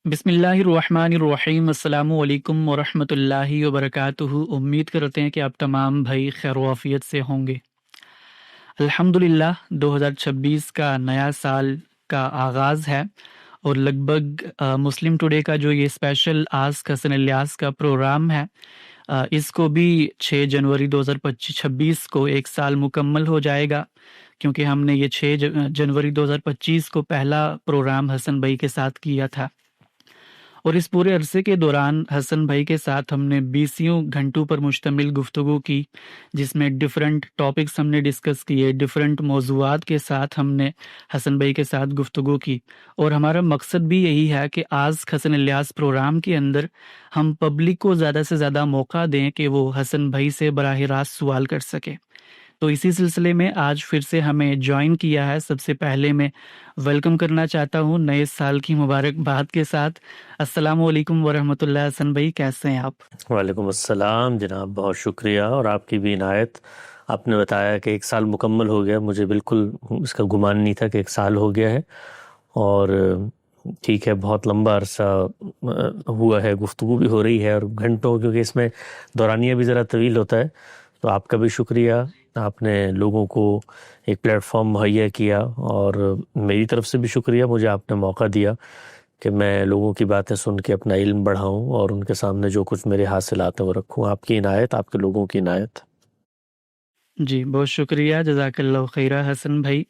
بسم اللہ الرحمن الرحیم، السلام علیکم ورحمۃ اللہ وبرکاتہ۔ امید کرتے ہیں کہ آپ تمام بھائی خیر و عافیت سے ہوں گے۔ الحمدللہ 2026 کا نیا سال کا آغاز ہے، اور لگ بھگ مسلم ٹوڈے کا جو یہ اسپیشل آسک حسن الیاس کا پروگرام ہے، اس کو بھی 6 جنوری 2026 کو ایک سال مکمل ہو جائے گا، کیونکہ ہم نے یہ 6 جنوری 2025 کو پہلا پروگرام حسن بھائی کے ساتھ کیا تھا، اور اس پورے عرصے کے دوران حسن بھائی کے ساتھ ہم نے 20 گھنٹوں پر مشتمل گفتگو کی، جس میں ڈیفرنٹ ٹاپکس ہم نے ڈسکس کیے، ڈیفرنٹ موضوعات کے ساتھ ہم نے حسن بھائی کے ساتھ گفتگو کی، اور ہمارا مقصد بھی یہی ہے کہ آج حسن الیاس پروگرام کے اندر ہم پبلک کو زیادہ سے زیادہ موقع دیں کہ وہ حسن بھائی سے براہ راست سوال کر سکے۔ تو اسی سلسلے میں آج پھر سے ہمیں جوائن کیا ہے۔ سب سے پہلے میں ویلکم کرنا چاہتا ہوں نئے سال کی مبارکباد کے ساتھ۔ السلام علیکم ورحمۃ اللہ۔ حسن بھائی کیسے ہیں آپ؟ وعلیکم السلام جناب، بہت شکریہ، اور آپ کی بھی عنایت۔ آپ نے بتایا کہ ایک سال مکمل ہو گیا، مجھے بالکل اس کا گمان نہیں تھا کہ ایک سال ہو گیا ہے، اور ٹھیک ہے، بہت لمبا عرصہ ہوا ہے، گفتگو بھی ہو رہی ہے اور گھنٹوں، کیونکہ اس میں دورانیہ بھی ذرا طویل ہوتا ہے۔ تو آپ کا بھی شکریہ، آپ نے لوگوں کو ایک پلیٹ فارم مہیا کیا، اور میری طرف سے بھی شکریہ، مجھے آپ نے موقع دیا کہ میں لوگوں کی باتیں سن کے اپنا علم بڑھاؤں اور ان کے سامنے جو کچھ میرے حاصلات ہیں وہ رکھوں۔ آپ کی عنایت، آپ کے لوگوں کی عنایت۔ جی بہت شکریہ، جزاک اللہ خیرہ حسن بھائی۔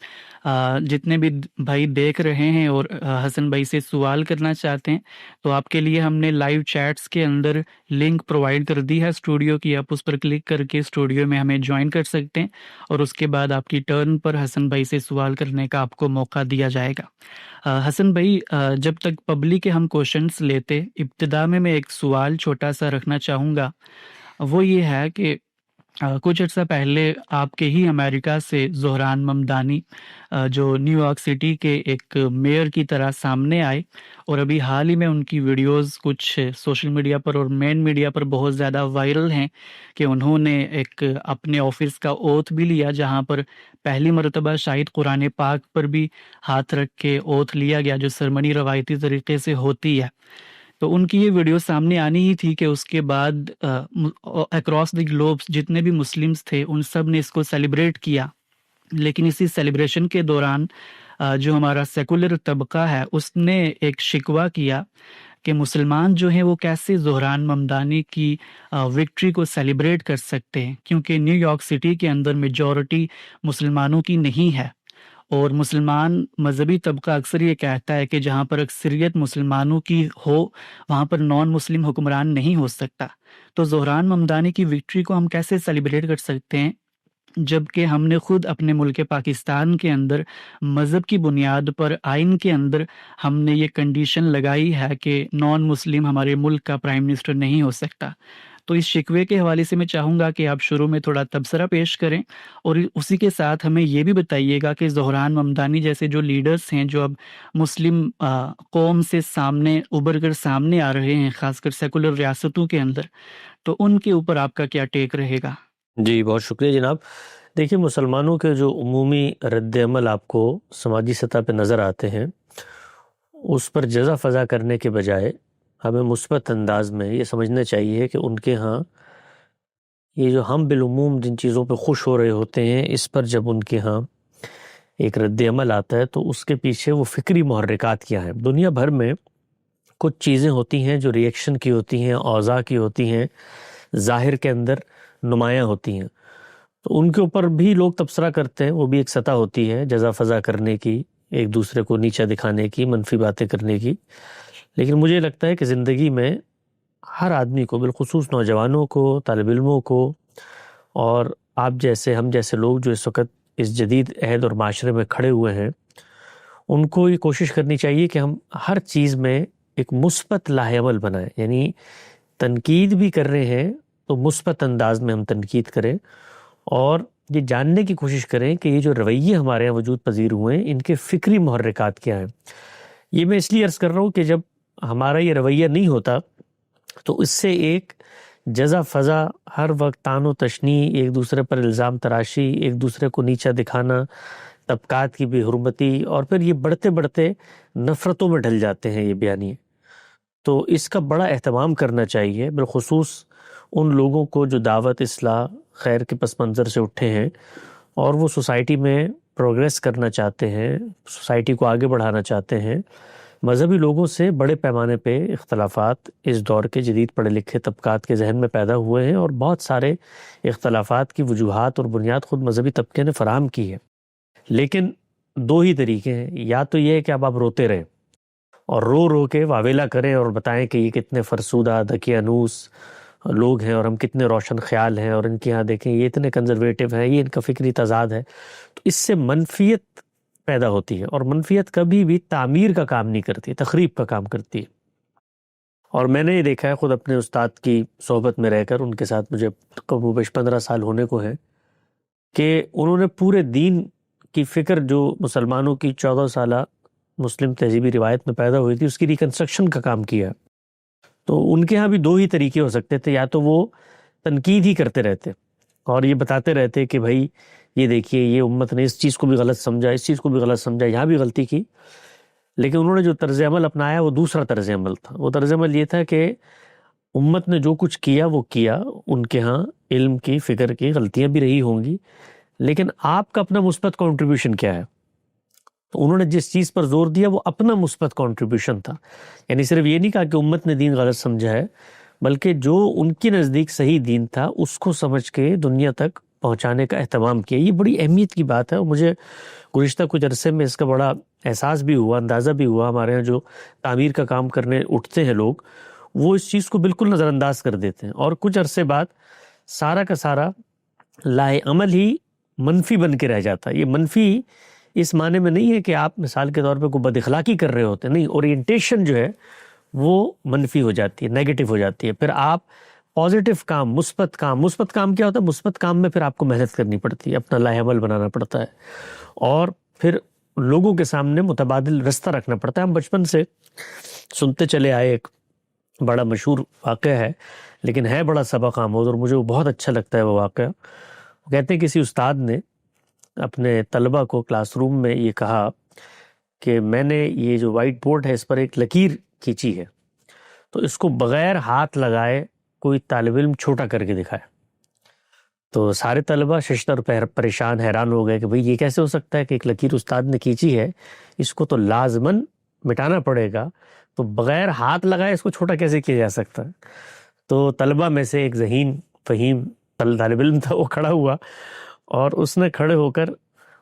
جتنے بھی بھائی دیکھ رہے ہیں اور حسن بھائی سے سوال کرنا چاہتے ہیں، تو آپ کے لیے ہم نے لائیو چیٹس کے اندر لنک پرووائڈ کر دی ہے اسٹوڈیو کی، آپ اس پر کلک کر کے اسٹوڈیو میں ہمیں جوائن کر سکتے ہیں، اور اس کے بعد آپ کی ٹرن پر حسن بھائی سے سوال کرنے کا آپ کو موقع دیا جائے گا۔ حسن بھائی، جب تک پبلک کے ہم کوشچنس لیتے، ابتدا میں ایک سوال چھوٹا سا رکھنا چاہوں گا، وہ یہ ہے کہ کچھ عرصہ پہلے آپ کے ہی امریکہ سے زہران ممدانی، جو نیو یارک سٹی کے ایک میئر کی طرح سامنے آئے، اور ابھی حال ہی میں ان کی ویڈیوز کچھ سوشل میڈیا پر اور مین میڈیا پر بہت زیادہ وائرل ہیں، کہ انہوں نے ایک اپنے آفس کا اوتھ بھی لیا، جہاں پر پہلی مرتبہ شاید قرآن پاک پر بھی ہاتھ رکھ کے اوتھ لیا گیا، جو سرمنی روایتی طریقے سے ہوتی ہے۔ تو ان کی یہ ویڈیو سامنے آنی ہی تھی کہ اس کے بعد اکراس دی گلوبس جتنے بھی مسلمز تھے ان سب نے اس کو سیلیبریٹ کیا، لیکن اسی سیلیبریشن کے دوران جو ہمارا سیکولر طبقہ ہے اس نے ایک شکوہ کیا کہ مسلمان جو ہیں وہ کیسے زہران ممدانی کی وکٹری کو سیلیبریٹ کر سکتے ہیں، کیونکہ نیو یارک سٹی کے اندر میجورٹی مسلمانوں کی نہیں ہے، اور مسلمان مذہبی طبقہ اکثر یہ کہتا ہے کہ جہاں پر اکثریت مسلمانوں کی ہو وہاں پر نان مسلم حکمران نہیں ہو سکتا۔ تو زہران ممدانی کی وکٹری کو ہم کیسے سیلیبریٹ کر سکتے ہیں، جبکہ ہم نے خود اپنے ملک پاکستان کے اندر مذہب کی بنیاد پر آئین کے اندر ہم نے یہ کنڈیشن لگائی ہے کہ نان مسلم ہمارے ملک کا پرائم منسٹر نہیں ہو سکتا۔ تو اس شکوے کے حوالے سے میں چاہوں گا کہ آپ شروع میں تھوڑا تبصرہ پیش کریں، اور اسی کے ساتھ ہمیں یہ بھی بتائیے گا کہ زہران ممدانی جیسے جو لیڈرز ہیں جو اب مسلم قوم سے سامنے ابھر کر سامنے آ رہے ہیں، خاص کر سیکولر ریاستوں کے اندر، تو ان کے اوپر آپ کا کیا ٹیک رہے گا؟ جی بہت شکریہ جناب۔ دیکھیے، مسلمانوں کے جو عمومی رد عمل آپ کو سماجی سطح پہ نظر آتے ہیں، اس پر جزا فضا کرنے کے بجائے ہمیں مثبت انداز میں یہ سمجھنا چاہیے کہ ان کے ہاں یہ جو ہم بالعموم جن چیزوں پہ خوش ہو رہے ہوتے ہیں، اس پر جب ان کے ہاں ایک رد عمل آتا ہے تو اس کے پیچھے وہ فکری محرکات کیا ہیں۔ دنیا بھر میں کچھ چیزیں ہوتی ہیں جو ریئیکشن کی ہوتی ہیں، اوضاع کی ہوتی ہیں، ظاہر کے اندر نمایاں ہوتی ہیں، تو ان کے اوپر بھی لوگ تبصرہ کرتے ہیں، وہ بھی ایک سطح ہوتی ہے جزا فضا کرنے کی، ایک دوسرے کو نیچا دکھانے کی، منفی باتیں کرنے کی۔ لیکن مجھے لگتا ہے کہ زندگی میں ہر آدمی کو، بالخصوص نوجوانوں کو، طالب علموں کو، اور آپ جیسے ہم جیسے لوگ جو اس وقت اس جدید عہد اور معاشرے میں کھڑے ہوئے ہیں، ان کو یہ کوشش کرنی چاہیے کہ ہم ہر چیز میں ایک مثبت لاہ عمل بنائیں، یعنی تنقید بھی کر رہے ہیں تو مثبت انداز میں ہم تنقید کریں، اور یہ جاننے کی کوشش کریں کہ یہ جو رویے ہمارے یہاں وجود پذیر ہوئے ہیں ان کے فکری محرکات کیا ہیں۔ یہ میں اس لیے عرض کر رہا ہوں کہ جب ہمارا یہ رویہ نہیں ہوتا تو اس سے ایک جزا فضا، ہر وقت طعن و تشنیع، ایک دوسرے پر الزام تراشی، ایک دوسرے کو نیچا دکھانا، طبقات کی بے حرمتی، اور پھر یہ بڑھتے بڑھتے نفرتوں میں ڈھل جاتے ہیں یہ بیانیے۔ تو اس کا بڑا اہتمام کرنا چاہیے، بالخصوص ان لوگوں کو جو دعوت اصلاح خیر کے پس منظر سے اٹھے ہیں اور وہ سوسائٹی میں پروگریس کرنا چاہتے ہیں، سوسائٹی کو آگے بڑھانا چاہتے ہیں۔ مذہبی لوگوں سے بڑے پیمانے پہ اختلافات اس دور کے جدید پڑھے لکھے طبقات کے ذہن میں پیدا ہوئے ہیں، اور بہت سارے اختلافات کی وجوہات اور بنیاد خود مذہبی طبقے نے فراہم کی ہے۔ لیکن دو ہی طریقے ہیں، یا تو یہ ہے کہ اب آپ روتے رہیں اور رو رو کے واویلا کریں اور بتائیں کہ یہ کتنے فرسودہ دقیانوس لوگ ہیں اور ہم کتنے روشن خیال ہیں، اور ان کے ہاں دیکھیں یہ اتنے کنزرویٹو ہیں، یہ ان کا فکری تضاد ہے، تو اس سے منفیت پیدا ہوتی ہے، اور منفیت کبھی بھی تعمیر کا کام نہیں کرتی، تخریب کا کام کرتی ہے۔ اور میں نے یہ دیکھا ہے خود اپنے استاد کی صحبت میں رہ کر، ان کے ساتھ مجھے کم بیش 15 سال ہونے کو ہے، کہ انہوں نے پورے دین کی فکر جو مسلمانوں کی 14 سالہ مسلم تہذیبی روایت میں پیدا ہوئی تھی، اس کی ریکنسٹرکشن کا کام کیا۔ تو ان کے ہاں بھی دو ہی طریقے ہو سکتے تھے، یا تو وہ تنقید ہی کرتے رہتے اور یہ بتاتے رہتے کہ بھائی یہ دیکھیے یہ امت نے اس چیز کو بھی غلط سمجھا، اس چیز کو بھی غلط سمجھا، یہاں بھی غلطی کی۔ لیکن انہوں نے جو طرز عمل اپنایا وہ دوسرا طرز عمل تھا۔ وہ طرز عمل یہ تھا کہ امت نے جو کچھ کیا وہ کیا، ان کے ہاں علم کی فکر کی غلطیاں بھی رہی ہوں گی، لیکن آپ کا اپنا مثبت کنٹریبیوشن کیا ہے؟ تو انہوں نے جس چیز پر زور دیا وہ اپنا مثبت کنٹریبیوشن تھا۔ یعنی صرف یہ نہیں کہا کہ امت نے دین غلط سمجھا ہے، بلکہ جو ان کی نزدیک صحیح دین تھا اس کو سمجھ کے دنیا تک پہنچانے کا اہتمام کیا۔ یہ بڑی اہمیت کی بات ہے، اور مجھے گزشتہ کچھ عرصے میں اس کا بڑا احساس بھی ہوا، اندازہ بھی ہوا۔ ہمارے ہاں جو تعمیر کا کام کرنے اٹھتے ہیں لوگ، وہ اس چیز کو بالکل نظر انداز کر دیتے ہیں، اور کچھ عرصے بعد سارا کا سارا لائے عمل ہی منفی بن کے رہ جاتا ہے۔ یہ منفی اس معنی میں نہیں ہے کہ آپ مثال کے طور پہ کوئی بد اخلاقی کر رہے ہوتے، نہیں، اورینٹیشن جو ہے وہ منفی ہو جاتی ہے، نیگیٹو ہو جاتی ہے۔ پھر آپ پازیٹیو کام، مثبت کام کیا ہوتا ہے؟ مثبت کام میں پھر آپ کو محنت کرنی پڑتی ہے، اپنا لائحہ عمل بنانا پڑتا ہے، اور پھر لوگوں کے سامنے متبادل رستہ رکھنا پڑتا ہے۔ ہم بچپن سے سنتے چلے آئے، ایک بڑا مشہور واقعہ ہے لیکن ہے بڑا سبق آموز، اور مجھے وہ بہت اچھا لگتا ہے وہ واقعہ۔ وہ کہتے ہیں کسی استاد نے اپنے طلبہ کو کلاس روم میں یہ کہا کہ میں نے یہ جو وائٹ بورڈ ہے اس پر ایک لکیر کھینچی ہے، تو اس کو بغیر ہاتھ لگائے کوئی طالب علم چھوٹا کر کے دکھائے۔ تو سارے طلبہ ششدر پریشان حیران ہو گئے کہ بھئی یہ کیسے ہو سکتا ہے کہ ایک لکیر استاد نے کھینچی ہے، اس کو تو لازماً مٹانا پڑے گا، تو بغیر ہاتھ لگائے اس کو چھوٹا کیسے کیا جا سکتا ہے؟ تو طلبہ میں سے ایک ذہین فہیم طالب علم تھا، وہ کھڑا ہوا اور اس نے کھڑے ہو کر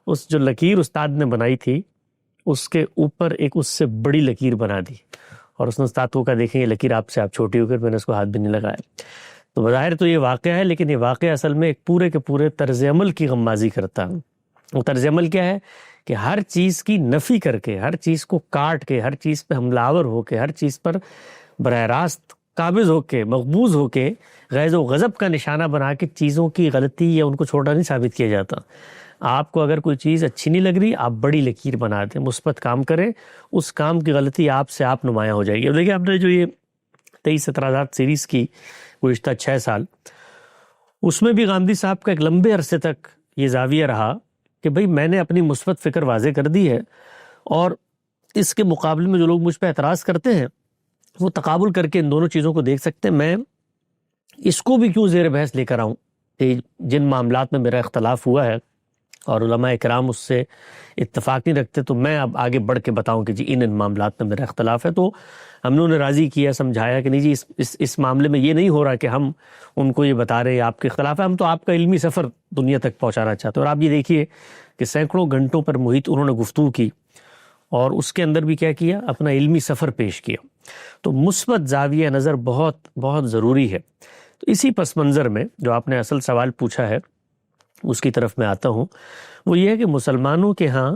اس جو لکیر استاد نے بنائی تھی اس کے اوپر ایک اس سے بڑی لکیر بنا دی، اور اس نے استاد کو کہا دیکھیں یہ لکیر آپ سے چھوٹی ہو کر میں نے اس کو ہاتھ بھی نہیں لگایا۔ تو بظاہر تو یہ واقعہ ہے، لیکن یہ واقعہ اصل میں ایک پورے کے پورے طرز عمل کی غمازی کرتا ہے۔ وہ طرز عمل کیا ہے کہ ہر چیز کی نفی کر کے، ہر چیز کو کاٹ کے، ہر چیز پہ حملہ آور ہو کے، ہر چیز پر براہ راست قابض ہو کے، مقبوض ہو کے، غیظ و غضب کا نشانہ بنا کے چیزوں کی غلطی یا ان کو چھوٹا نہیں ثابت کیا جاتا۔ آپ کو اگر کوئی چیز اچھی نہیں لگ رہی، آپ بڑی لکیر بنا دیں، مثبت کام کریں، اس کام کی غلطی آپ سے آپ نمایاں ہو جائے گی۔ اب دیکھیں آپ نے جو یہ 23 اعتراضات سیریز کی گزشتہ 6 سال، اس میں بھی غامدی صاحب کا ایک لمبے عرصے تک یہ زاویہ رہا کہ بھئی میں نے اپنی مثبت فکر واضح کر دی ہے، اور اس کے مقابلے میں جو لوگ مجھ پہ اعتراض کرتے ہیں وہ تقابل کر کے ان دونوں چیزوں کو دیکھ سکتے ہیں۔ میں اس کو بھی کیوں زیر بحث لے کر آؤں کہ جن معاملات میں میرا اختلاف ہوا ہے اور علماء کرام اس سے اتفاق نہیں رکھتے، تو میں اب آگے بڑھ کے بتاؤں کہ جی ان معاملات میں میرا اختلاف ہے۔ تو ہم نے انہیں راضی کیا، سمجھایا کہ نہیں جی اس معاملے میں یہ نہیں ہو رہا کہ ہم ان کو یہ بتا رہے ہیں آپ کے اختلاف ہے، ہم تو آپ کا علمی سفر دنیا تک پہنچانا چاہتے ہیں۔ اور آپ یہ دیکھیے کہ سینکڑوں گھنٹوں پر محیط انہوں نے گفتگو کی، اور اس کے اندر بھی کیا کیا؟ اپنا علمی سفر پیش کیا۔ تو مثبت زاویہ نظر بہت بہت ضروری ہے۔ تو اسی پس منظر میں جو آپ نے اصل سوال پوچھا ہے اس کی طرف میں آتا ہوں، وہ یہ ہے کہ مسلمانوں کے ہاں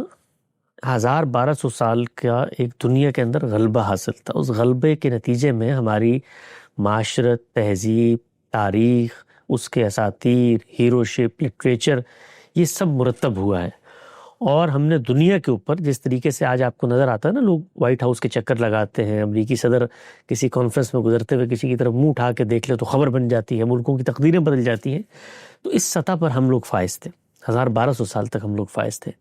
1200 سال کا ایک دنیا کے اندر غلبہ حاصل تھا۔ اس غلبے کے نتیجے میں ہماری معاشرت، تہذیب، تاریخ، اس کے اساطیر، ہیروشپ، لٹریچر، یہ سب مرتب ہوا ہے۔ اور ہم نے دنیا کے اوپر جس طریقے سے آج آپ کو نظر آتا ہے نا، لوگ وائٹ ہاؤس کے چکر لگاتے ہیں، امریکی صدر کسی کانفرنس میں گزرتے ہوئے کسی کی طرف منہ اٹھا کے دیکھ لے تو خبر بن جاتی ہے، ملکوں کی تقدیریں بدل جاتی ہیں، تو اس سطح پر ہم لوگ فائز تھے۔ 1200 سال تک ہم لوگ فائز تھے،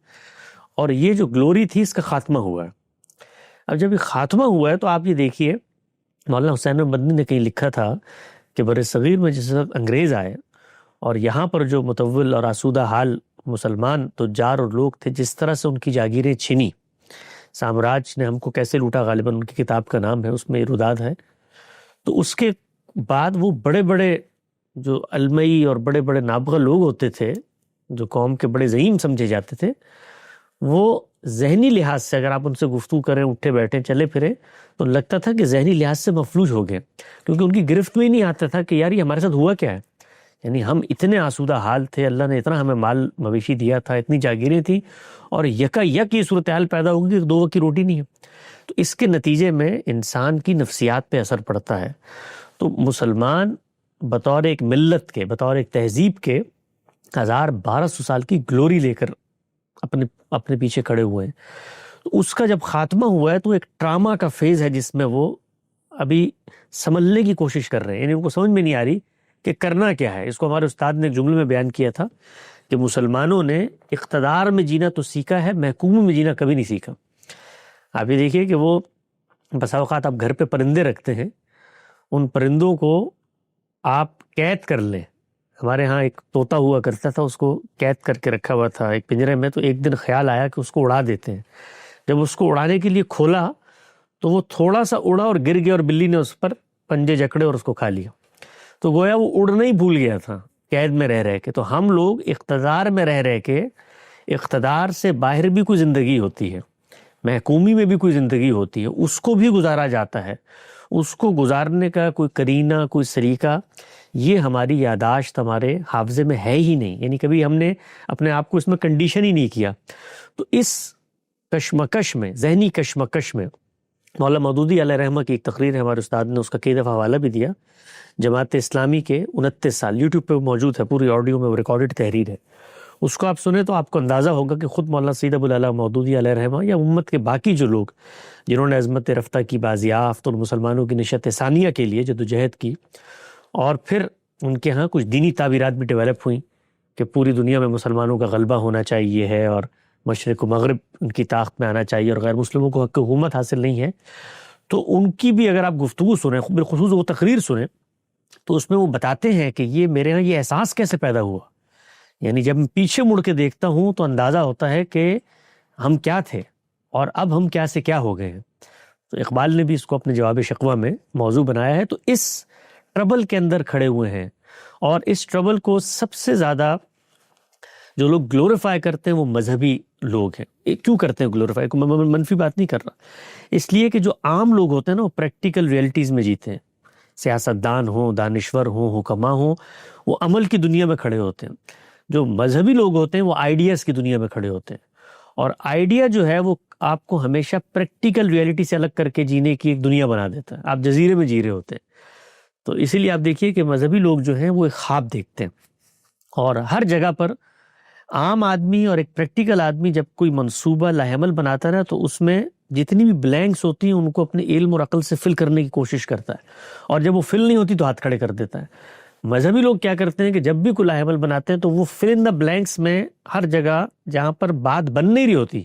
اور یہ جو گلوری تھی اس کا خاتمہ ہوا ہے۔ اب جب یہ خاتمہ ہوا ہے تو آپ یہ دیکھیے مولانا حسین مدنی نے کہیں لکھا تھا کہ بر صغیر میں جس وقت انگریز آئے اور یہاں پر جو متول اور آسودہ حال مسلمان تجار اور لوگ تھے، جس طرح سے ان کی جاگیریں چھینی، سامراج نے ہم کو کیسے لوٹا، غالباً ان کی کتاب کا نام ہے، اس میں رداد ہے. تو اس کے بعد وہ بڑے بڑے جو علمئی اور بڑے بڑے نابغہ لوگ ہوتے تھے، جو قوم کے بڑے زعیم سمجھے جاتے تھے، وہ ذہنی لحاظ سے اگر آپ ان سے گفتگو کریں، اٹھے بیٹھیں، چلے پھرے، تو لگتا تھا کہ ذہنی لحاظ سے مفلوج ہو گئے، کیونکہ ان کی گرفت میں ہی نہیں آتا تھا کہ یار یہ ہمارے ساتھ ہوا کیا ہے. یعنی ہم اتنے آسودہ حال تھے، اللہ نے اتنا ہمیں مال مویشی دیا تھا، اتنی جاگیریں تھیں، اور یکا یک یہ صورتحال پیدا ہوگی کہ 2 وقت کی روٹی نہیں ہے. تو اس کے نتیجے میں انسان کی نفسیات پہ اثر پڑتا ہے. تو مسلمان بطور ایک ملت کے، بطور ایک تہذیب کے 1200 سال کی گلوری لے کر اپنے پیچھے کھڑے ہوئے ہیں. تو اس کا جب خاتمہ ہوا ہے تو ایک ٹراما کا فیز ہے جس میں وہ ابھی سنبھلنے کی کوشش کر رہے ہیں. یعنی ان کو سمجھ میں نہیں آ رہی کہ کرنا کیا ہے. اس کو ہمارے استاد نے ایک جملے میں بیان کیا تھا کہ مسلمانوں نے اقتدار میں جینا تو سیکھا ہے، محکومی میں جینا کبھی نہیں سیکھا. آپ یہ دیکھیے کہ وہ بسا اوقات آپ گھر پہ پرندے رکھتے ہیں، ان پرندوں کو آپ قید کر لیں. ہمارے ہاں ایک طوطا ہوا کرتا تھا، اس کو قید کر کے رکھا ہوا تھا ایک پنجرے میں. تو ایک دن خیال آیا کہ اس کو اڑا دیتے ہیں. جب اس کو اڑانے کے لیے کھولا تو وہ تھوڑا سا اڑا اور گر گیا، اور بلی نے اس پر پنجے جکڑے اور اس کو کھا لیا. تو گویا وہ اڑنا ہی بھول گیا تھا قید میں رہ کے. تو ہم لوگ اقتدار میں رہ کے، اقتدار سے باہر بھی کوئی زندگی ہوتی ہے، محکومی میں بھی کوئی زندگی ہوتی ہے، اس کو بھی گزارا جاتا ہے. اس کو گزارنے کا کوئی کرینہ، کوئی سلیقہ، یہ ہماری یاداشت، ہمارے حافظے میں ہے ہی نہیں. یعنی کبھی ہم نے اپنے آپ کو اس میں کنڈیشن ہی نہیں کیا. تو اس کشمکش میں، ذہنی کشمکش میں، مولانا مودودی علیہ رحمہ کی ایک تقریر ہے، ہمارے استاد نے اس کا کئی دفعہ حوالہ بھی دیا، جماعت اسلامی کے 29 سال، یوٹیوب پہ موجود ہے، پوری آڈیو میں وہ ریکارڈڈ تحریر ہے. اس کو آپ سنیں تو آپ کو اندازہ ہوگا کہ خود مولانا سید ابو العلا مودودی علیہ رحمہ یا امت کے باقی جو لوگ جنہوں نے عظمت رفتہ کی، بازیافت اور مسلمانوں کی نشت ثانیہ کے لیے جدوجہد کی، اور پھر ان کے ہاں کچھ دینی تعبیرات بھی ڈیولپ ہوئیں کہ پوری دنیا میں مسلمانوں کا غلبہ ہونا چاہیے ہے، اور مشرق و مغرب ان کی طاقت میں آنا چاہیے، اور غیر مسلموں کو حق حکومت حاصل نہیں ہے. تو ان کی بھی اگر آپ گفتگو سنیں، بالخصوص وہ تقریر سنیں، تو اس میں وہ بتاتے ہیں کہ یہ میرے یہاں یہ احساس کیسے پیدا ہوا. یعنی جب میں پیچھے مڑ کے دیکھتا ہوں تو اندازہ ہوتا ہے کہ ہم کیا تھے اور اب ہم کیا سے کیا ہو گئے ہیں. تو اقبال نے بھی اس کو اپنے جواب شکوہ میں موضوع بنایا ہے. تو اس ٹربل کے اندر کھڑے ہوئے ہیں، اور اس ٹربل کو سب سے زیادہ جو لوگ گلوریفائی کرتے ہیں وہ مذہبی لوگ ہیں. کیوں کرتے ہیں گلوریفائی؟ میں منفی بات نہیں کر رہا، اس لیے کہ جو عام لوگ ہوتے ہیں نا، وہ پریکٹیکل ریئلٹیز میں جیتے ہیں. سیاستدان ہوں، دانشور ہوں، حکما ہوں، وہ عمل کی دنیا میں کھڑے ہوتے ہیں. جو مذہبی لوگ ہوتے ہیں وہ آئیڈیاز کی دنیا میں کھڑے ہوتے ہیں، اور آئیڈیا جو ہے وہ آپ کو ہمیشہ پریکٹیکل ریئلٹی سے الگ کر کے جینے کی ایک دنیا بنا دیتا ہے. آپ جزیرے میں جی رہے ہوتے ہیں. تو اسی لیے آپ دیکھیے کہ مذہبی لوگ جو ہیں وہ ایک خواب دیکھتے ہیں، اور ہر جگہ پر عام آدمی اور ایک پریکٹیکل آدمی جب کوئی منصوبہ لاحمل بناتا ہے نا، تو اس میں جتنی بھی بلینکس ہوتی ہیں ان کو اپنے علم اور عقل سے فل کرنے کی کوشش کرتا ہے، اور جب وہ فل نہیں ہوتی تو ہاتھ کھڑے کر دیتا ہے. مذہبی لوگ کیا کرتے ہیں کہ جب بھی کوئی لاحمل بناتے ہیں تو وہ فل ان دا بلینکس میں ہر جگہ جہاں پر بات بن نہیں رہی ہوتی،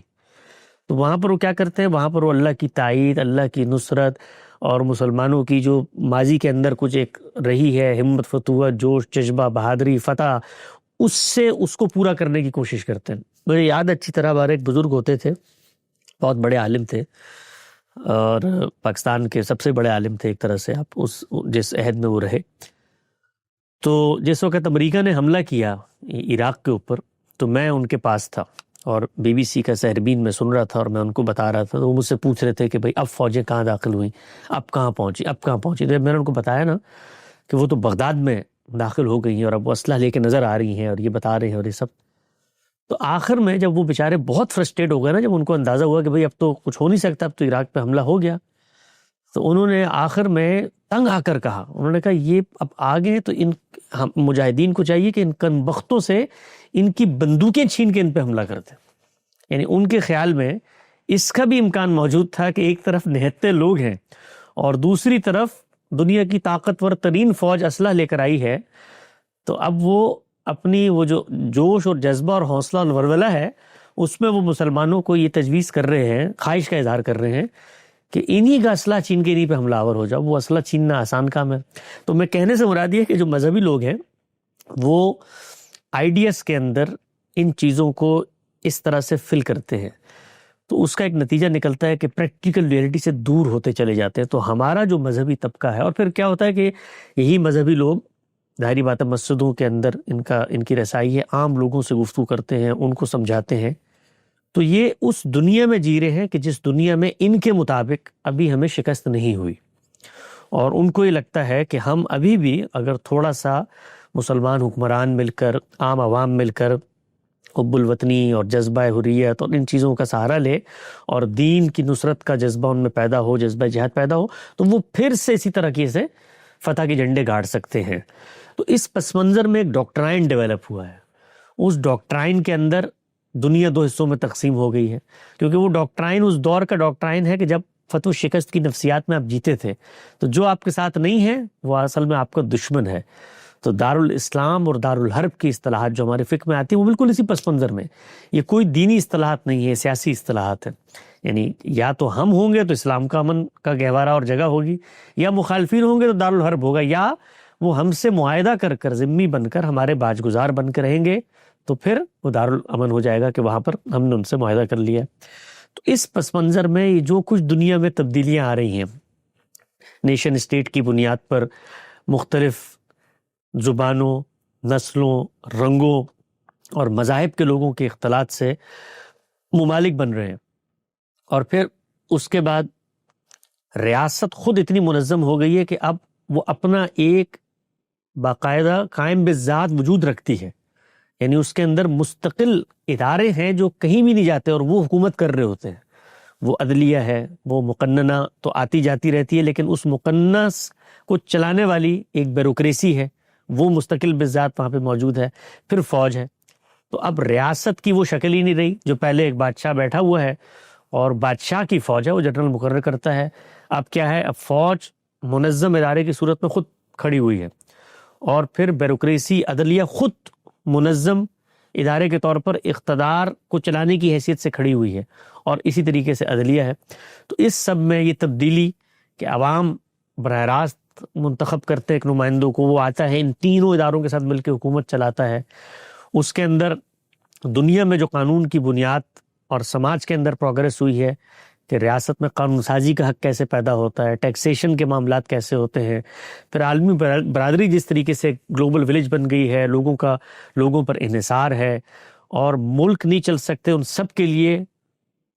تو وہاں پر وہ کیا کرتے ہیں، وہاں پر وہ اللہ کی تائید، اللہ کی نصرت، اور مسلمانوں کی جو ماضی کے اندر کچھ ایک رہی ہے ہمت، فتوت، جوش، جذبہ، بہادری، فتح، اس سے اس کو پورا کرنے کی کوشش کرتے ہیں. مجھے یاد اچھی طرح بار ایک بزرگ ہوتے تھے، بہت بڑے عالم تھے، اور پاکستان کے سب سے بڑے عالم تھے ایک طرح سے، آپ اس جس عہد میں وہ رہے. تو جس وقت امریکہ نے حملہ کیا عراق کے اوپر، تو میں ان کے پاس تھا، اور بی بی سی کا سحربین میں سن رہا تھا، اور میں ان کو بتا رہا تھا. تو وہ مجھ سے پوچھ رہے تھے کہ بھائی اب فوجیں کہاں داخل ہوئیں، اب کہاں پہنچی، اب کہاں پہنچی. تو میں نے ان کو بتایا نا کہ وہ تو بغداد میں داخل ہو گئی ہیں، اور اب وہ اسلحہ لے کے نظر آ رہی ہیں، اور یہ بتا رہے ہیں، اور یہ سب. تو آخر میں جب وہ بیچارے بہت فرسٹریٹ ہو گئے نا، جب ان کو اندازہ ہوا کہ بھئی اب تو کچھ ہو نہیں سکتا، اب تو عراق پہ حملہ ہو گیا، تو انہوں نے آخر میں تنگ آ کر کہا، انہوں نے کہا یہ اب آگے ہیں تو ان مجاہدین کو چاہیے کہ ان کنبختوں سے ان کی بندوقیں چھین کے ان پہ حملہ کرتے. یعنی ان کے خیال میں اس کا بھی امکان موجود تھا کہ ایک طرف نہتے لوگ ہیں، اور دوسری طرف دنیا کی طاقتور ترین فوج اسلحہ لے کر آئی ہے. تو اب وہ اپنی وہ جو جوش اور جذبہ اور حوصلہ اور ولولہ ہے، اس میں وہ مسلمانوں کو یہ تجویز کر رہے ہیں، خواہش کا اظہار کر رہے ہیں کہ انہی کا اسلحہ چھین کے انہی پہ حملہ آور ہو جاؤ. وہ اسلحہ چھیننا آسان کام ہے. تو میں کہنے سے مراد یہ ہے کہ جو مذہبی لوگ ہیں وہ آئیڈیاز کے اندر ان چیزوں کو اس طرح سے فل کرتے ہیں، تو اس کا ایک نتیجہ نکلتا ہے کہ پریکٹیکل ریئلٹی سے دور ہوتے چلے جاتے ہیں. تو ہمارا جو مذہبی طبقہ ہے، اور پھر کیا ہوتا ہے کہ یہی مذہبی لوگ ظاہری بات ہے مسجدوں کے اندر ان کی رسائی ہے، عام لوگوں سے گفتگو کرتے ہیں، ان کو سمجھاتے ہیں. تو یہ اس دنیا میں جی رہے ہیں کہ جس دنیا میں ان کے مطابق ابھی ہمیں شکست نہیں ہوئی، اور ان کو یہ لگتا ہے کہ ہم ابھی بھی اگر تھوڑا سا مسلمان حکمران مل کر، عام عوام مل کر حب الوطنی اور جذبہ حریت اور ان چیزوں کا سہارا لے اور دین کی نصرت کا جذبہ ان میں پیدا ہو، جذبہ جہاد پیدا ہو، تو وہ پھر سے اسی طرح سے فتح کے جھنڈے گاڑ سکتے ہیں. تو اس پس منظر میں ایک ڈاکٹرائن ڈیولپ ہوا ہے. اس ڈاکٹرائن کے اندر دنیا دو حصوں میں تقسیم ہو گئی ہے، کیونکہ وہ ڈاکٹرائن اس دور کا ڈاکٹرائن ہے کہ جب فتح و شکست کی نفسیات میں آپ جیتے تھے، تو جو آپ کے ساتھ نہیں ہے وہ اصل میں آپ کا دشمن ہے. تو دارالاسلام اور دارالحرب کی اصطلاحات جو ہمارے فقہ میں آتی ہیں وہ بالکل اسی پس منظر میں. یہ کوئی دینی اصطلاحات نہیں ہے، سیاسی اصطلاحات ہیں. یعنی یا تو ہم ہوں گے تو اسلام کا امن کا گہوارہ اور جگہ ہوگی، یا مخالفین ہوں گے تو دارالحرب ہوگا، یا وہ ہم سے معاہدہ کر کر ذمہ بن کر ہمارے باج گزار بن کر رہیں گے تو پھر وہ دارالامن ہو جائے گا کہ وہاں پر ہم نے ان سے معاہدہ کر لیا. تو اس پس منظر میں یہ جو کچھ دنیا میں تبدیلیاں آ رہی ہیں، نیشن اسٹیٹ کی بنیاد پر مختلف زبانوں، نسلوں، رنگوں اور مذاہب کے لوگوں کے اختلاط سے ممالک بن رہے ہیں، اور پھر اس کے بعد ریاست خود اتنی منظم ہو گئی ہے کہ اب وہ اپنا ایک باقاعدہ قائم بذات وجود رکھتی ہے. یعنی اس کے اندر مستقل ادارے ہیں جو کہیں بھی نہیں جاتے اور وہ حکومت کر رہے ہوتے ہیں. وہ عدلیہ ہے، وہ مقننہ تو آتی جاتی رہتی ہے، لیکن اس مقننہ کو چلانے والی ایک بیوروکریسی ہے، وہ مستقل بذات وہاں پہ موجود ہے. پھر فوج ہے. تو اب ریاست کی وہ شکل ہی نہیں رہی جو پہلے ایک بادشاہ بیٹھا ہوا ہے اور بادشاہ کی فوج ہے، وہ جنرل مقرر کرتا ہے. اب کیا ہے، اب فوج منظم ادارے کی صورت میں خود کھڑی ہوئی ہے، اور پھر بیوروکریسی عدلیہ خود منظم ادارے کے طور پر اقتدار کو چلانے کی حیثیت سے کھڑی ہوئی ہے، اور اسی طریقے سے عدلیہ ہے. تو اس سب میں یہ تبدیلی کہ عوام براہ راست منتخب کرتے ایک نمائندوں کو، وہ آتا ہے ان تینوں اداروں کے ساتھ مل کے حکومت چلاتا ہے. اس کے اندر دنیا میں جو قانون کی بنیاد اور سماج کے اندر پروگرس ہوئی ہے کہ ریاست میں قانون سازی کا حق کیسے پیدا ہوتا ہے، ٹیکسیشن کے معاملات کیسے ہوتے ہیں، پھر عالمی برادری جس طریقے سے گلوبل ولیج بن گئی ہے، لوگوں پر انحصار ہے اور ملک نہیں چل سکتے، ان سب کے لیے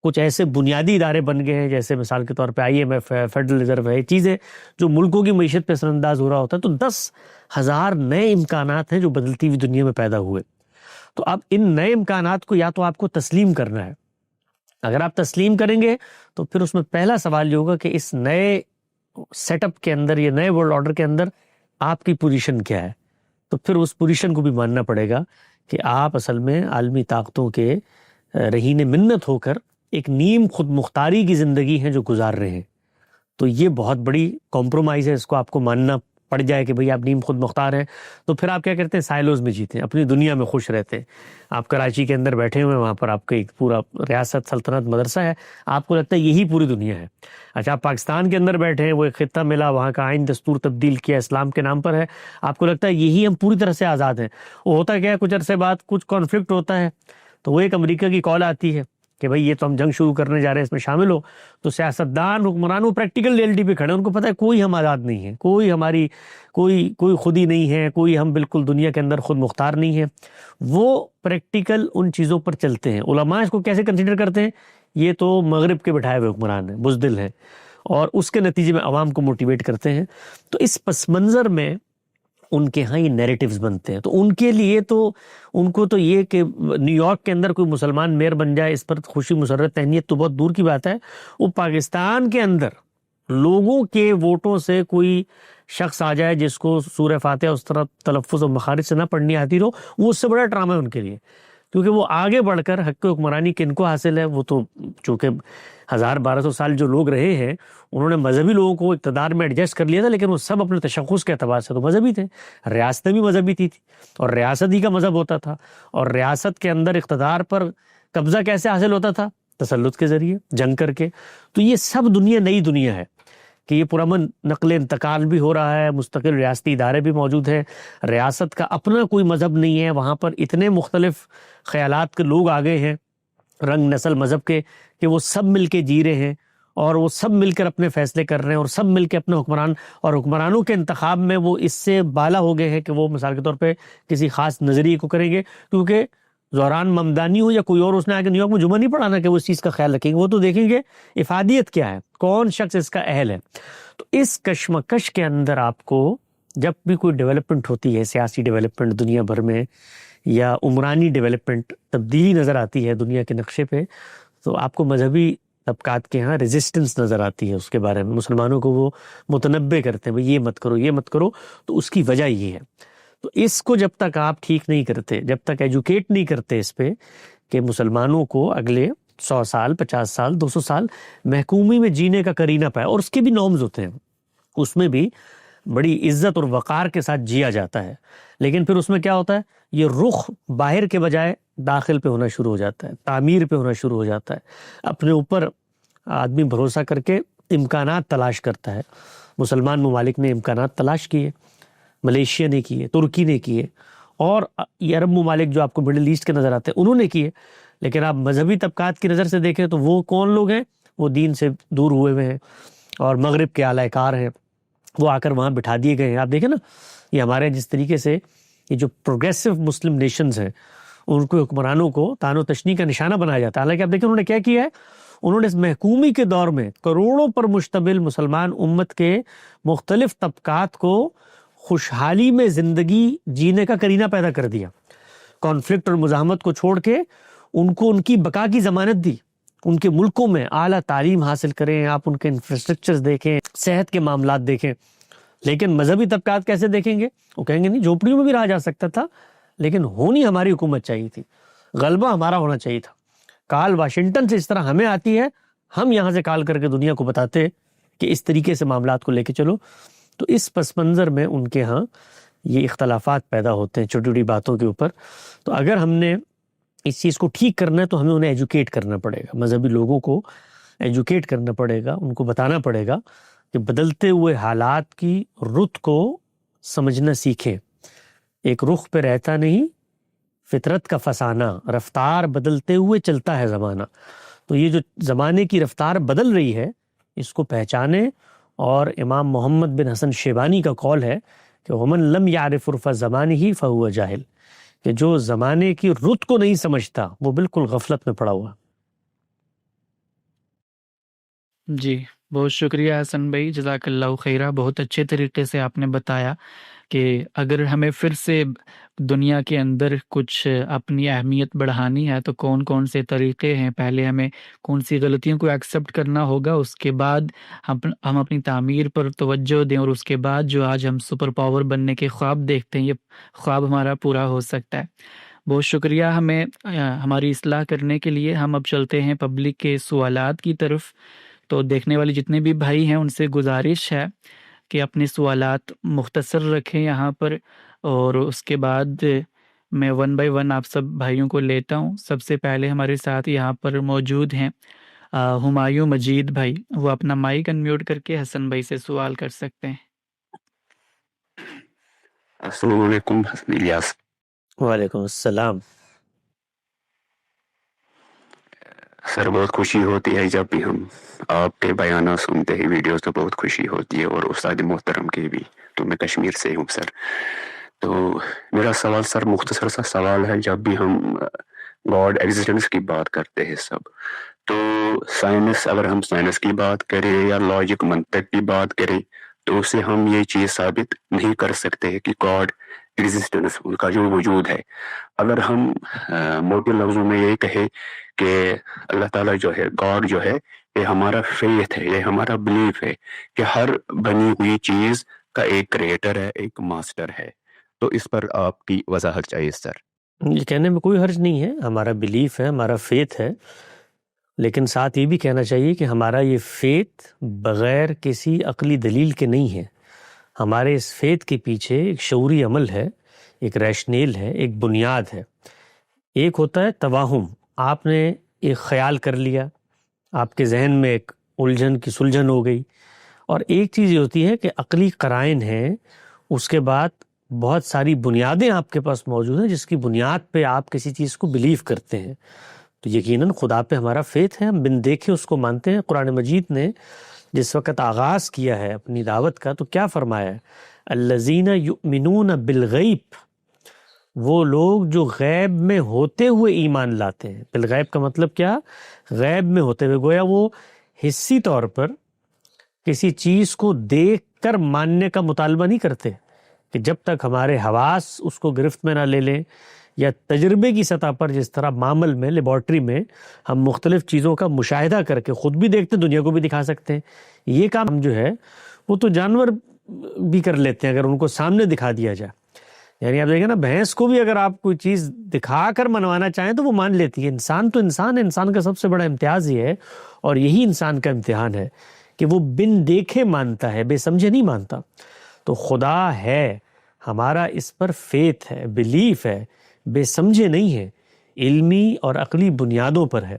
کچھ ایسے بنیادی ادارے بن گئے ہیں، جیسے مثال کے طور پہ IMF ہے، فیڈرل ریزرو ہے. چیزیں جو ملکوں کی معیشت پہ اثر انداز ہو رہا ہوتا ہے. تو 10,000 نئے امکانات ہیں جو بدلتی ہوئی دنیا میں پیدا ہوئے. تو اب ان نئے امکانات کو یا تو آپ کو تسلیم کرنا ہے. اگر آپ تسلیم کریں گے تو پھر اس میں پہلا سوال یہ ہوگا کہ اس نئے سیٹ اپ کے اندر، یہ نئے ورلڈ آرڈر کے اندر آپ کی پوزیشن کیا ہے. تو پھر اس پوزیشن کو بھی ماننا پڑے گا کہ آپ اصل میں عالمی طاقتوں کے رہین منت ہو کر ایک نیم خود مختاری کی زندگی ہے جو گزار رہے ہیں. تو یہ بہت بڑی کمپرومائز ہے، اس کو آپ کو ماننا پڑ جائے کہ بھئی آپ نیم خود مختار ہیں. تو پھر آپ کیا کرتے ہیں، سائلوز میں جیتے ہیں، اپنی دنیا میں خوش رہتے ہیں. آپ کراچی کے اندر بیٹھے ہوئے ہیں، وہاں پر آپ کا ایک پورا ریاست، سلطنت، مدرسہ ہے، آپ کو لگتا ہے یہی پوری دنیا ہے. اچھا، آپ پاکستان کے اندر بیٹھے ہیں، وہ ایک خطہ ملا، وہاں کا آئین دستور تبدیل کیا اسلام کے نام پر ہے، آپ کو لگتا ہے یہی ہم پوری طرح سے آزاد ہیں. وہ ہوتا کیا ہے، کچھ عرصے بعد کچھ کانفلکٹ ہوتا ہے، تو وہ ایک امریکہ کی کال آتی ہے کہ بھئی یہ تو ہم جنگ شروع کرنے جا رہے ہیں، اس میں شامل ہو. تو سیاستدان، حکمران، وہ پریکٹیکل ریئلٹی پہ کھڑے ہیں، ان کو پتہ ہے کوئی ہم آزاد نہیں ہیں، کوئی ہماری کوئی خودی نہیں ہے، کوئی ہم بالکل دنیا کے اندر خود مختار نہیں ہے. وہ پریکٹیکل ان چیزوں پر چلتے ہیں. علماء اس کو کیسے کنسیڈر کرتے ہیں، یہ تو مغرب کے بٹھائے ہوئے حکمران ہیں، بزدل ہیں، اور اس کے نتیجے میں عوام کو موٹیویٹ کرتے ہیں. تو اس پس منظر میں ان کے ہاں یہ نیریٹیوز بنتے ہیں. تو ان کے لیے تو ان کو تو یہ کہ نیو یارک کے اندر کوئی مسلمان میئر بن جائے، اس پر خوشی مسرت تہنیت تو بہت دور کی بات ہے. وہ پاکستان کے اندر لوگوں کے ووٹوں سے کوئی شخص آ جائے جس کو سورہ فاتحہ اس طرح تلفظ و مخارج سے نہ پڑھنی آتی رہو، وہ اس سے بڑا ڈرامہ ہے ان کے لیے. کیونکہ وہ آگے بڑھ کر حق حکمرانی کن کو حاصل ہے، وہ تو چونکہ 1200 سال جو لوگ رہے ہیں انہوں نے مذہبی لوگوں کو اقتدار میں ایڈجسٹ کر لیا تھا، لیکن وہ سب اپنے تشخص کے اعتبار سے تو مذہبی تھے. ریاستیں بھی مذہبی تھی اور ریاست ہی کا مذہب ہوتا تھا. اور ریاست کے اندر اقتدار پر قبضہ کیسے حاصل ہوتا تھا، تسلط کے ذریعے، جنگ کر کے. تو یہ سب دنیا نئی دنیا ہے کہ یہ پرامن نقل انتقال بھی ہو رہا ہے، مستقل ریاستی ادارے بھی موجود ہیں، ریاست کا اپنا کوئی مذہب نہیں ہے، وہاں پر اتنے مختلف خیالات کے لوگ آ گئے ہیں، رنگ نسل مذہب کے، کہ وہ سب مل کے جی رہے ہیں اور وہ سب مل کر اپنے فیصلے کر رہے ہیں اور سب مل کے اپنے حکمران اور حکمرانوں کے انتخاب میں وہ اس سے بالا ہو گئے ہیں کہ وہ مثال کے طور پہ کسی خاص نظریے کو کریں گے. کیونکہ زہران ممدانی ہو یا کوئی اور، اس نے آ کے نیو یارک میں جمعہ نہیں پڑھانا کہ وہ اس چیز کا خیال رکھیں گے، وہ تو دیکھیں گے افادیت کیا ہے، کون شخص اس کا اہل ہے. تو اس کشمکش کے اندر آپ کو جب بھی کوئی ڈیولپمنٹ ہوتی ہے، سیاسی ڈیولپمنٹ دنیا بھر میں یا عمرانی ڈیولپمنٹ، تبدیلی نظر آتی ہے دنیا کے نقشے پہ، تو آپ کو مذہبی طبقات کے ہاں ریزسٹنس نظر آتی ہے اس کے بارے میں. مسلمانوں کو وہ متنبع کرتے ہیں، بھئی یہ مت کرو، یہ مت کرو. تو اس کی وجہ یہ ہے. تو اس کو جب تک آپ ٹھیک نہیں کرتے، جب تک ایجوکیٹ نہیں کرتے اس پہ کہ مسلمانوں کو اگلے 100 سال 50 سال 200 سال محکومی میں جینے کا کرینہ پائے، اور اس کے بھی نارمز ہوتے ہیں، اس میں بھی بڑی عزت اور وقار کے ساتھ جیا جاتا ہے. لیکن پھر اس میں کیا ہوتا ہے، یہ رخ باہر کے بجائے داخل پہ ہونا شروع ہو جاتا ہے، تعمیر پہ ہونا شروع ہو جاتا ہے. اپنے اوپر آدمی بھروسہ کر کے امکانات تلاش کرتا ہے. مسلمان ممالک نے امکانات تلاش کیے، ملیشیا نے کیے، ترکی نے کیے، اور یہ عرب ممالک جو آپ کو مڈل ایسٹ کے نظر آتے ہیں انہوں نے کیے. لیکن آپ مذہبی طبقات کی نظر سے دیکھیں تو وہ کون لوگ ہیں؟ وہ دین سے دور ہوئے ہوئے ہیں اور مغرب کے اعلی کار ہیں، وہ آ کر وہاں بٹھا دیے گئے ہیں. آپ دیکھیں نا، یہ ہمارے جس طریقے سے یہ جو پروگریسو مسلم نیشنز ہیں ان کو حکمرانوں کو تان و تشنیع کا نشانہ بنایا جاتا ہے. حالانکہ آپ دیکھیں انہوں نے کیا کیا ہے، انہوں نے اس محکومی کے دور میں کروڑوں پر مشتمل مسلمان امت کے مختلف طبقات کو خوشحالی میں زندگی جینے کا کرینہ پیدا کر دیا. کانفلکٹ اور مزاحمت کو چھوڑ کے ان کو ان کی بقا کی ضمانت دی. ان کے ملکوں میں اعلیٰ تعلیم حاصل کریں، آپ ان کے انفراسٹرکچرز دیکھیں، صحت کے معاملات دیکھیں. لیکن مذہبی طبقات کیسے دیکھیں گے؟ وہ کہیں گے نہیں، جھوپڑیوں میں بھی رہا جا سکتا تھا، لیکن ہونی ہماری حکومت چاہیے تھی، غلبہ ہمارا ہونا چاہیے تھا. کال واشنگٹن سے اس طرح ہمیں آتی ہے، ہم یہاں سے کال کر کے دنیا کو بتاتے کہ اس طریقے سے معاملات کو لے کے چلو. تو اس پس منظر میں ان کے ہاں یہ اختلافات پیدا ہوتے ہیں چھوٹی چھوٹی باتوں کے اوپر. تو اگر ہم نے اس چیز کو ٹھیک کرنا ہے تو ہمیں انہیں ایجوکیٹ کرنا پڑے گا، مذہبی لوگوں کو ایجوکیٹ کرنا پڑے گا، ان کو بتانا پڑے گا کہ بدلتے ہوئے حالات کی رت کو سمجھنا سیکھیں. ایک رخ پہ رہتا نہیں فطرت کا فسانہ، رفتار بدلتے ہوئے چلتا ہے زمانہ. تو یہ جو زمانے کی رفتار بدل رہی ہے اس کو پہچانیں. اور امام محمد بن حسن شیبانی کا قول ہے کہ ومن لم یعرف عرف زمانہ فہو جاہل، کہ جو زمانے کی رت کو نہیں سمجھتا وہ بالکل غفلت میں پڑا ہوا. جی بہت شکریہ حسن بھائی، جزاک اللہ خیرہ. بہت اچھے طریقے سے آپ نے بتایا کہ اگر ہمیں پھر سے دنیا کے اندر کچھ اپنی اہمیت بڑھانی ہے تو کون کون سے طریقے ہیں. پہلے ہمیں کون سی غلطیوں کو ایکسیپٹ کرنا ہوگا، اس کے بعد ہم اپنی تعمیر پر توجہ دیں، اور اس کے بعد جو آج ہم سپر پاور بننے کے خواب دیکھتے ہیں یہ خواب ہمارا پورا ہو سکتا ہے. بہت شکریہ ہمیں ہماری اصلاح کرنے کے لیے. ہم اب چلتے ہیں پبلک کے سوالات کی طرف. تو دیکھنے والے جتنے بھی بھائی ہیں ان سے گزارش ہے کہ اپنے سوالات مختصر رکھیں یہاں پر، اور اس کے بعد میں 1 بائی 1 آپ سب بھائیوں کو لیتا ہوں. سب سے پہلے ہمارے ساتھ یہاں پر موجود ہیں ہمایوں مجید بھائی. وہ اپنا مائک انمیوٹ کر کے حسن بھائی سے سوال کر سکتے ہیں. السلام علیکم حسن الیاس. وعلیکم السلام. سر بہت خوشی ہوتی ہے جب بھی ہم آپ کے بیانات سنتے ہیں، ویڈیوز تو بہت خوشی ہوتی ہے، اور استاد محترم کی بھی. تو میں کشمیر سے ہوں سر. تو میرا سوال سر مختصر سا سوال ہے. جب بھی ہم گاڈ ایگزسٹنس کی بات کرتے ہیں سب، تو سائنس، اگر ہم سائنس کی بات کریں یا لاجک منطق کی بات کریں تو اسے ہم یہ چیز ثابت نہیں کر سکتے کہ گاڈ ایگزسٹنس، ان کا جو وجود ہے. اگر ہم موٹے لفظوں میں یہ کہیں کہ اللہ تعالیٰ جو ہے، گاڈ جو ہے، یہ ہمارا فیتھ ہے، یہ ہمارا بلیف ہے کہ ہر بنی ہوئی چیز کا ایک کریٹر ہے، ایک ماسٹر ہے. تو اس پر آپ کی وضاحت چاہیے سر. یہ کہنے میں کوئی حرج نہیں ہے، ہمارا بلیف ہے، ہمارا فیتھ ہے. لیکن ساتھ یہ بھی کہنا چاہیے کہ ہمارا یہ فیتھ بغیر کسی عقلی دلیل کے نہیں ہے. ہمارے اس فیتھ کے پیچھے ایک شعوری عمل ہے، ایک ریشنیل ہے، ایک بنیاد ہے. ایک ہوتا ہے توہم. آپ نے ایک خیال کر لیا، آپ کے ذہن میں ایک الجھن کی سلجھن ہو گئی. اور ایک چیز یہ ہوتی ہے کہ عقلی قرائن ہیں، اس کے بعد بہت ساری بنیادیں آپ کے پاس موجود ہیں جس کی بنیاد پہ آپ کسی چیز کو بلیو کرتے ہیں. تو یقیناً خدا پہ ہمارا فیتھ ہے، ہم بن دیکھے اس کو مانتے ہیں. قرآن مجید نے جس وقت آغاز کیا ہے اپنی دعوت کا تو کیا فرمایا ہے؟ الذین یؤمنون بالغیب، وہ لوگ جو غیب میں ہوتے ہوئے ایمان لاتے ہیں. بالغیب کا مطلب کیا؟ غیب میں ہوتے ہوئے، گویا وہ حصی طور پر کسی چیز کو دیکھ کر ماننے کا مطالبہ نہیں کرتے کہ جب تک ہمارے حواس اس کو گرفت میں نہ لے لیں، یا تجربے کی سطح پر جس طرح معمل میں، لیبارٹری میں ہم مختلف چیزوں کا مشاہدہ کر کے خود بھی دیکھتے ہیں، دنیا کو بھی دکھا سکتے ہیں. یہ کام جو ہے وہ تو جانور بھی کر لیتے ہیں اگر ان کو سامنے دکھا دیا جائے. یعنی آپ دیکھیں نا، بھینس کو بھی اگر آپ کوئی چیز دکھا کر منوانا چاہیں تو وہ مان لیتی ہے. انسان تو انسان ہے، انسان کا سب سے بڑا امتیاز یہ ہے، اور یہی انسان کا امتحان ہے کہ وہ بن دیکھے مانتا ہے، بے سمجھے نہیں مانتا. تو خدا ہے، ہمارا اس پر فیتھ ہے، بلیف ہے، بے سمجھے نہیں ہے، علمی اور عقلی بنیادوں پر ہے.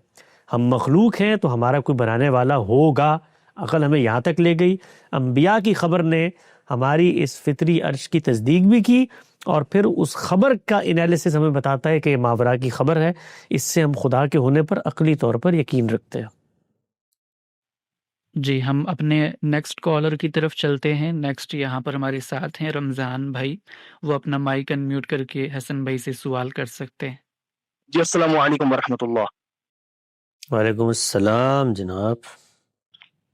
ہم مخلوق ہیں تو ہمارا کوئی بنانے والا ہوگا. عقل ہمیں یہاں تک لے گئی. انبیاء کی خبر نے ہماری اس فطری عرش کی تصدیق بھی کی، اور پھر اس خبر کا انالیسس ہمیں بتاتا ہے کہ یہ ماورا کی خبر ہے. اس سے ہم خدا کے ہونے پر عقلی طور پر یقین رکھتے ہیں. جی، ہم اپنے نیکسٹ کالر کی طرف چلتے ہیں. نیکسٹ یہاں پر ہمارے ساتھ ہیں رمضان بھائی. وہ اپنا مائک انمیوٹ کر کے حسن بھائی سے سوال کر سکتے ہیں. جی السلام علیکم ورحمۃ اللہ. وعلیکم السلام جناب.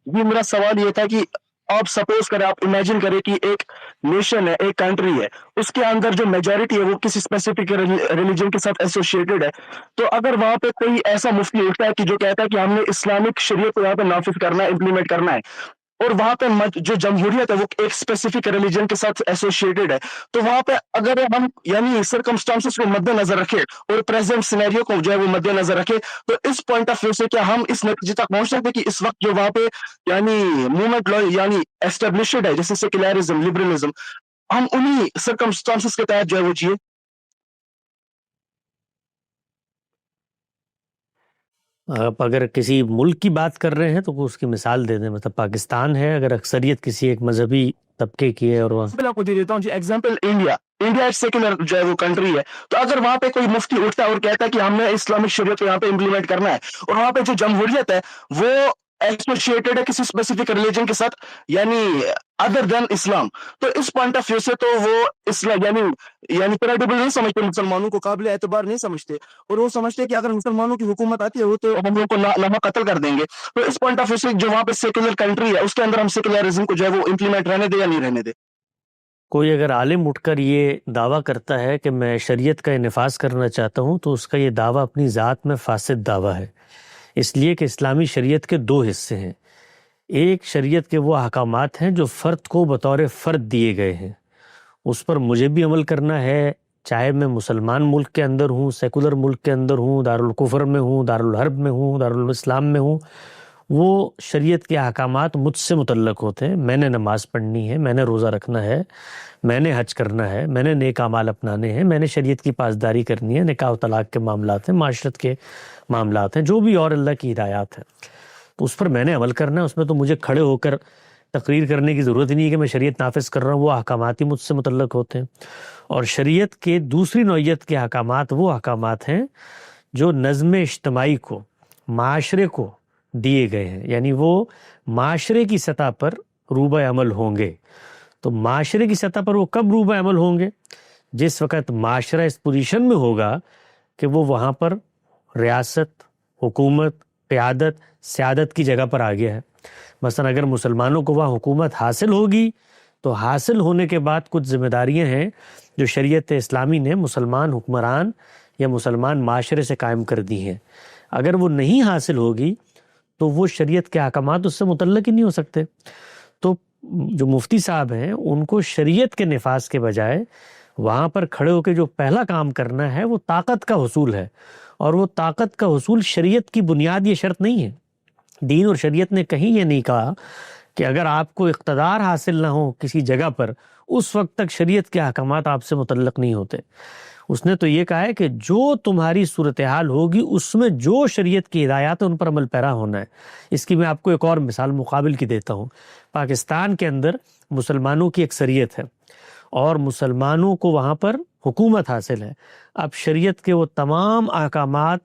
جی میرا سوال یہ تھا کہ آپ سپوز کریں، آپ امیجن کریں کہ ایک نیشن ہے، ایک کنٹری ہے، اس کے اندر جو میجورٹی ہے وہ کسی اسپیسیفک ریلیجن کے ساتھ ایسوسیٹڈ ہے. تو اگر وہاں پہ کوئی ایسا مفتی اٹھتا ہے کہ جو کہتا ہے کہ ہم نے اسلامک شریعت کو یہاں پہ نافذ کرنا ہے، امپلیمنٹ کرنا ہے، اور وہاں پہ جو جمہوریت ہے وہ ایک اسپیسیفک ریلیجن کے ساتھ ایسوسیٹڈ ہے، تو وہاں پہ اگر ہم یعنی سرکمسٹانسز کو مد نظر رکھے اور پریزنٹ سینیریو کو جو ہے وہ مد نظر رکھے، تو اس پوائنٹ آف ویو سے کیا ہم اس نتیجے تک پہنچ سکتے کہ اس وقت جو وہاں پہ یعنی موومنٹ یعنی ایسٹیبلشڈ ہے، جیسے سیکولرزم، لبرلزم، ہم انہی سرکمسٹانسز کے تحت جو ہے وہ جیے؟ آپ اگر کسی ملک کی بات کر رہے ہیں تو اس کی مثال دے دیں. مطلب پاکستان ہے، اگر اکثریت کسی ایک مذہبی طبقے کی ہے، اور وہ میں آپ کو دے دیتا ہوں جی ایگزامپل انڈیا ایک سیکولر جو ہے وہ کنٹری ہے. تو اگر وہاں پہ کوئی مفتی اٹھتا ہے اور کہتا ہے کہ ہم نے اسلامک شریعت کو یہاں پہ امپلیمنٹ کرنا ہے، اور وہاں پہ جو جمہوریت ہے وہ ایسوسیٹڈ ہے کسی اسپیسیفک ریلیجن کے ساتھ، یعنی ادر دین اسلام، تو اس پوائنٹ آف ویو سے تو وہ اسلام یعنی کریڈیبل نہیں سمجھتے، مسلمانوں کو قابل اعتبار نہیں سمجھتے، اور وہ سمجھتے کہ اگر مسلمانوں کی حکومت آتی ہے وہ تو ہم لوگوں کو لمحہ قتل کر دیں گے. تو اس پوائنٹ آف ویو سے جو وہاں پہ سیکولر کنٹری ہے اس کے اندر ہم سیکولرزم کو جو ہے وہ امپلیمنٹ رہنے دے یا نہیں رہنے دے؟ کوئی اگر عالم اٹھ کر یہ دعویٰ کرتا ہے کہ میں شریعت کا نفاذ کرنا چاہتا ہوں تو اس کا یہ دعویٰ اپنی ذات میں فاسد دعویٰ ہے. اس لیے کہ اسلامی شریعت کے دو حصے ہیں. ایک شریعت کے وہ احکامات ہیں جو فرد کو بطور فرد دیے گئے ہیں، اس پر مجھے بھی عمل کرنا ہے، چاہے میں مسلمان ملک کے اندر ہوں، سیکولر ملک کے اندر ہوں، دارالکفر میں ہوں، دارالحرب میں ہوں، دارالاسلام میں ہوں. وہ شریعت کے احکامات مجھ سے متعلق ہوتے ہیں. میں نے نماز پڑھنی ہے، میں نے روزہ رکھنا ہے، میں نے حج کرنا ہے، میں نے نیک اعمال اپنانے ہیں، میں نے شریعت کی پاسداری کرنی ہے. نکاح و طلاق کے معاملات ہیں، معاشرت کے معاملات ہیں، جو بھی اور اللہ کی ہدایات ہیں، تو اس پر میں نے عمل کرنا ہے. اس میں تو مجھے کھڑے ہو کر تقریر کرنے کی ضرورت ہی نہیں ہے کہ میں شریعت نافذ کر رہا ہوں. وہ احکامات ہی مجھ سے متعلق ہوتے ہیں. اور شریعت کے دوسری نوعیت کے احکامات وہ احکامات ہیں جو نظم اجتماعی کو، معاشرے کو دیے گئے ہیں، یعنی وہ معاشرے کی سطح پر روبہ عمل ہوں گے. تو معاشرے کی سطح پر وہ کب روبہ عمل ہوں گے؟ جس وقت معاشرہ اس پوزیشن میں ہوگا کہ وہ وہاں پر ریاست، حکومت، قیادت، سیادت کی جگہ پر آ گیا ہے. مثلا اگر مسلمانوں کو وہاں حکومت حاصل ہوگی تو حاصل ہونے کے بعد کچھ ذمہ داریاں ہیں جو شریعت اسلامی نے مسلمان حکمران یا مسلمان معاشرے سے قائم کر دی ہیں. اگر وہ نہیں حاصل ہوگی تو وہ شریعت کے احکامات اس سے متعلق ہی نہیں ہو سکتے. تو جو مفتی صاحب ہیں ان کو شریعت کے نفاذ کے بجائے وہاں پر کھڑے ہو کے جو پہلا کام کرنا ہے وہ طاقت کا حصول ہے، اور وہ طاقت کا حصول شریعت کی بنیاد یہ شرط نہیں ہے. دین اور شریعت نے کہیں یہ نہیں کہا کہ اگر آپ کو اقتدار حاصل نہ ہو کسی جگہ پر اس وقت تک شریعت کے احکامات آپ سے متعلق نہیں ہوتے. اس نے تو یہ کہا ہے کہ جو تمہاری صورتحال ہوگی اس میں جو شریعت کی ہدایات ہے ان پر عمل پیرا ہونا ہے۔ اس کی میں آپ کو ایک اور مثال مقابل کی دیتا ہوں۔ پاکستان کے اندر مسلمانوں کی اکثریت ہے اور مسلمانوں کو وہاں پر حکومت حاصل ہے۔ اب شریعت کے وہ تمام احکامات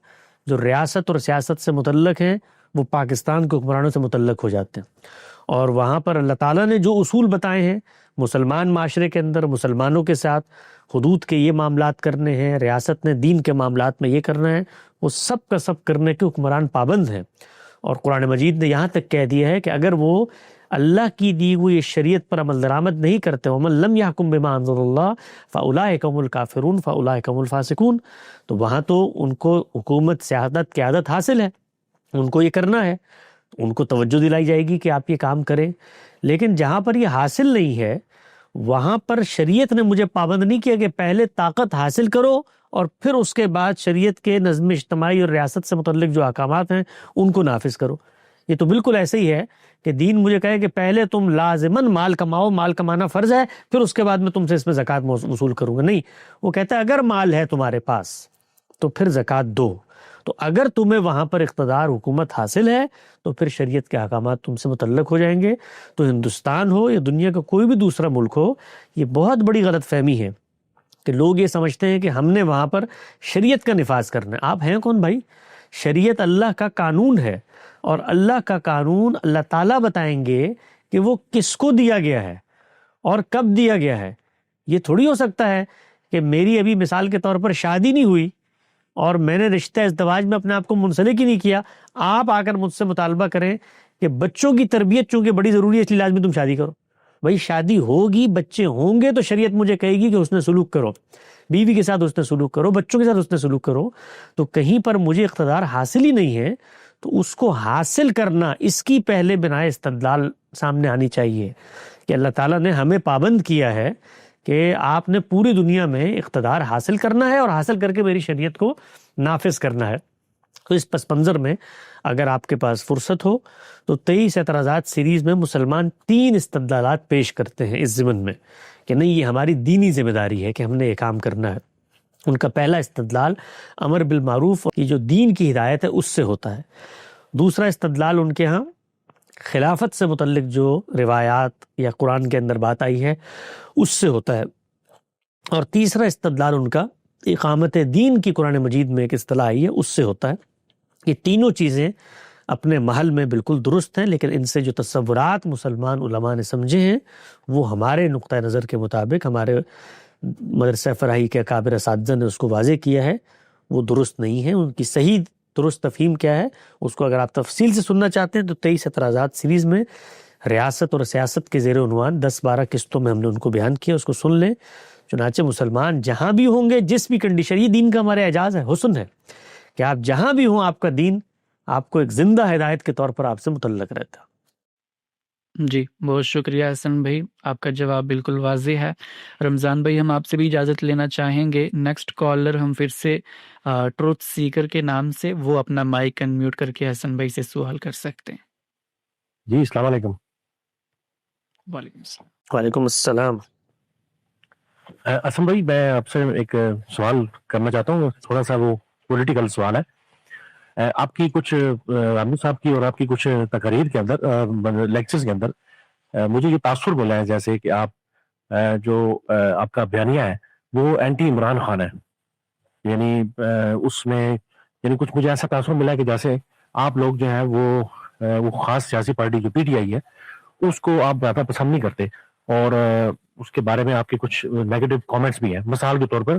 جو ریاست اور سیاست سے متعلق ہیں وہ پاکستان کے حکمرانوں سے متعلق ہو جاتے ہیں، اور وہاں پر اللہ تعالیٰ نے جو اصول بتائے ہیں مسلمان معاشرے کے اندر مسلمانوں کے ساتھ حدود کے یہ معاملات کرنے ہیں، ریاست نے دین کے معاملات میں یہ کرنا ہے، وہ سب کا سب کرنے کے حکمران پابند ہیں۔ اور قرآن مجید نے یہاں تک کہہ دیا ہے کہ اگر وہ اللہ کی دی ہوئی شریعت پر عمل درآمد نہیں کرتے، وَمَن لَمْ يَحْكُم بِمَا أَنزَلَ اللَّهُ فَأُولَٰئِكَ هُمُ الْكَافِرُونَ فَأُولَٰئِكَ هُمُ الْفَاسِقُونَ، تو وہاں تو ان کو حکومت سیادت قیادت حاصل ہے، ان کو یہ کرنا ہے، ان کو توجہ دلائی جائے گی کہ آپ یہ کام کریں، لیکن جہاں پر یہ حاصل نہیں ہے وہاں پر شریعت نے مجھے پابند نہیں کیا کہ پہلے طاقت حاصل کرو اور پھر اس کے بعد شریعت کے نظم اجتماعی اور ریاست سے متعلق جو احکامات ہیں ان کو نافذ کرو۔ یہ تو بالکل ایسے ہی ہے کہ دین مجھے کہے کہ پہلے تم لازماً مال کماؤ، مال کمانا فرض ہے، پھر اس کے بعد میں تم سے اس میں زکوٰۃ وصول کروں گا۔ نہیں، وہ کہتا ہے اگر مال ہے تمہارے پاس تو پھر زکوٰۃ دو۔ تو اگر تمہیں وہاں پر اقتدار حکومت حاصل ہے تو پھر شریعت کے احکامات تم سے متعلق ہو جائیں گے۔ تو ہندوستان ہو یا دنیا کا کوئی بھی دوسرا ملک ہو، یہ بہت بڑی غلط فہمی ہے کہ لوگ یہ سمجھتے ہیں کہ ہم نے وہاں پر شریعت کا نفاذ کرنا ہے۔ آپ ہیں کون بھائی؟ شریعت اللہ کا قانون ہے، اور اللہ کا قانون اللہ تعالیٰ بتائیں گے کہ وہ کس کو دیا گیا ہے اور کب دیا گیا ہے۔ یہ تھوڑی ہو سکتا ہے کہ میری ابھی مثال کے طور پر شادی نہیں ہوئی اور میں نے رشتہ ازدواج میں اپنے آپ کو منسلک ہی نہیں کیا، آپ آ کر مجھ سے مطالبہ کریں کہ بچوں کی تربیت چونکہ بڑی ضروری ہے اس لیے لازمی تم شادی کرو۔ بھائی شادی ہوگی، بچے ہوں گے تو شریعت مجھے کہے گی کہ حسن سلوک کرو، بیوی کے ساتھ حسن سلوک کرو، بچوں کے ساتھ حسن سلوک کرو۔ تو کہیں پر مجھے اقتدار حاصل ہی نہیں ہے تو اس کو حاصل کرنا، اس کی پہلے بنائے استدلال سامنے آنی چاہیے کہ اللہ تعالیٰ نے ہمیں پابند کیا ہے کہ آپ نے پوری دنیا میں اقتدار حاصل کرنا ہے اور حاصل کر کے میری شریعت کو نافذ کرنا ہے۔ تو اس پس منظر میں اگر آپ کے پاس فرصت ہو تو 23 اعتراضات سیریز میں مسلمان 3 استدلالات پیش کرتے ہیں اس ضمن میں کہ نہیں یہ ہماری دینی ذمہ داری ہے کہ ہم نے یہ کام کرنا ہے۔ ان کا پہلا استدلال امر بالمعروف کی جو دین کی ہدایت ہے اس سے ہوتا ہے۔ دوسرا استدلال ان کے ہاں خلافت سے متعلق جو روایات یا قرآن کے اندر بات آئی ہے اس سے ہوتا ہے، اور تیسرا استدلال ان کا اقامت دین کی قرآن مجید میں ایک اصطلاح آئی ہے اس سے ہوتا ہے۔ یہ تینوں چیزیں اپنے محل میں بالکل درست ہیں، لیکن ان سے جو تصورات مسلمان علماء نے سمجھے ہیں وہ ہمارے نقطہ نظر کے مطابق، ہمارے مدرسہ فراہی کے اکابر اساتذہ نے اس کو واضح کیا ہے، وہ درست نہیں ہے۔ ان کی صحیح درست تفہیم کیا ہے اس کو اگر آپ تفصیل سے سننا چاہتے ہیں تو 23 اعتراضات سیریز میں ریاست اور سیاست کے زیر عنوان 10-12 قسطوں میں ہم نے ان کو بیان کیا، اس کو سن لیں۔ چنانچہ مسلمان جہاں بھی ہوں گے، جس بھی کنڈیشن، یہ دین کا ہمارا اعجاز ہے، حسن ہے کہ آپ جہاں بھی ہوں آپ کا دین آپ کو ایک زندہ ہدایت کے طور پر آپ سے متعلق رہتا ہے۔ جی بہت شکریہ حسن بھائی، آپ کا جواب بالکل واضح ہے۔ رمضان بھائی ہم آپ سے بھی اجازت لینا چاہیں گے، نیکسٹ کالر ہم پھر سے ٹروتھ سیکر کے نام سے، وہ اپنا مائک انمیوٹ کر کے حسن بھائی سے سوال کر سکتے ہیں۔ جی السلام علیکم۔ وعلیکم السلام۔ وعلیکم السلام۔ اسم بھائی میں آپ سے ایک سوال کرنا چاہتا ہوں، تھوڑا سا وہ پولیٹیکل سوال ہے۔ آپ کی کچھ عامر صاحب کی اور آپ کی کچھ تقاریر کے اندر، لیکچرز کے اندر مجھے یہ تاثر ملا ہے جیسے کہ آپ جو آپ کا بیانیہ ہے وہ اینٹی عمران خان ہے، یعنی اس میں یعنی کچھ مجھے ایسا تاثر ملا ہے کہ جیسے آپ لوگ جو ہیں وہ خاص سیاسی پارٹی جو پی ٹی آئی ہے اس کو آپ زیادہ پسند نہیں کرتے، اور اس کے بارے میں آپ کے کچھ نیگیٹو کامنٹس بھی ہیں۔ مثال کے طور پر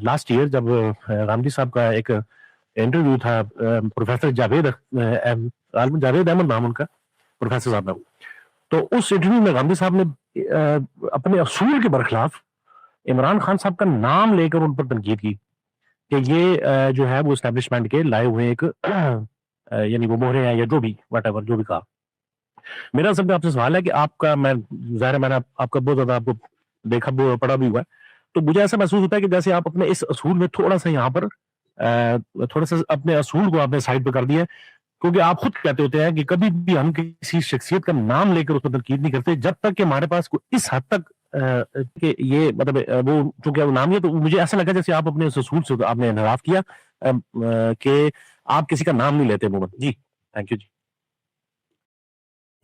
لاسٹ ایئر جب غامدی صاحب کا ایک انٹرویو تھا پروفیسر جاوید احمد نام ان کا پروفیسر صاحب نے، تو اس انٹرویو میں غامدی صاحب نے اپنے اصول کے برخلاف عمران خان صاحب کا نام لے کر ان پر تنقید کی کہ یہ جو ہے وہ اسٹیبلشمنٹ کے لائے ہوئے ایک یعنی وہ مہرے ہیں یا جو بھی واٹ ایور جو بھی کہا۔ میرا سب سے آپ سے سوال ہے کہ آپ کا، میں ظاہر ہے میں نے آپ کا بہت زیادہ آپ کو دیکھا پڑھا بھی ہوا ہے، تو مجھے ایسا محسوس ہوتا ہے کہ جیسے آپ اپنے اس اصول میں تھوڑا سا یہاں پر تھوڑا سا اپنے اصول کو آپ نے سائڈ پہ کر دیا ہے، کیونکہ آپ خود کہتے ہوتے ہیں کہ کبھی بھی ہم کسی شخصیت کا نام لے کر اس پر تنقید نہیں کرتے جب تک کہ ہمارے پاس اس حد تک کہ یہ مطلب وہ چونکہ وہ نام ہے تو مجھے ایسا لگا جیسے آپ اپنے اصول سے آپ نے انحراف کیا کہ آپ کسی کا نام نہیں لیتے عموماً. جی تھینک یو.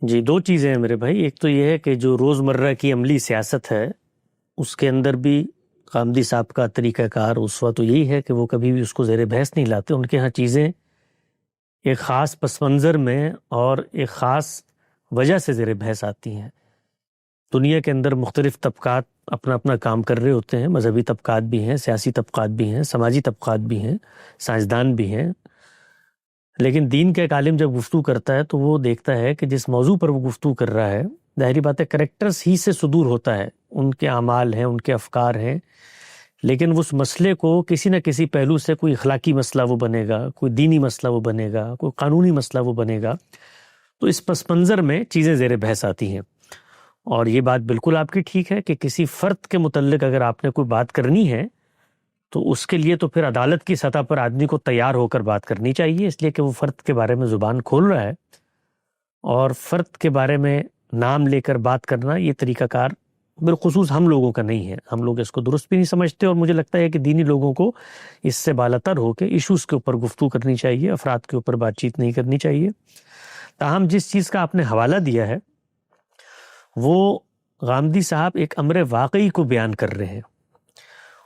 جی 2 چیزیں ہیں میرے بھائی. ایک تو یہ ہے کہ جو روزمرہ کی عملی سیاست ہے اس کے اندر بھی غامدی صاحب کا طریقہ کار اسوہ تو یہی ہے کہ وہ کبھی بھی اس کو زیر بحث نہیں لاتے. ان کے ہاں چیزیں ایک خاص پس منظر میں اور ایک خاص وجہ سے زیر بحث آتی ہیں. دنیا کے اندر مختلف طبقات اپنا اپنا کام کر رہے ہوتے ہیں. مذہبی طبقات بھی ہیں، سیاسی طبقات بھی ہیں، سماجی طبقات بھی ہیں، سائنسدان بھی ہیں. لیکن دین کا ایک عالم جب گفتگو کرتا ہے تو وہ دیکھتا ہے کہ جس موضوع پر وہ گفتگو کر رہا ہے ظاہری بات ہے کریکٹرز ہی سے صدور ہوتا ہے. ان کے اعمال ہیں، ان کے افکار ہیں، لیکن اس مسئلے کو کسی نہ کسی پہلو سے کوئی اخلاقی مسئلہ وہ بنے گا، کوئی دینی مسئلہ وہ بنے گا، کوئی قانونی مسئلہ وہ بنے گا. تو اس پس منظر میں چیزیں زیر بحث آتی ہیں. اور یہ بات بالکل آپ کی ٹھیک ہے کہ کسی فرد کے متعلق اگر آپ نے کوئی بات کرنی ہے تو اس کے لیے تو پھر عدالت کی سطح پر آدمی کو تیار ہو کر بات کرنی چاہیے، اس لیے کہ وہ فرد کے بارے میں زبان کھول رہا ہے. اور فرد کے بارے میں نام لے کر بات کرنا یہ طریقہ کار بالخصوص ہم لوگوں کا نہیں ہے. ہم لوگ اس کو درست بھی نہیں سمجھتے، اور مجھے لگتا ہے کہ دینی لوگوں کو اس سے بالاتر ہو کے ایشوز کے اوپر گفتگو کرنی چاہیے، افراد کے اوپر بات چیت نہیں کرنی چاہیے. تاہم جس چیز کا آپ نے حوالہ دیا ہے وہ غامدی صاحب ایک امر واقعی کو بیان کر رہے ہیں،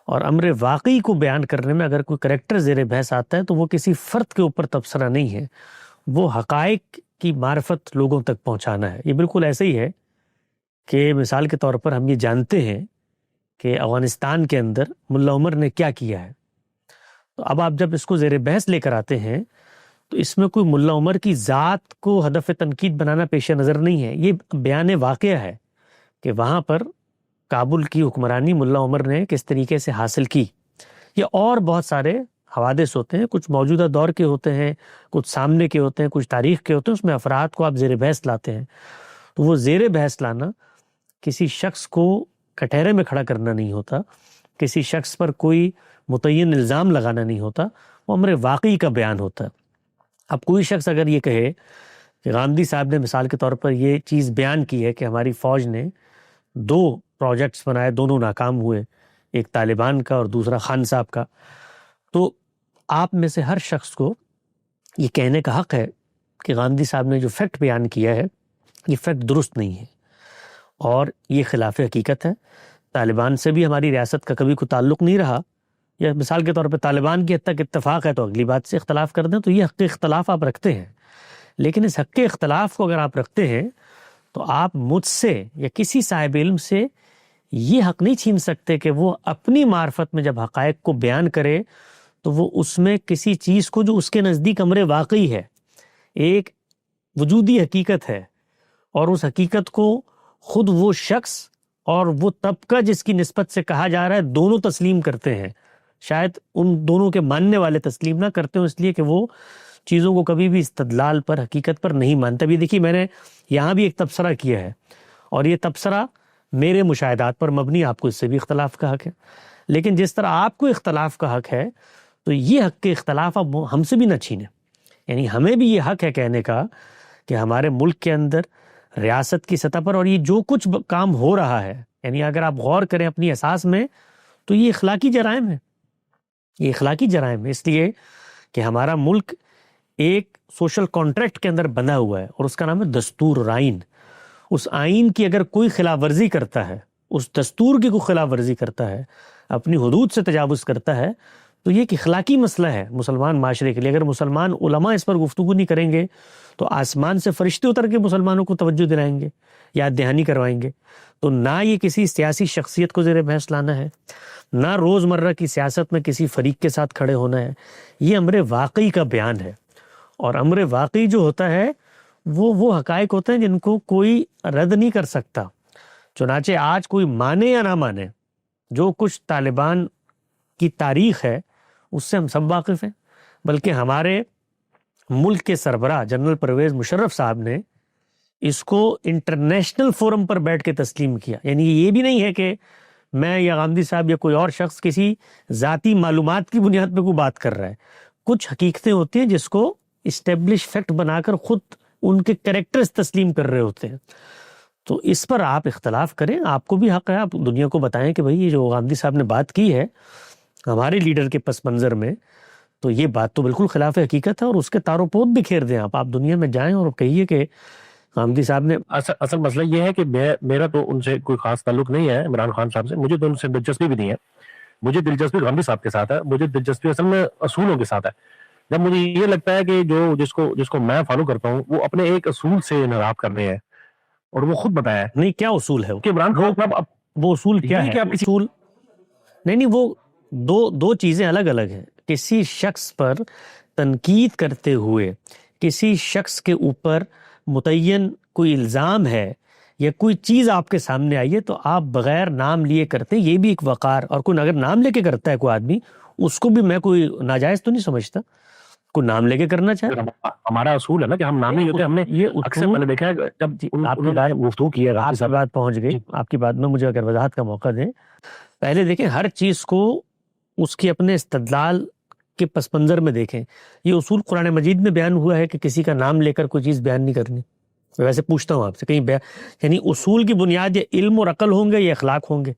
اور امر واقعی کو بیان کرنے میں اگر کوئی کریکٹر زیر بحث آتا ہے تو وہ کسی فرد کے اوپر تبصرہ نہیں ہے، وہ حقائق کی معرفت لوگوں تک پہنچانا ہے. یہ بالکل ایسے ہی ہے کہ مثال کے طور پر ہم یہ جانتے ہیں کہ افغانستان کے اندر ملا عمر نے کیا کیا ہے. تو اب آپ جب اس کو زیر بحث لے کر آتے ہیں تو اس میں کوئی ملا عمر کی ذات کو ہدف تنقید بنانا پیش نظر نہیں ہے. یہ بیان واقعہ ہے کہ وہاں پر کابل کی حکمرانی ملا عمر نے کس طریقے سے حاصل کی. یہ اور بہت سارے حوادث ہوتے ہیں، کچھ موجودہ دور کے ہوتے ہیں، کچھ سامنے کے ہوتے ہیں، کچھ تاریخ کے ہوتے ہیں، اس میں افراد کو آپ زیر بحث لاتے ہیں. تو وہ زیر بحث لانا کسی شخص کو کٹہرے میں کھڑا کرنا نہیں ہوتا، کسی شخص پر کوئی متعین الزام لگانا نہیں ہوتا، وہ امر واقعی کا بیان ہوتا ہے. اب کوئی شخص اگر یہ کہے کہ غامدی صاحب نے مثال کے طور پر یہ چیز بیان کی ہے کہ ہماری فوج نے 2 پروجیکٹس بنائے، دونوں ناکام ہوئے، ایک طالبان کا اور دوسرا خان صاحب کا، تو آپ میں سے ہر شخص کو یہ کہنے کا حق ہے کہ غامدی صاحب نے جو فیکٹ بیان کیا ہے یہ فیکٹ درست نہیں ہے اور یہ خلاف حقیقت ہے. طالبان سے بھی ہماری ریاست کا کبھی کوئی تعلق نہیں رہا، یا مثال کے طور پہ طالبان کی حد تک اتفاق ہے تو اگلی بات سے اختلاف کر دیں، تو یہ حق اختلاف آپ رکھتے ہیں. لیکن اس حق اختلاف کو اگر آپ رکھتے ہیں تو آپ مجھ سے یا کسی صاحب علم سے یہ حق نہیں چھین سکتے کہ وہ اپنی معرفت میں جب حقائق کو بیان کرے تو وہ اس میں کسی چیز کو جو اس کے نزدیک امر واقعی ہے، ایک وجودی حقیقت ہے، اور اس حقیقت کو خود وہ شخص اور وہ طبقہ جس کی نسبت سے کہا جا رہا ہے دونوں تسلیم کرتے ہیں. شاید ان دونوں کے ماننے والے تسلیم نہ کرتے ہوں، اس لیے کہ وہ چیزوں کو کبھی بھی استدلال پر، حقیقت پر نہیں مانتے. بھی دیکھیے میں نے یہاں بھی ایک تبصرہ کیا ہے، اور یہ تبصرہ میرے مشاہدات پر مبنی، آپ کو اس سے بھی اختلاف کا حق ہے. لیکن جس طرح آپ کو اختلاف کا حق ہے تو یہ حق کے اختلاف اب ہم سے بھی نہ چھینیں. یعنی ہمیں بھی یہ حق ہے کہنے کا کہ ہمارے ملک کے اندر ریاست کی سطح پر اور یہ جو کچھ کام ہو رہا ہے، یعنی اگر آپ غور کریں اپنی اساس میں تو یہ اخلاقی جرائم ہے. یہ اخلاقی جرائم ہے اس لیے کہ ہمارا ملک ایک سوشل کانٹریکٹ کے اندر بنا ہوا ہے، اور اس کا نام ہے دستور اور آئین. اس آئین کی اگر کوئی خلاف ورزی کرتا ہے، اس دستور کی کوئی خلاف ورزی کرتا ہے، اپنی حدود سے تجاوز کرتا ہے، تو یہ ایک اخلاقی مسئلہ ہے مسلمان معاشرے کے لیے. اگر مسلمان علماء اس پر گفتگو نہیں کریں گے تو آسمان سے فرشتے اتر کے مسلمانوں کو توجہ دلائیں گے، یاد دہانی کروائیں گے. تو نہ یہ کسی سیاسی شخصیت کو زیر بحث لانا ہے، نہ روزمرہ کی سیاست میں کسی فریق کے ساتھ کھڑے ہونا ہے. یہ امر واقعی کا بیان ہے، اور امر واقعی جو ہوتا ہے وہ حقائق ہوتے ہیں جن کو کوئی رد نہیں کر سکتا. چنانچہ آج کوئی مانے یا نہ مانے، جو کچھ طالبان کی تاریخ ہے اس سے ہم سب واقف ہیں. بلکہ ہمارے ملک کے سربراہ جنرل پرویز مشرف صاحب نے اس کو انٹرنیشنل فورم پر بیٹھ کے تسلیم کیا. یعنی یہ بھی نہیں ہے کہ میں یا غامدی صاحب یا کوئی اور شخص کسی ذاتی معلومات کی بنیاد پہ کوئی بات کر رہا ہے. کچھ حقیقتیں ہوتی ہیں جس کو اسٹیبلش فیکٹ بنا کر خود ان کے کریکٹرز تسلیم کر رہے ہوتے ہیں. تو اس پر آپ اختلاف کریں، آپ کو بھی حق ہے، آپ دنیا کو بتائیں کہ بھئی یہ جو غامدی صاحب نے بات کی ہے ہمارے لیڈر کے پس منظر میں، تو یہ بات تو بالکل خلاف حقیقت ہے، اور اس کے تار و پود بکھیر دیں آپ دنیا میں جائیں اور کہیے کہ غامدی صاحب نے اصل مسئلہ یہ ہے کہ میرا تو ان سے کوئی خاص تعلق نہیں ہے، عمران خان صاحب سے، مجھے تو ان سے دلچسپی بھی نہیں ہے، مجھے دلچسپی غامدی صاحب کے ساتھ ہے، مجھے دلچسپی اصل میں اصولوں کے ساتھ ہے. جب مجھے یہ لگتا ہے کہ جس کو میں فالو کرتا ہوں وہ اپنے ایک اصول سے انحراف کر رہے ہیں، اور وہ خود بتایا ہے نہیں کیا اصول ہے کہ عمران خان صاحب وہ اصول کیا ہے؟ اصول نہیں وہ دو چیزیں الگ الگ ہیں. کسی شخص پر تنقید کرتے ہوئے کسی شخص کے اوپر متعین کوئی الزام ہے یا کوئی چیز آپ کے سامنے آئی ہے تو آپ بغیر نام لیے کرتے ہیں، یہ بھی ایک وقار. اور کوئی اگر نام لے کے کرتا ہے کوئی آدمی، اس کو بھی میں کوئی ناجائز تو نہیں سمجھتا، کوئی نام لے کے کرنا چاہے. ہمارا اصول ہے نا کہ ہم نام نہیں لیتے. ہم نے یہ اکثر میں نے دیکھا ہے جب آپ انہوں نے گفتگو کی ہے، آپ کی بات پہنچ گئی، آپ کی بات میں مجھے اگر وضاحت کا موقع دیں. پہلے دیکھیں ہر چیز کو اس کی اپنے استدلال کے پس منظر میں دیکھیں. یہ اصول قرآن مجید میں بیان ہوا ہے کہ کسی کا نام لے کر کوئی چیز بیان نہیں کرنی. ویسے پوچھتا ہوں آپ سے کہیں یعنی اصول کی بنیاد یہ علم اور عقل ہوں گے یا اخلاق ہوں گے؟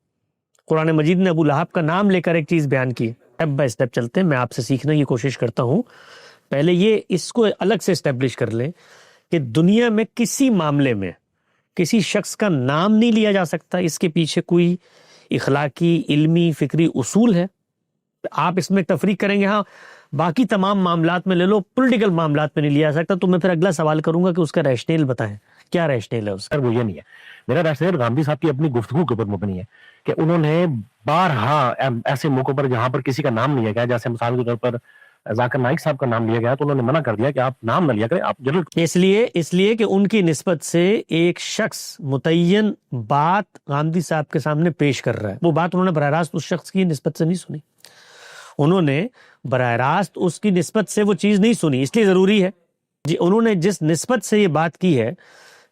قرآن مجید نے ابو لہب کا نام لے کر ایک چیز بیان کی. اسٹیپ بائی اسٹیپ چلتے ہیں، میں آپ سے سیکھنے کی کوشش کرتا ہوں. پہلے یہ اس کو الگ سے اسٹیبلش کر لیں کہ دنیا میں کسی معاملے میں کسی شخص کا نام نہیں لیا جا سکتا، اس کے پیچھے کوئی اخلاقی، علمی، فکری اصول ہے. آپ اس میں تفریق کریں گے ہاں باقی تمام معاملات میں لے لو، پولیٹیکل معاملات میں نہیں لیا جا سکتا، تو میں پھر اگلا سوال کروں گا کہ اس کا ریشنیل بتائیں، کیا ریشنیل ہے اس کا؟ وہ یہ نہیں ہے. میرا ریشنیل غامدی صاحب کی اپنی گفتگو کے اوپر مبنی ہے کہ انہوں نے بارہا ایسے موقعوں پر جہاں پر کسی کا نام لیا گیا، جیسے مثال کے طور پر ذاکر نائک صاحب کا نام لیا گیا، تو انہوں نے منع کر دیا کہ آپ نام نہ لیا کریں، آپ ضرور. اس لیے کہ ان کی نسبت سے ایک شخص متعین بات غامدی صاحب کے سامنے پیش کر رہا ہے. وہ بات انہوں نے براہ راست اس شخص کی نسبت سے نہیں سنی، انہوں نے براہ راست اس کی نسبت سے وہ چیز نہیں سنی. اس لیے ضروری ہے انہوں نے جس نسبت سے یہ بات کی ہے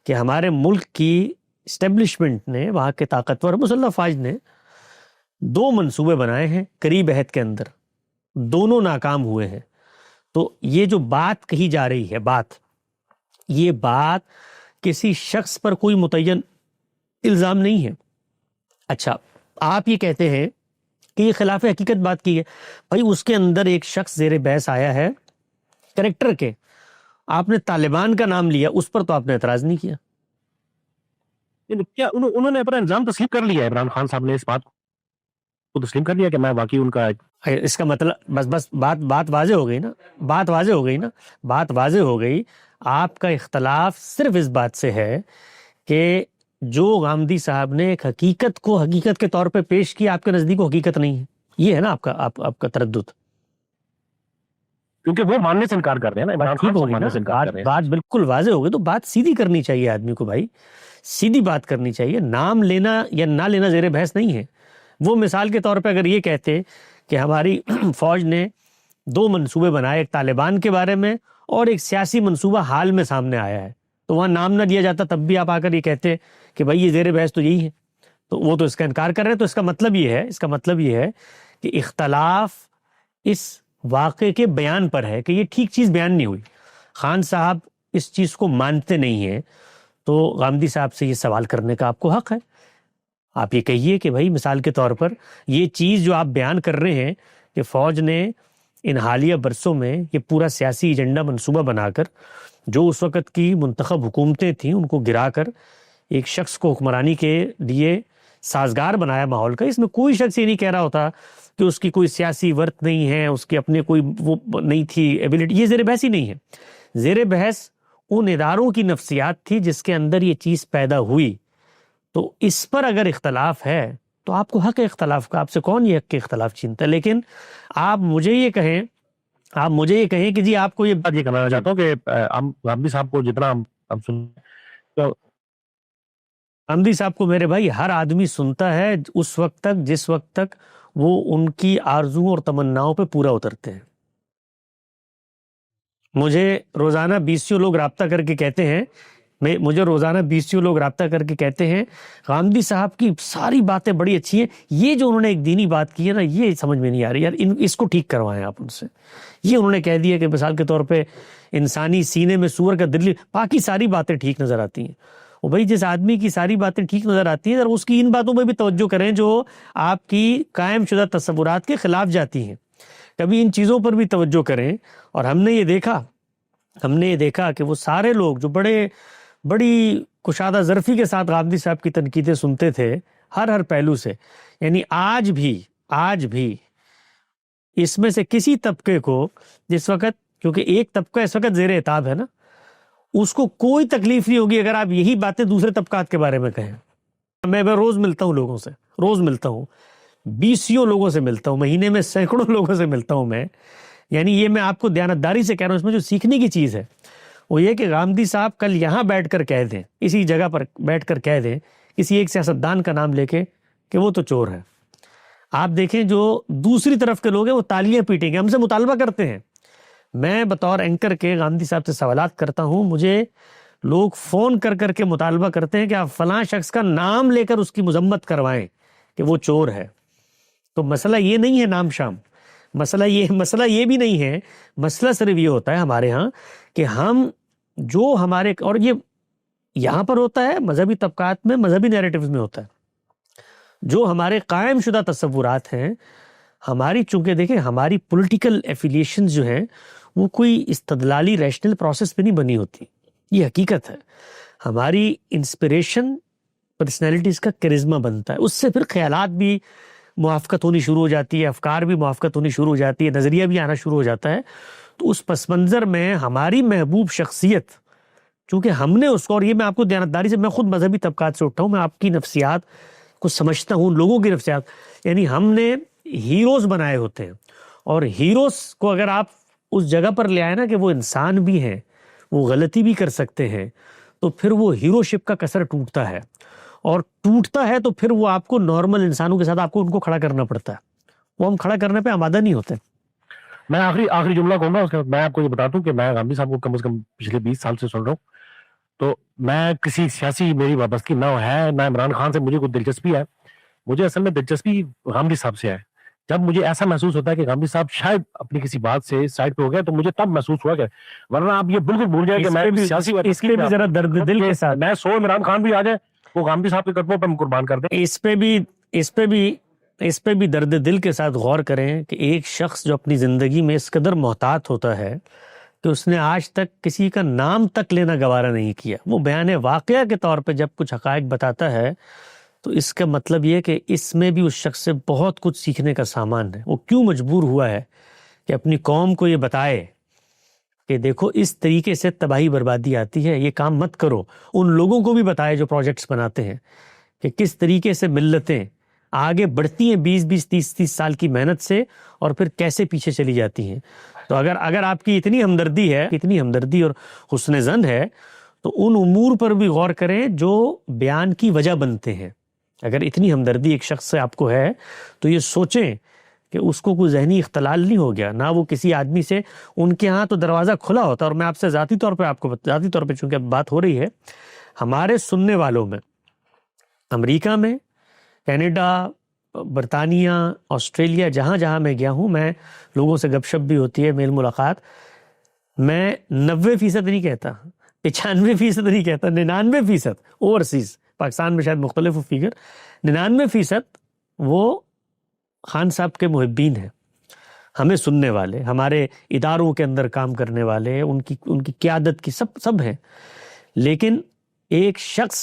کہ ہمارے ملک کی اسٹیبلشمنٹ نے، وہاں کے طاقتور مسلح افواج نے 2 منصوبے بنائے ہیں قریب عہد کے اندر، دونوں ناکام ہوئے ہیں. تو یہ جو بات کہی جا رہی ہے، یہ بات کسی شخص پر کوئی متعین الزام نہیں ہے. اچھا آپ یہ کہتے ہیں کہ یہ خلاف حقیقت بات کی ہے. بھائی اس کے اندر ایک شخص زیر بحث آیا ہے کریکٹر کے، آپ نے طالبان کا نام لیا، اس پر تو آپ نے اعتراض نہیں کیا. کیا انہوں نے اپنا الزام تسلیم کر لیا ہے؟ عمران خان صاحب نے اس بات کو تسلیم کر لیا کہ میں واقعی ان کا، اس کا مطلب بس بات واضح ہو گئی نا، بات واضح ہو گئی. آپ کا اختلاف صرف اس بات سے ہے کہ جو غامدی صاحب نے ایک حقیقت کو حقیقت کے طور پہ پیش کیا، آپ کے نزدیک وہ حقیقت نہیں ہے. یہ ہے نا آپ کا تردد، کیونکہ وہ ماننے سے انکار کر رہے ہیں نا. ٹھیک ہوگی نا، بات بالکل واضح ہو گئی. تو بات سیدھی کرنی چاہیے آدمی کو، بھائی سیدھی بات کرنی چاہیے. نام لینا یا نہ لینا زیر بحث نہیں ہے. وہ مثال کے طور پہ اگر یہ کہتے کہ ہماری فوج نے 2 منصوبے بنائے، ایک طالبان کے بارے میں اور ایک سیاسی منصوبہ حال میں سامنے آیا ہے، تو وہاں نام نہ لیا جاتا، تب بھی آپ آ کر یہ کہتے کہ بھائی یہ زیر بحث تو یہی ہے. تو وہ تو اس کا انکار کر رہے ہیں. تو اس کا مطلب یہ ہے کہ اختلاف اس واقعے کے بیان پر ہے کہ یہ ٹھیک چیز بیان نہیں ہوئی. خان صاحب اس چیز کو مانتے نہیں ہیں، تو غامدی صاحب سے یہ سوال کرنے کا آپ کو حق ہے. آپ یہ کہیے کہ بھائی مثال کے طور پر یہ چیز جو آپ بیان کر رہے ہیں کہ فوج نے ان حالیہ برسوں میں یہ پورا سیاسی ایجنڈا منصوبہ بنا کر جو اس وقت کی منتخب حکومتیں تھیں ان کو گرا کر ایک شخص کو حکمرانی کے لیے سازگار بنایا ماحول کا، اس میں کوئی شخص یہ نہیں کہہ رہا ہوتا کہ اس کی کوئی سیاسی ورت نہیں ہے، اس کی اپنے کوئی وہ نہیں تھی ایبلٹی. یہ زیر بحث ہی نہیں ہے. زیر بحث ان اداروں کی نفسیات تھی جس کے اندر یہ چیز پیدا ہوئی. تو اس پر اگر اختلاف ہے تو آپ کو حق ہے اختلاف کا، آپ سے کون یہ حق کے اختلاف چھینتا ہے. لیکن آپ مجھے یہ کہیں کہ جی آپ کو یہ بات یہ کہنا چاہتا ہوں کہ غامدی صاحب کو جتنا ہم سن، غامدی صاحب کو میرے بھائی ہر آدمی سنتا ہے اس وقت تک جس وقت تک وہ ان کی آرزو اور تمناؤں پہ پورا اترتے ہیں. مجھے روزانہ 20 لوگ رابطہ کر کے کہتے ہیں، غامدی صاحب کی ساری باتیں بڑی اچھی ہیں، یہ جو انہوں نے ایک دینی بات کی ہے نا یہ سمجھ میں نہیں آ رہی یار، اس کو ٹھیک کروائیں آپ ان سے. یہ انہوں نے کہہ دیا کہ مثال کے طور پہ انسانی سینے میں سور کا دل، باقی ساری باتیں ٹھیک نظر آتی ہیں. وہ بھائی جس آدمی کی ساری باتیں ٹھیک نظر آتی ہیں ذرا اس کی ان باتوں پہ بھی توجہ کریں جو آپ کی قائم شدہ تصورات کے خلاف جاتی ہیں، کبھی ان چیزوں پر بھی توجہ کریں۔ اور ہم نے یہ دیکھا کہ وہ سارے لوگ جو بڑی کشادہ ظرفی کے ساتھ غامدی صاحب کی تنقیدیں سنتے تھے ہر پہلو سے، یعنی آج بھی اس میں سے کسی طبقے کو جس وقت، کیونکہ ایک طبقہ اس وقت زیر عتاب ہے نا، اس کو کوئی تکلیف نہیں ہوگی اگر آپ یہی باتیں دوسرے طبقات کے بارے میں کہیں۔ میں روز ملتا ہوں لوگوں سے، روز ملتا ہوں، 20 لوگوں سے ملتا ہوں، مہینے میں سینکڑوں لوگوں سے ملتا ہوں میں، یعنی یہ میں آپ کو دیانتداری سے کہہ رہا ہوں، اس میں جو سیکھنے کی چیز ہے وہ یہ کہ غامدی صاحب کل یہاں بیٹھ کر کہہ دیں، اسی جگہ پر بیٹھ کر کہہ دیں کسی ایک سیاستدان کا نام لے کے کہ وہ تو چور ہے، آپ دیکھیں جو دوسری طرف کے لوگ ہیں وہ تالیاں پیٹیں گے، ہم سے مطالبہ کرتے ہیں۔ میں بطور اینکر کے غامدی صاحب سے سوالات کرتا ہوں، مجھے لوگ فون کر کے مطالبہ کرتے ہیں کہ آپ فلاں شخص کا نام لے کر اس کی مذمت کروائیں کہ وہ چور ہے۔ تو مسئلہ یہ نہیں ہے نام شام، مسئلہ یہ بھی نہیں ہے، مسئلہ صرف یہ ہوتا ہے ہمارے ہاں کہ ہم جو ہمارے، اور یہ یہاں پر ہوتا ہے مذہبی طبقات میں، مذہبی نیریٹیوز میں ہوتا ہے، جو ہمارے قائم شدہ تصورات ہیں ہماری، چونکہ دیکھیں ہماری پولیٹیکل ایفیلیشنز جو ہیں وہ کوئی استدلالی ریشنل پروسیس پہ نہیں بنی ہوتی، یہ حقیقت ہے۔ ہماری انسپریشن پرسنالٹیز کا کرزمہ بنتا ہے، اس سے پھر خیالات بھی موافقت ہونی شروع ہو جاتی ہے، افکار بھی موافقت ہونی شروع ہو جاتی ہے، نظریہ بھی آنا شروع ہو جاتا ہے۔ تو اس پس منظر میں ہماری محبوب شخصیت، چونکہ ہم نے اس کو، اور یہ میں آپ کو دیانتداری سے، میں خود مذہبی طبقات سے اٹھا ہوں، میں آپ کی نفسیات کو سمجھتا ہوں، لوگوں کی نفسیات، یعنی ہم نے ہیروز بنائے ہوتے ہیں، اور ہیروز کو اگر آپ اس جگہ پر لے آئے نا کہ وہ انسان بھی ہیں، وہ غلطی بھی کر سکتے ہیں، تو پھر وہ ہیرو شپ کا کسر ٹوٹتا ہے، اور ٹوٹتا ہے تو پھر وہ آپ کو نارمل انسانوں کے ساتھ آپ کو ان کو کھڑا کرنا پڑتا ہے، وہ ہم کھڑا کرنے پہ آمادہ نہیں ہوتے۔ میں آخری جملہ کہوں گا، اس کے بعد میں آپ کو یہ بتا دوں کہ میں غامدی صاحب کو کم از کم پچھلے 20 سال سے سن رہا ہوں، تو میں کسی سیاسی میری وابستگی نہ ہے، نہ عمران خان سے مجھے کوئی دلچسپی ہے، مجھے اصل میں دلچسپی غامدی صاحب سے ہے۔ جب مجھے ایسا محسوس ہوتا ہے کہ غامدی صاحب شاید اپنی کسی بات سے سائڈ پہ ہو گئے، تو مجھے تب محسوس ہوا کہ ورنہ آپ یہ بالکل بھول جائیں کہ میں سیاسی، اس پہ بھی ذرا درد دل کے ساتھ، میں عمران خان بھی آ جائے وہ غامدی صاحب کے قدموں پہ قربان کر دیں، اس پہ بھی درد دل کے ساتھ غور کریں کہ ایک شخص جو اپنی زندگی میں اس قدر محتاط ہوتا ہے کہ اس نے آج تک کسی کا نام تک لینا گوارا نہیں کیا، وہ بیان واقعہ کے طور پہ جب کچھ حقائق بتاتا ہے تو اس کا مطلب یہ کہ اس میں بھی اس شخص سے بہت کچھ سیکھنے کا سامان ہے۔ وہ کیوں مجبور ہوا ہے کہ اپنی قوم کو یہ بتائے کہ دیکھو اس طریقے سے تباہی بربادی آتی ہے، یہ کام مت کرو۔ ان لوگوں کو بھی بتائے جو پروجیکٹس بناتے ہیں کہ کس طریقے سے ملتیں آگے بڑھتی ہیں 20-20 30-30 سال کی محنت سے، اور پھر کیسے پیچھے چلی جاتی ہیں۔ تو اگر آپ کی اتنی ہمدردی اور حسن ظن ہے تو ان امور پر بھی غور کریں جو بیان کی وجہ بنتے ہیں۔ اگر اتنی ہمدردی ایک شخص سے آپ کو ہے تو یہ سوچیں کہ اس کو کوئی ذہنی اختلال نہیں ہو گیا، نہ وہ کسی آدمی سے، ان کے ہاں تو دروازہ کھلا ہوتا ہے۔ اور میں آپ سے ذاتی طور پہ چونکہ اب بات ہو رہی ہے، ہمارے سننے والوں میں امریکہ میں، کینیڈا، برطانیہ، آسٹریلیا، جہاں میں گیا ہوں، میں لوگوں سے گپ شپ بھی ہوتی ہے، میل ملاقات، میں 90% نہیں کہتا، 95% نہیں کہتا، 99% اوورسیز، پاکستان میں شاید مختلف فیگر، 99% وہ خان صاحب کے محبین ہیں، ہمیں سننے والے، ہمارے اداروں کے اندر کام کرنے والے، ان کی قیادت کی سب ہیں۔ لیکن ایک شخص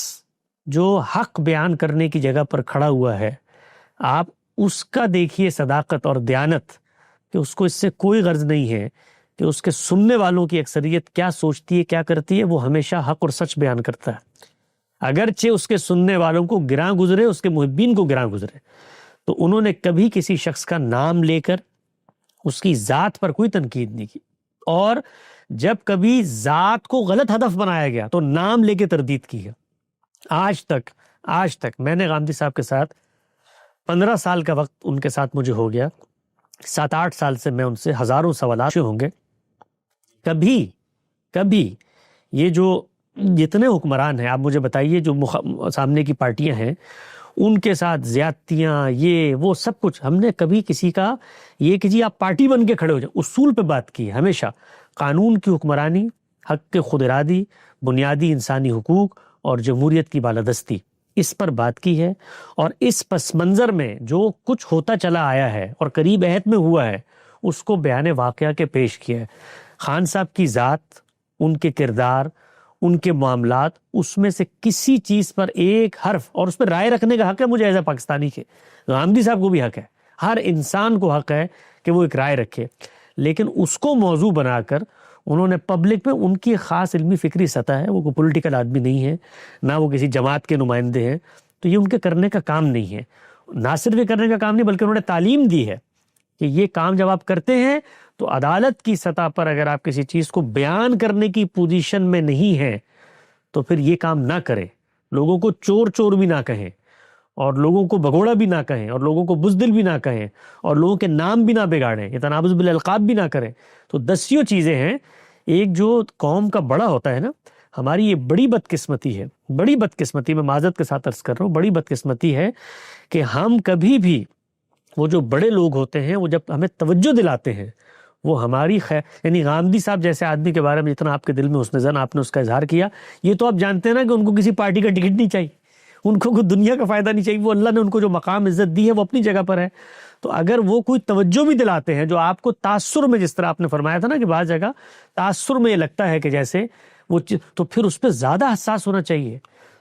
جو حق بیان کرنے کی جگہ پر کھڑا ہوا ہے، آپ اس کا دیکھیے صداقت اور دیانت، کہ اس کو اس سے کوئی غرض نہیں ہے کہ اس کے سننے والوں کی اکثریت کیا سوچتی ہے، کیا کرتی ہے، وہ ہمیشہ حق اور سچ بیان کرتا ہے، اگرچہ اس کے سننے والوں کو گراں گزرے، اس کے محبین کو گراں گزرے۔ تو انہوں نے کبھی کسی شخص کا نام لے کر اس کی ذات پر کوئی تنقید نہیں کی، اور جب کبھی ذات کو غلط ہدف بنایا گیا تو نام لے کے تردید کی ہے۔ آج تک میں نے غامدی صاحب کے ساتھ 15 سال کا وقت ان کے ساتھ مجھے ہو گیا، 7-8 سال سے میں ان سے ہزاروں سوالات ہوں گے، کبھی یہ جو جتنے حکمران ہیں، آپ مجھے بتائیے، جو سامنے کی پارٹیاں ہیں، ان کے ساتھ زیادتیاں، یہ وہ سب کچھ، ہم نے کبھی کسی کا یہ کہ جی آپ پارٹی بن کے کھڑے ہو جائیں، اصول پہ بات کی ہے ہمیشہ، قانون کی حکمرانی، حق کے خود ارادی، بنیادی انسانی حقوق اور جمہوریت کی بالادستی، اس پر بات کی ہے، اور اس پس منظر میں جو کچھ ہوتا چلا آیا ہے اور قریب عہد میں ہوا ہے اس کو بیان واقعہ کے پیش کیا ہے۔ خان صاحب کی ذات، ان کے کردار، ان کے معاملات، اس میں سے کسی چیز پر ایک حرف، اور اس پر رائے رکھنے کا حق ہے مجھے ایز اے پاکستانی کے، غامدی صاحب کو بھی حق ہے، ہر انسان کو حق ہے کہ وہ ایک رائے رکھے، لیکن اس کو موضوع بنا کر انہوں نے پبلک میں، ان کی خاص علمی فکری سطح ہے، وہ کوئی پولیٹیکل آدمی نہیں ہے، نہ وہ کسی جماعت کے نمائندے ہیں، تو یہ ان کے کرنے کا کام نہیں ہے۔ نہ صرف یہ کرنے کا کام نہیں بلکہ انہوں نے تعلیم دی ہے کہ یہ کام جب آپ کرتے ہیں تو عدالت کی سطح پر اگر آپ کسی چیز کو بیان کرنے کی پوزیشن میں نہیں ہیں تو پھر یہ کام نہ کریں، لوگوں کو چور چور بھی نہ کہیں، اور لوگوں کو بگوڑا بھی نہ کہیں، اور لوگوں کو بزدل بھی نہ کہیں، اور لوگوں کے نام بھی نہ بگاڑیں، یہ تنابز بالالقاب بھی نہ کریں۔ تو 10 چیزیں ہیں۔ ایک جو قوم کا بڑا ہوتا ہے نا، ہماری یہ بڑی بدقسمتی ہے، بڑی بدقسمتی، میں معذرت کے ساتھ عرض کر رہا ہوں، بڑی بدقسمتی ہے کہ ہم کبھی بھی، وہ جو بڑے لوگ ہوتے ہیں وہ جب ہمیں توجہ دلاتے ہیں، وہ ہماری خیر، یعنی غامدی صاحب جیسے آدمی کے بارے میں جتنا آپ کے دل میں حسن ظن، آپ نے اس کا اظہار کیا، یہ تو آپ جانتے ہیں نا کہ ان کو کسی پارٹی کا ٹکٹ نہیں چاہیے، ان کو کوئی دنیا کا فائدہ نہیں چاہیے، وہ اللہ نے ان کو جو مقام عزت دی ہے وہ اپنی جگہ پر ہے۔ تو اگر وہ کوئی توجہ بھی دلاتے ہیں جو آپ کو تاثر میں، جس طرح آپ نے فرمایا تھا نا کہ بعض جگہ تاثر میں یہ لگتا ہے کہ جیسے وہ، تو پھر اس پہ زیادہ حساس ہونا چاہیے،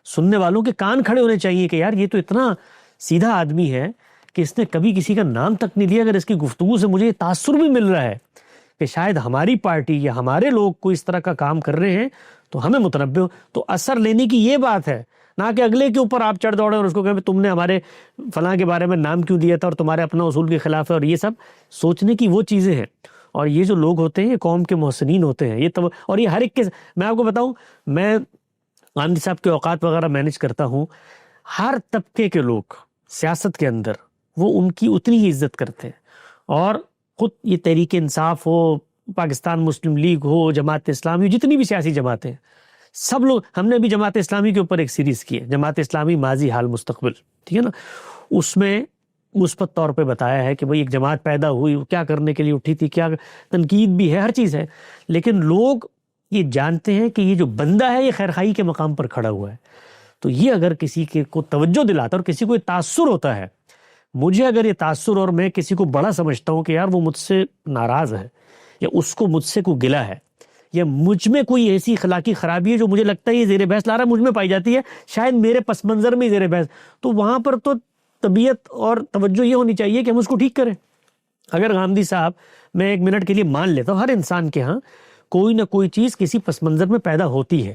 سننے والوں کے کان کھڑے ہونے چاہیے کہ یار یہ تو اتنا سیدھا آدمی ہے کہ اس نے کبھی کسی کا نام تک نہیں لیا، اگر اس کی گفتگو سے مجھے یہ تاثر بھی مل رہا ہے کہ شاید ہماری پارٹی یا ہمارے لوگ کوئی اس طرح کا کام کر رہے ہیں تو ہمیں متنبع ہو، تو اثر لینے کی یہ بات ہے، نہ کہ اگلے کے اوپر آپ چڑھ دوڑیں اور اس کو کہیں تم نے ہمارے فلاں کے بارے میں نام کیوں دیا تھا اور تمہارے اپنا اصول کے خلاف ہے، اور یہ سب سوچنے کی وہ چیزیں ہیں۔ اور یہ جو لوگ ہوتے ہیں یہ قوم کے محسنین ہوتے ہیں، یہ اور یہ ہر ایک کے، میں آپ کو بتاؤں، میں غامدی صاحب کے اوقات وغیرہ مینج کرتا ہوں، ہر طبقے کے لوگ سیاست کے اندر وہ ان کی اتنی ہی عزت کرتے ہیں، اور خود یہ تحریک انصاف ہو، پاکستان مسلم لیگ ہو، جماعت اسلامی، جتنی بھی سیاسی جماعتیں ہیں، سب لوگ، ہم نے بھی جماعت اسلامی کے اوپر ایک سیریز کی ہے، جماعت اسلامی ماضی حال مستقبل، ٹھیک ہے نا، اس میں مثبت طور پہ بتایا ہے کہ بھئی ایک جماعت پیدا ہوئی، وہ کیا کرنے کے لیے اٹھی تھی، کیا تنقید بھی ہے، ہر چیز ہے، لیکن لوگ یہ جانتے ہیں کہ یہ جو بندہ ہے یہ خیرخواہی کے مقام پر کھڑا ہوا ہے۔ تو یہ اگر کسی کے کو توجہ دلاتا ہے اور کسی کو تاثر ہوتا ہے، مجھے اگر یہ تاثر، اور میں کسی کو بڑا سمجھتا ہوں کہ یار وہ مجھ سے ناراض ہے، یا اس کو مجھ سے کوئی گلہ ہے، یا مجھ میں کوئی ایسی اخلاقی خرابی ہے جو مجھے لگتا ہے یہ زیر بحث لا رہا ہے، مجھ میں پائی جاتی ہے، شاید میرے پس منظر میں زیر بحث، تو وہاں پر تو طبیعت اور توجہ یہ ہونی چاہیے کہ ہم اس کو ٹھیک کریں۔ اگر غامدی صاحب، میں 1 منٹ کے لیے مان لیتا ہوں، ہر انسان کے ہاں کوئی نہ کوئی چیز کسی پس منظر میں پیدا ہوتی ہے،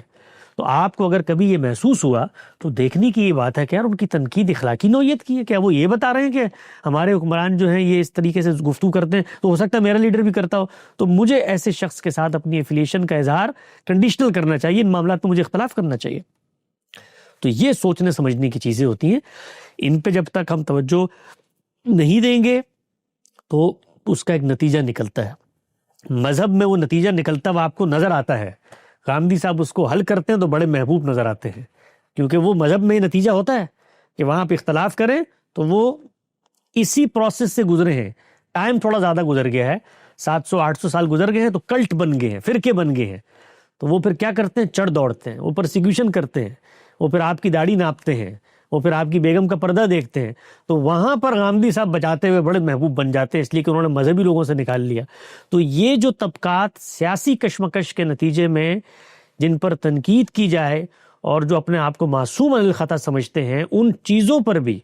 تو آپ کو اگر کبھی یہ محسوس ہوا تو دیکھنے کی یہ بات ہے کہ یار ان کی تنقید اخلاقی نوعیت کی ہے، کیا وہ یہ بتا رہے ہیں کہ ہمارے حکمران جو ہیں یہ اس طریقے سے گفتگو کرتے ہیں، تو ہو سکتا ہے میرا لیڈر بھی کرتا ہو، تو مجھے ایسے شخص کے ساتھ اپنی ایفیلیشن کا اظہار کنڈیشنل کرنا چاہیے، ان معاملات میں مجھے اختلاف کرنا چاہیے۔ تو یہ سوچنے سمجھنے کی چیزیں ہوتی ہیں، ان پہ جب تک ہم توجہ نہیں دیں گے تو اس کا ایک نتیجہ نکلتا ہے، مذہب میں وہ نتیجہ نکلتا ہوا آپ کو نظر آتا ہے، غامدی صاحب اس کو حل کرتے ہیں تو بڑے محبوب نظر آتے ہیں، کیونکہ وہ مذہب میں یہ نتیجہ ہوتا ہے کہ وہاں پہ اختلاف کریں تو وہ اسی پروسیس سے گزرے ہیں، ٹائم تھوڑا زیادہ گزر گیا ہے، 700-800 سال گزر گئے ہیں، تو کلٹ بن گئے ہیں، فرقے بن گئے ہیں، تو وہ پھر کیا کرتے ہیں، چڑھ دوڑتے ہیں، وہ پرسیکیوشن کرتے ہیں، وہ پھر آپ کی داڑھی ناپتے ہیں، وہ پھر آپ کی بیگم کا پردہ دیکھتے ہیں، تو وہاں پر غامدی صاحب بچاتے ہوئے بڑے محبوب بن جاتے ہیں، اس لیے کہ انہوں نے مذہبی لوگوں سے نکال لیا۔ تو یہ جو طبقات سیاسی کشمکش کے نتیجے میں جن پر تنقید کی جائے اور جو اپنے آپ کو معصوم عن الخطا سمجھتے ہیں، ان چیزوں پر بھی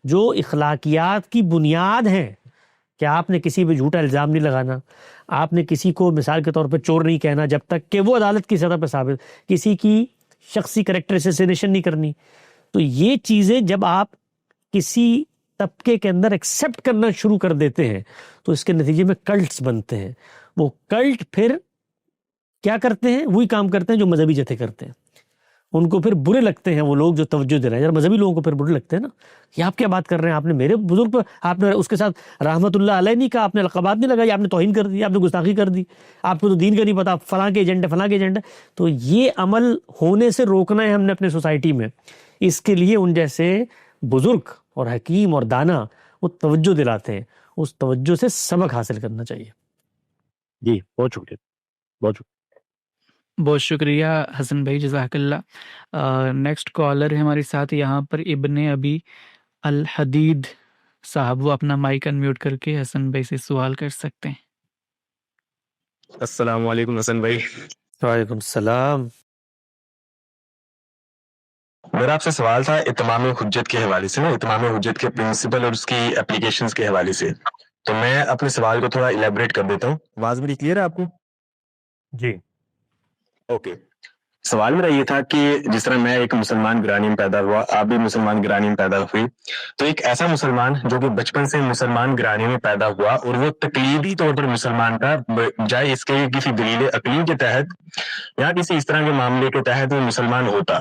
جو اخلاقیات کی بنیاد ہیں کہ آپ نے کسی پہ جھوٹا الزام نہیں لگانا، آپ نے کسی کو مثال کے طور پہ چور نہیں کہنا جب تک کہ وہ عدالت کی سطح پہ ثابت، کسی کی شخصی کریکٹر اسیسینیشن نہیں کرنی، تو یہ چیزیں جب آپ کسی طبقے کے اندر ایکسیپٹ کرنا شروع کر دیتے ہیں تو اس کے نتیجے میں کلٹس بنتے ہیں، وہ کلٹ پھر کیا کرتے ہیں، وہی کام کرتے ہیں جو مذہبی جتھے کرتے ہیں، ان کو پھر برے لگتے ہیں وہ لوگ جو توجہ دے رہے ہیں، یار مذہبی لوگوں کو پھر برے لگتے ہیں نا، یہ آپ کیا بات کر رہے ہیں، آپ نے میرے بزرگ پر، آپ نے اس کے ساتھ رحمت اللہ علیہ نہیں کہا، آپ نے لقبات نہیں لگائی، آپ نے توہین کر دی، آپ نے گستاخی کر دی، آپ کو تو دین کا نہیں پتا، فلاں کے ایجنڈا فلاں کے ایجنڈا، تو یہ عمل ہونے سے روکنا ہے ہم نے اپنے سوسائٹی میں، اس کے لیے ان جیسے بزرگ اور حکیم اور دانا وہ توجہ دلاتے ہیں، اس توجہ سے سبق حاصل کرنا چاہیے۔ جی بہت شکریہ، بہت شکریہ۔ بہت شکریہ حسن بھائی، جزاک اللہ۔ نیکسٹ کالر ہے ہمارے ساتھ یہاں پر ابن ابی الحدید صاحب، وہ اپنا مائک انمیوٹ کر کے حسن بھائی سے سوال کر سکتے ہیں۔ السلام علیکم حسن بھائی۔ وعلیکم السلام۔ میرا آپ سے سوال تھا اتمام حجت کے حوالے سے نا، اتمام حجت کے پرنسپل اور اس کی اپلیکیشنز کے حوالے سے، تو میں اپنے سوال کو تھوڑا الیبریٹ کر دیتا ہوں۔ آواز میری کلیئر ہے آپ کو؟ جی اوکے۔ سوال میرا یہ تھا کہ جس طرح میں ایک مسلمان گھرانے میں پیدا ہوا، آپ بھی مسلمان گھرانے میں پیدا ہوئی، تو ایک ایسا مسلمان جو کہ بچپن سے مسلمان گھرانے میں پیدا ہوا اور وہ تقلیدی طور پر مسلمان تھا، بجائے اس کے کسی دلیل عقلی کے تحت یا کسی اس طرح کے معاملے کے تحت وہ مسلمان ہوتا،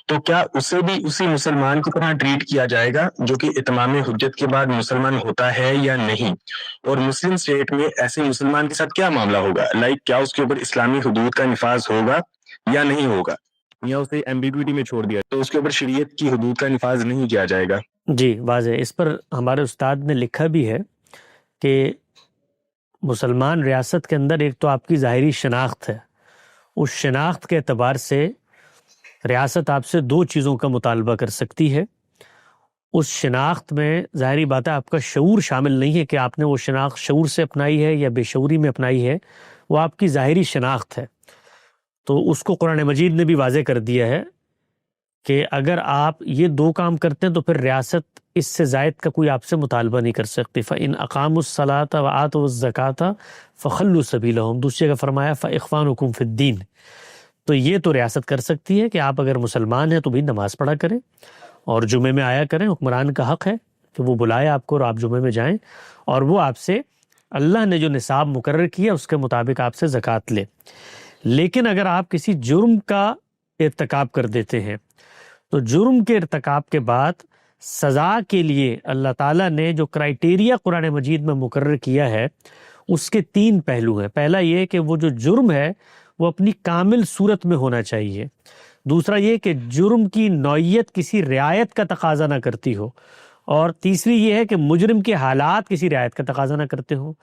تو کیا اسے بھی اسی مسلمان کی طرح ٹریٹ کیا جائے گا جو کہ اتمام حجت کے بعد مسلمان ہوتا ہے یا نہیں؟ اور مسلم اسٹیٹ میں ایسے مسلمان کے ساتھ کیا معاملہ ہوگا؟ لائک کیا اس کے اوپر اسلامی حدود کا نفاذ ہوگا یا نہیں ہوگا، یا اسے ایمبیگوٹی میں چھوڑ دیا تو اس کے اوپر شریعت کی حدود کا نفاذ نہیں کیا جائے گا؟ جی واضح، اس پر ہمارے استاد نے لکھا بھی ہے کہ مسلمان ریاست کے اندر ایک تو آپ کی ظاہری شناخت ہے، اس شناخت کے اعتبار سے ریاست آپ سے دو چیزوں کا مطالبہ کر سکتی ہے۔ اس شناخت میں ظاہری بات ہے آپ کا شعور شامل نہیں ہے کہ آپ نے وہ شناخت شعور سے اپنائی ہے یا بے شعوری میں اپنائی ہے، وہ آپ کی ظاہری شناخت ہے۔ تو اس کو قرآن مجید نے بھی واضح کر دیا ہے کہ اگر آپ یہ دو کام کرتے ہیں تو پھر ریاست اس سے زائد کا کوئی آپ سے مطالبہ نہیں کر سکتی۔ فَإِنْ أَقَامُوا الصَّلَاةَ وَآتَوُا الزَّكَاةَ فَخَلُّوا سَبِيلَهُمْ، دوسری جگہ فرمایا فَإِخْوَانُكُمْ فِي الدِّينِ۔ تو یہ تو ریاست کر سکتی ہے کہ آپ اگر مسلمان ہیں تو بھی نماز پڑھا کریں اور جمعے میں آیا کریں، حکمران کا حق ہے کہ وہ بلائے آپ کو اور آپ جمعے میں جائیں، اور وہ آپ سے اللہ نے جو نصاب مقرر کیا اس کے مطابق آپ سے زکوٰۃ لے۔ لیکن اگر آپ کسی جرم کا ارتکاب کر دیتے ہیں تو جرم کے ارتکاب کے بعد سزا کے لیے اللہ تعالیٰ نے جو کرائیٹیریا قرآن مجید میں مقرر کیا ہے اس کے تین پہلو ہیں۔ پہلا یہ کہ وہ جو جرم ہے وہ اپنی کامل صورت میں ہونا چاہیے، دوسرا یہ کہ جرم کی نوعیت کسی رعایت کا تقاضا نہ کرتی ہو، اور تیسری یہ ہے کہ مجرم کے حالات کسی رعایت کا تقاضا نہ کرتے ہوں۔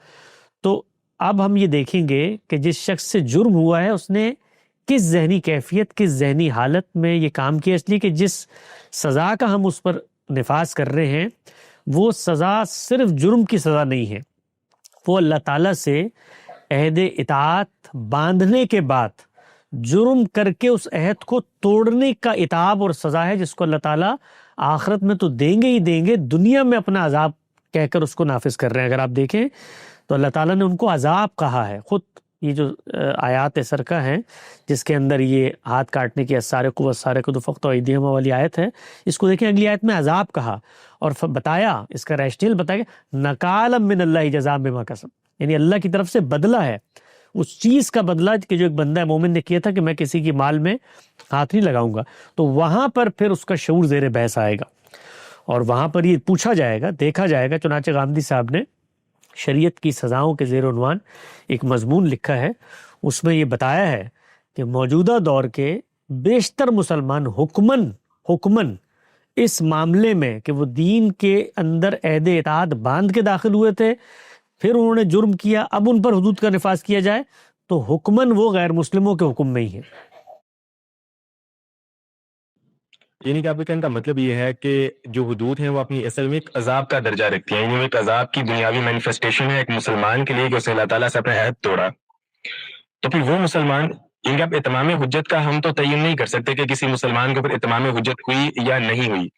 تو اب ہم یہ دیکھیں گے کہ جس شخص سے جرم ہوا ہے اس نے کس ذہنی کیفیت، کس ذہنی حالت میں یہ کام کیا، اس لیے کہ جس سزا کا ہم اس پر نفاذ کر رہے ہیں وہ سزا صرف جرم کی سزا نہیں ہے، وہ اللہ تعالیٰ سے عہد اطاعت باندھنے کے بعد جرم کر کے اس عہد کو توڑنے کا عتاب اور سزا ہے، جس کو اللہ تعالیٰ آخرت میں تو دیں گے ہی دیں گے، دنیا میں اپنا عذاب کہہ کر اس کو نافذ کر رہے ہیں۔ اگر آپ دیکھیں تو اللہ تعالیٰ نے ان کو عذاب کہا ہے، خود یہ جو آیات سرکہ ہیں جس کے اندر یہ ہاتھ کاٹنے کی السارق والسارقۃ فقطعوا ایدیہما والی آیت ہے، اس کو دیکھیں اگلی آیت میں عذاب کہا اور بتایا، اس کا ریشنل بتایا کہ نکالا من اللہ جزاء بما کسب، یعنی اللہ کی طرف سے بدلہ ہے، اس چیز کا بدلہ کہ جو ایک بندہ مومن نے کیا تھا کہ میں کسی کی مال میں ہاتھ نہیں لگاؤں گا۔ تو وہاں پر پھر اس کا شعور زیر بحث آئے گا اور وہاں پر یہ پوچھا جائے گا، دیکھا جائے گا۔ چنانچہ غامدی صاحب نے شریعت کی سزاؤں کے زیر عنوان ایک مضمون لکھا ہے، اس میں یہ بتایا ہے کہ موجودہ دور کے بیشتر مسلمان حکمن اس معاملے میں کہ وہ دین کے اندر عہد اطاعت باندھ کے داخل ہوئے تھے، پھر انہوں نے جرم کیا، اب ان پر حدود کا نفاذ کیا جائے تو حکمن وہ غیر مسلموں کے حکم میں ہی ہے۔ یعنی کہ آپ کے کہنے کا مطلب یہ ہے کہ جو حدود ہیں وہ اپنی اصل میں ایک عذاب کا درجہ رکھتی ہیں، یعنی وہ ایک عذاب کی دنیاوی مینیفیسٹیشن ہے ایک مسلمان کے لیے کہ اس نے اللہ تعالیٰ سے اپنا عہد توڑا۔ تو پھر وہ مسلمان، یعنی کہ آپ اتمام حجت کا ہم تو تعین نہیں کر سکتے کہ کسی مسلمان کے اوپر اتمام حجت ہوئی یا نہیں ہوئی،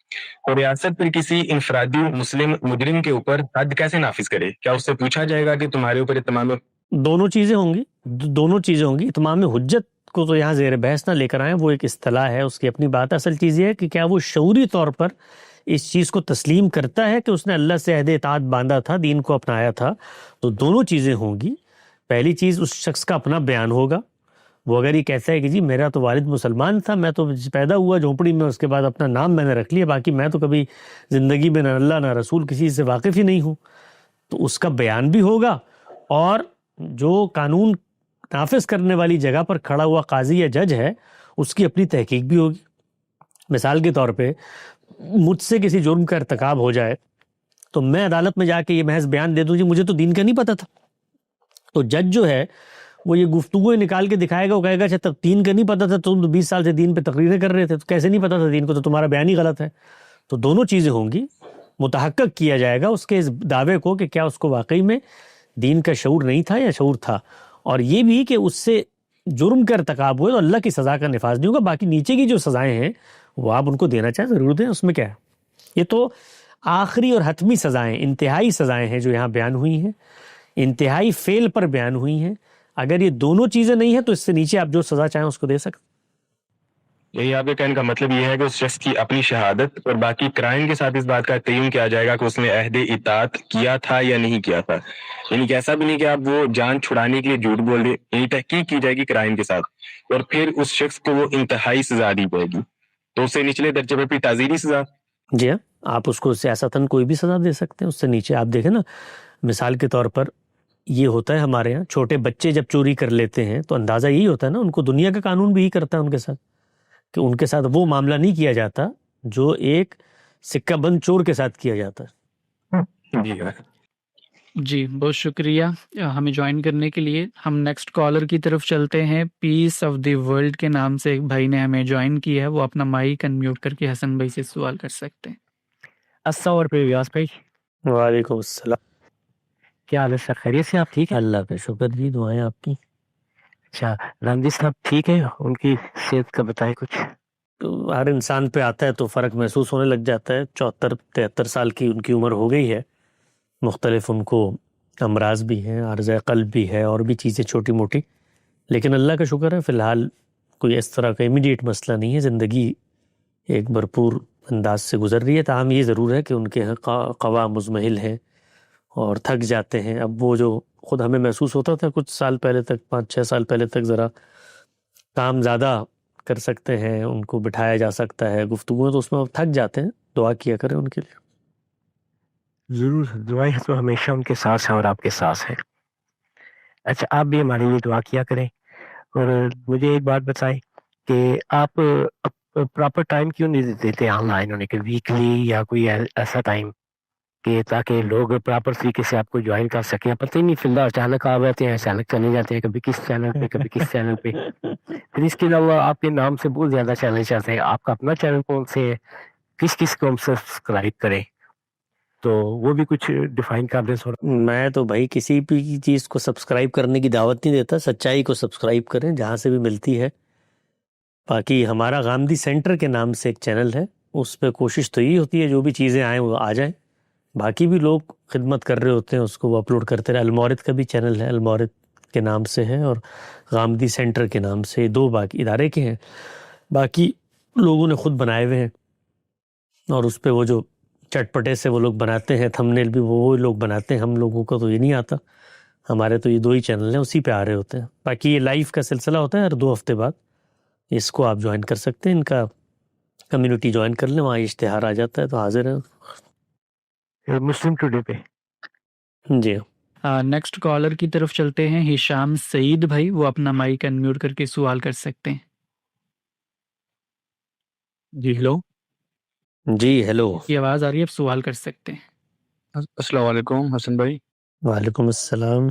اور ریاست پھر کسی انفرادی مسلم مجرم کے اوپر حد کیسے نافذ کرے؟ کیا اس سے پوچھا جائے گا کہ تمہارے اوپر اتمام؟ دونوں چیزیں ہوں گی۔ اتمام حجت کو تو یہاں زیر بحث نہ لے کر آئیں، وہ ایک اصطلاح ہے، اس کی اپنی بات۔ اصل چیز یہ ہے کہ کیا وہ شعوری طور پر اس چیز کو تسلیم کرتا ہے کہ اس نے اللہ سے عہد اطاعت باندھا تھا، دین کو اپنایا تھا۔ تو دونوں چیزیں ہوں گی۔ پہلی چیز اس شخص کا اپنا بیان ہوگا، وہ اگر یہ کہتا ہے کہ جی میرا تو والد مسلمان تھا، میں تو پیدا ہوا جھونپڑی میں، اس کے بعد اپنا نام میں نے رکھ لیا، باقی میں تو کبھی زندگی میں نہ اللہ نہ رسول کسی سے واقف ہی نہیں ہوں، تو اس کا بیان بھی ہوگا، اور جو قانون نافذ کرنے والی جگہ پر کھڑا ہوا قاضی یا جج ہے اس کی اپنی تحقیق بھی ہوگی۔ مثال کے طور پہ مجھ سے کسی جرم کا ارتکاب ہو جائے تو میں عدالت میں جا کے یہ محض بیان دے دوں جی مجھے تو دین کا نہیں پتہ تھا، تو جج جو ہے وہ یہ گفتگو نکال کے دکھائے گا, وہ کہے گا اچھا دین کا نہیں پتا تھا, تم تو 20 سال سے دین پہ تقریریں کر رہے تھے, تو کیسے نہیں پتا تھا دین کو, تو تمہارا بیان ہی غلط ہے. تو دونوں چیزیں ہوں گی, متحقق کیا جائے گا اس کے اس دعوے کو کہ کیا اس کو واقعی میں دین کا شعور نہیں تھا یا شعور تھا, اور یہ بھی کہ اس سے جرم کا ارتکاب ہوئے تو اللہ کی سزا کا نفاذ نہیں ہوگا. باقی نیچے کی جو سزائیں ہیں وہ آپ ان کو دینا چاہیں ضرور دیں, اس میں کیا ہے. یہ تو آخری اور حتمی سزائیں, انتہائی سزائیں ہیں جو یہاں بیان ہوئی ہیں, انتہائی فعل پر بیان ہوئی ہیں. اگر یہ دونوں چیزیں نہیں ہیں تو اس سے نیچے آپ جو سزا چاہیں اس کو دے سکتے. یہی آپ کے کہنے کا مطلب یہ ہے کہ اس شخص کی اپنی شہادت اور باقی کرائم کے ساتھ اس بات کا تعین کیا جائے گا کہ اس نے عہد اطاعت کیا تھا یا نہیں کیا تھا. یعنی کہ ایسا بھی نہیں کہ آپ وہ جان چھڑانے کے لیے جھوٹ بول دیں, یعنی تحقیق کی جائے گی کرائم کے ساتھ اور پھر اس شخص کو وہ انتہائی سزا دی جائے گی, تو اس سے نچلے درجے پہ بھی تعزیری سزا. جی ہاں, آپ اس کو سیاستاً کوئی بھی سزا دے سکتے ہیں. اس سے نیچے آپ دیکھیں نا, مثال کے طور پر یہ ہوتا ہے ہمارے ہاں, چھوٹے بچے جب چوری کر لیتے ہیں تو اندازہ یہی ہوتا ہے نا, ان کو دنیا کا قانون بھی یہی کرتا ہے ان کے ساتھ, کہ ان کے ساتھ وہ معاملہ نہیں کیا جاتا جو ایک سکہ بند چور کے ساتھ کیا جاتا ہے. جی ہاں. جی بہت شکریہ ہمیں جوائن کرنے کے لیے. ہم نیکسٹ کالر کی طرف چلتے ہیں. پیس آف دی ورلڈ کے نام سے ایک بھائی نے ہمیں جوائن کیا ہے, وہ اپنا مائک انمیوٹ کر کے حسن بھائی سے سوال کر سکتے ہیں. السلام علیکم ریاض بھائی, وعلیکم السلام. کیا حال ہے سر, خیریت سے آپ ٹھیک ہیں؟ اللہ کا شکر جی, دعائیں آپ کی. اچھا, رامجی صاحب ٹھیک ہے, ان کی صحت کا بتائیں کچھ. تو ہر انسان پہ آتا ہے تو فرق محسوس ہونے لگ جاتا ہے. 74-73 سال کی ان کی عمر ہو گئی ہے. مختلف ان کو امراض بھی ہیں, عارضہ قلب بھی ہے, اور بھی چیزیں چھوٹی موٹی, لیکن اللہ کا شکر ہے فی الحال کوئی اس طرح کا امیڈیٹ مسئلہ نہیں ہے. زندگی ایک بھرپور انداز سے گزر رہی ہے. تاہم یہ ضرور ہے کہ ان کے قوا مزمحل ہیں اور تھک جاتے ہیں. اب وہ جو خود ہمیں محسوس ہوتا تھا کچھ سال پہلے تک, 5-6 سال پہلے تک, ذرا کام زیادہ کر سکتے ہیں, ان کو بٹھایا جا سکتا ہے گفتگو, تو اس میں وہ تھک جاتے ہیں. دعا کیا کریں ان کے لیے. ضرور, دعائیں تو ہمیشہ ان کے ساتھ ہیں اور آپ کے ساتھ ہیں. اچھا, آپ بھی ہمارے لیے دعا کیا کریں. اور مجھے ایک بات بتائیں کہ آپ پراپر ٹائم کیوں نہیں دیتے آن لائن ہونے کے, ویکلی یا کوئی ایسا ٹائم کہ تاکہ لوگ پراپر طریقے سے آپ کو جوائن کر سکیں. پتہ ہی نہیں, فی الحال اچانک آ جاتے ہیں, اچانک چلے جاتے ہیں, کبھی کس چینل پہ کبھی کس چینل پہ. پھر اس کے علاوہ آپ کے نام سے بہت زیادہ چینل چلتے ہیں. آپ کا اپنا چینل کون سے ہے, کس کس کو ہم سبسکرائب کریں, تو وہ بھی کچھ ڈیفائن کر دیں تھوڑا. میں تو بھائی کسی بھی چیز کو سبسکرائب کرنے کی دعوت نہیں دیتا. سچائی کو سبسکرائب کریں جہاں سے بھی ملتی ہے. باقی ہمارا غامدی سینٹر کے نام سے ایک چینل ہے, اس پہ کوشش تو یہی ہوتی ہے جو بھی چیزیں آئیں وہ آ جائیں. باقی بھی لوگ خدمت کر رہے ہوتے ہیں, اس کو وہ اپلوڈ کرتے رہے. المورد کا بھی چینل ہے, المورد کے نام سے ہے, اور غامدی سینٹر کے نام سے, 2 باقی ادارے کے ہیں. باقی لوگوں نے خود بنائے ہوئے ہیں, اور اس پہ وہ جو چٹپٹے سے وہ لوگ بناتے ہیں, تھمبنیل بھی وہ لوگ بناتے ہیں. ہم لوگوں کو تو یہ نہیں آتا. ہمارے تو یہ 2 ہی چینل ہیں, اسی پہ آ رہے ہوتے ہیں. باقی یہ لائیو کا سلسلہ ہوتا ہے ہر 2 ہفتے بعد, اس کو آپ جوائن کر سکتے ہیں. ان کا کمیونٹی جوائن کر لیں, وہاں اشتہار آ جاتا ہے تو حاضر ہیں. مسلم ٹوڈے پہ. جی نیکسٹ کالر کی طرف چلتے ہیں. ہشام سعید بھائی, وہ اپنا مائک انمیوٹ کر کے سوال کر سکتے ہیں. جی ہیلو. جی ہیلو. یہ آواز آ رہی ہے, آپ سوال کر سکتے ہیں. السلام علیکم حسن بھائی. وعلیکم السلام.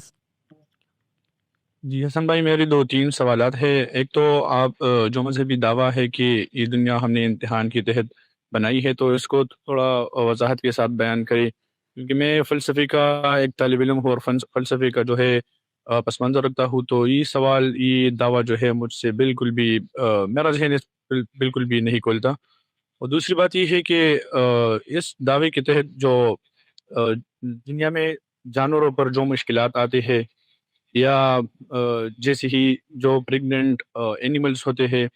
جی حسن بھائی, میری 2-3 سوالات ہے. ایک تو آپ جو مذہبی دعویٰ ہے کہ یہ دنیا ہم نے امتحان کے تحت بنائی ہے, تو اس کو تھوڑا وضاحت کے ساتھ بیان کریں, کیونکہ میں فلسفے کا ایک طالب علم ہوں اور فلسفے کا جو ہے پس منظر رکھتا ہوں. تو یہ سوال, یہ دعویٰ جو ہے مجھ سے بالکل بھی, میرا ذہن بالکل بھی نہیں کھولتا. اور دوسری بات یہ ہے کہ اس دعوے کے تحت جو دنیا میں جانوروں پر جو مشکلات آتے ہیں, یا جیسے ہی جو پریگننٹ اینیملز ہوتے ہیں,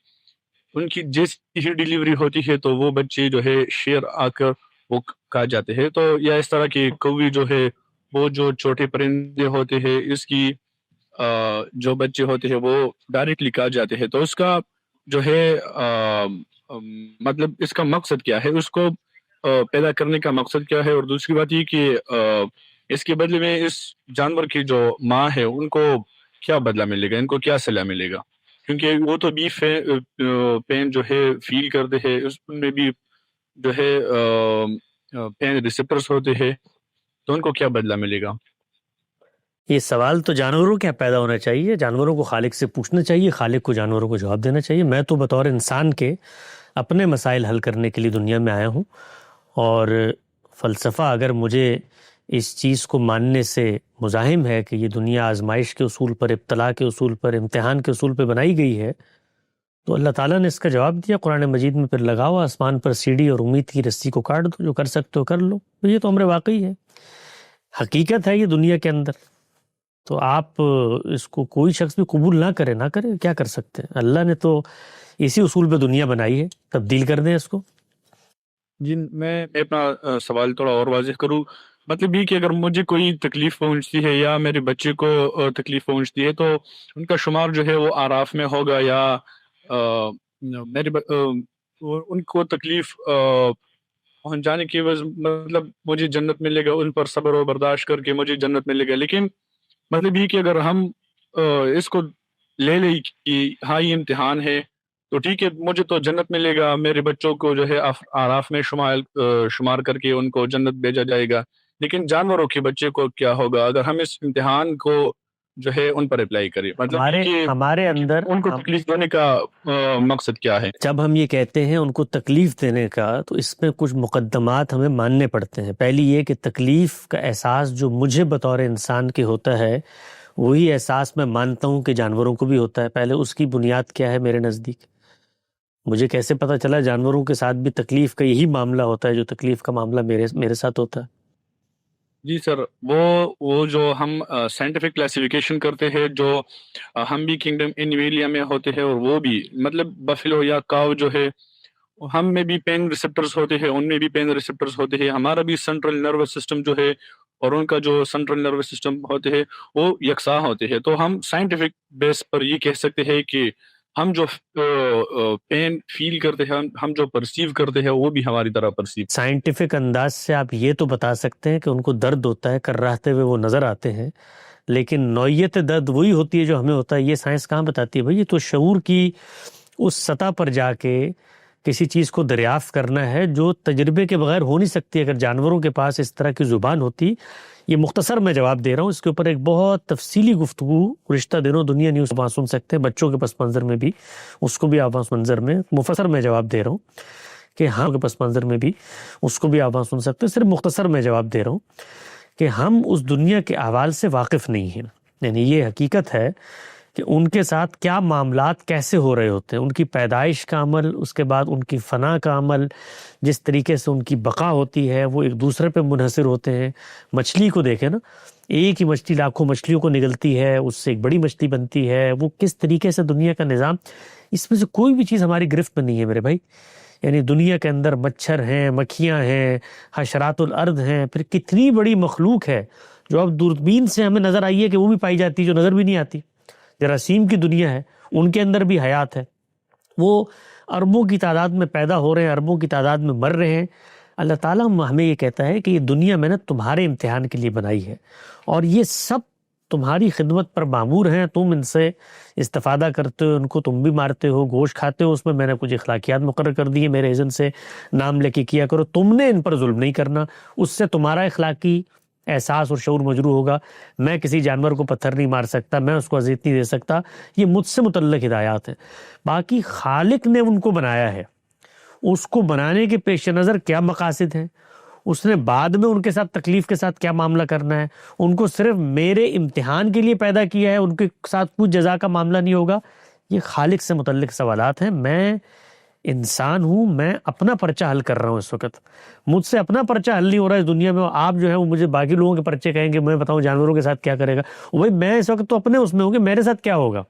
ان کی جیسی ہی ڈیلیوری ہوتی ہے تو وہ بچے جو ہے شیر آ کر وہ کھا جاتے ہیں. تو یا اس طرح کی کوئی جو ہے, وہ جو چھوٹے پرندے ہوتے ہیں, اس کی جو بچے ہوتے ہیں وہ ڈائریکٹلی کھا جاتے ہیں. تو اس کا جو ہے مطلب اس کا مقصد کیا ہے, اس کو پیدا کرنے کا مقصد کیا ہے. اور دوسری بات یہ کہ اس کے بدلے میں اس جانور کی جو ماں ہے ان کو کیا بدلہ ملے گا, ان کو کیا صلاح ملے گا, کیونکہ وہ تو بھی پین جو ہے فیل کرتے ہیں, اس میں بھی جو ہے پین ریسیپٹرز ہوتے ہیں, تو ان کو کیا بدلہ ملے گا. یہ سوال تو جانوروں کیا پیدا ہونا چاہیے، جانوروں کو خالق سے پوچھنا چاہیے، خالق کو جانوروں کو جواب دینا چاہیے۔ میں تو بطور انسان کے اپنے مسائل حل کرنے کے لیے دنیا میں آیا ہوں، اور فلسفہ اگر مجھے اس چیز کو ماننے سے مزاحم ہے کہ یہ دنیا آزمائش کے اصول پر، ابتلاء کے اصول پر، امتحان کے اصول پہ بنائی گئی ہے، تو اللہ تعالیٰ نے اس کا جواب دیا قرآن مجید میں، پھر لگاؤ آسمان پر سیڑھی اور امید کی رسی کو کاٹ دو، جو کر سکتے ہو کر لو۔ تو یہ تو امر واقعی ہے، حقیقت ہے یہ دنیا کے اندر۔ تو آپ اس کو کوئی شخص بھی قبول نہ کرے کیا کر سکتے ہیں؟ اللہ نے تو اسی اصول پہ دنیا بنائی ہے، تبدیل کر دیں اس کو۔ جی میں اپنا سوال تھوڑا اور واضح کروں، مطلب یہ کہ اگر مجھے کوئی تکلیف پہنچتی ہے یا میرے بچے کو تکلیف پہنچتی ہے، تو ان کا شمار جو ہے وہ آراف میں ہوگا، یا ان کو تکلیف پہنچانے کی وجہ مطلب مجھے جنت ملے گا، ان پر صبر و برداشت کر کے مجھے جنت ملے گا۔ لیکن مطلب یہ کہ اگر ہم اس کو لے لیں کہ ہاں یہ امتحان ہے، تو ٹھیک ہے مجھے تو جنت ملے گا، میرے بچوں کو جو ہے آراف میں شمار کر کے ان کو جنت بھیجا جائے گا، لیکن جانوروں کے بچے کو کیا ہوگا اگر ہم اس امتحان کو جو ہے ان پر اپلائی کریں؟ مطلب ہمارے اندر ان کو تکلیف دینے کا مقصد کیا ہے؟ جب ہم یہ کہتے ہیں ان کو تکلیف دینے کا، تو اس میں کچھ مقدمات ہمیں ماننے پڑتے ہیں۔ پہلی یہ کہ تکلیف کا احساس جو مجھے بطور انسان کے ہوتا ہے، وہی احساس میں مانتا ہوں کہ جانوروں کو بھی ہوتا ہے۔ پہلے اس کی بنیاد کیا ہے میرے نزدیک؟ مجھے کیسے پتہ چلا جانوروں کے ساتھ بھی تکلیف کا یہی معاملہ ہوتا ہے جو تکلیف کا معاملہ میرے ساتھ ہوتا ہے؟ جی سر، وہ جو ہم سائنٹیفک کلاسیفیکیشن کرتے ہیں، جو ہم بھی کنگڈم انویلیا میں ہوتے ہیں، اور وہ بھی مطلب بفلو یا کاؤ جو ہے، ہم میں بھی پین ریسپٹرز ہوتے ہیں، ان میں بھی پین ریسپٹرز ہوتے ہیں۔ ہمارا بھی سینٹرل نروس سسٹم جو ہے اور ان کا جو سینٹرل نروس سسٹم ہوتے ہیں وہ یکساں ہوتے ہیں۔ تو ہم سائنٹیفک بیس پر یہ کہہ سکتے ہیں کہ ہم جو پین فیل کرتے ہیں، ہم جو پرسیو کرتے ہیں، وہ بھی ہماری طرح پرسیو۔ سائنٹیفک انداز سے آپ یہ تو بتا سکتے ہیں کہ ان کو درد ہوتا ہے، کرراہتے ہوئے وہ نظر آتے ہیں، لیکن نوعیت درد وہی ہوتی ہے جو ہمیں ہوتا ہے، یہ سائنس کہاں بتاتی ہے؟ بھائی یہ تو شعور کی اس سطح پر جا کے کسی چیز کو دریافت کرنا ہے جو تجربے کے بغیر ہو نہیں سکتی۔ اگر جانوروں کے پاس اس طرح کی زبان ہوتی، یہ مختصر میں جواب دے رہا ہوں، اس کے اوپر ایک بہت تفصیلی گفتگو رشتہ دنوں دنیا نیوز آپ سن سکتے ہیں، بچوں کے پس منظر میں بھی اس کو بھی آپ پس منظر میں مفصل میں جواب دے رہا ہوں کہ ہاں کے پس منظر میں بھی اس کو بھی آپ سن سکتے ہیں۔ صرف مختصر میں جواب دے رہا ہوں کہ ہم اس دنیا کے احوال سے واقف نہیں ہیں، یعنی یہ حقیقت ہے کہ ان کے ساتھ کیا معاملات کیسے ہو رہے ہوتے ہیں، ان کی پیدائش کا عمل، اس کے بعد ان کی فنا کا عمل، جس طریقے سے ان کی بقا ہوتی ہے، وہ ایک دوسرے پہ منحصر ہوتے ہیں۔ مچھلی کو دیکھیں نا، ایک ہی مچھلی لاکھوں مچھلیوں کو نگلتی ہے، اس سے ایک بڑی مچھلی بنتی ہے، وہ کس طریقے سے دنیا کا نظام، اس میں سے کوئی بھی چیز ہماری گرفت میں نہیں ہے میرے بھائی۔ یعنی دنیا کے اندر مچھر ہیں، مکھیاں ہیں، حشرات الارض ہیں، پھر کتنی بڑی مخلوق ہے جو اب دوربین سے ہمیں نظر آئی ہے کہ وہ بھی پائی جاتی ہے، جو نظر بھی نہیں آتی۔ جراثیم کی دنیا ہے، ان کے اندر بھی حیات ہے، وہ اربوں کی تعداد میں پیدا ہو رہے ہیں، اربوں کی تعداد میں مر رہے ہیں۔ اللہ تعالیٰ ہمیں یہ کہتا ہے کہ یہ دنیا میں نے تمہارے امتحان کے لیے بنائی ہے، اور یہ سب تمہاری خدمت پر معمور ہیں، تم ان سے استفادہ کرتے ہو، ان کو تم بھی مارتے ہو، گوشت کھاتے ہو، اس میں نے کچھ اخلاقیات مقرر کر دی ہیں، میرے اذن سے نام لے کے کیا کرو، تم نے ان پر ظلم نہیں کرنا، اس سے تمہارا اخلاقی احساس اور شعور مجروح ہوگا۔ میں کسی جانور کو پتھر نہیں مار سکتا، میں اس کو اذیت نہیں دے سکتا، یہ مجھ سے متعلق ہدایات ہیں۔ باقی خالق نے ان کو بنایا ہے، اس کو بنانے کے پیش نظر کیا مقاصد ہیں، اس نے بعد میں ان کے ساتھ تکلیف کے ساتھ کیا معاملہ کرنا ہے، ان کو صرف میرے امتحان کے لیے پیدا کیا ہے، ان کے ساتھ کچھ جزا کا معاملہ نہیں ہوگا، یہ خالق سے متعلق سوالات ہیں۔ میں انسان ہوں، میں اپنا پرچہ حل کر رہا ہوں اس وقت، مجھ سے اپنا پرچہ حل نہیں ہو رہا ہے اس دنیا میں۔ آپ جو ہے وہ مجھے باقی لوگوں کے پرچے کہیں گے، میں بتاؤں جانوروں کے ساتھ کیا کرے گا، بھائی میں اس وقت تو اپنے اس میں ہوں کہ میرے ساتھ کیا ہوگا۔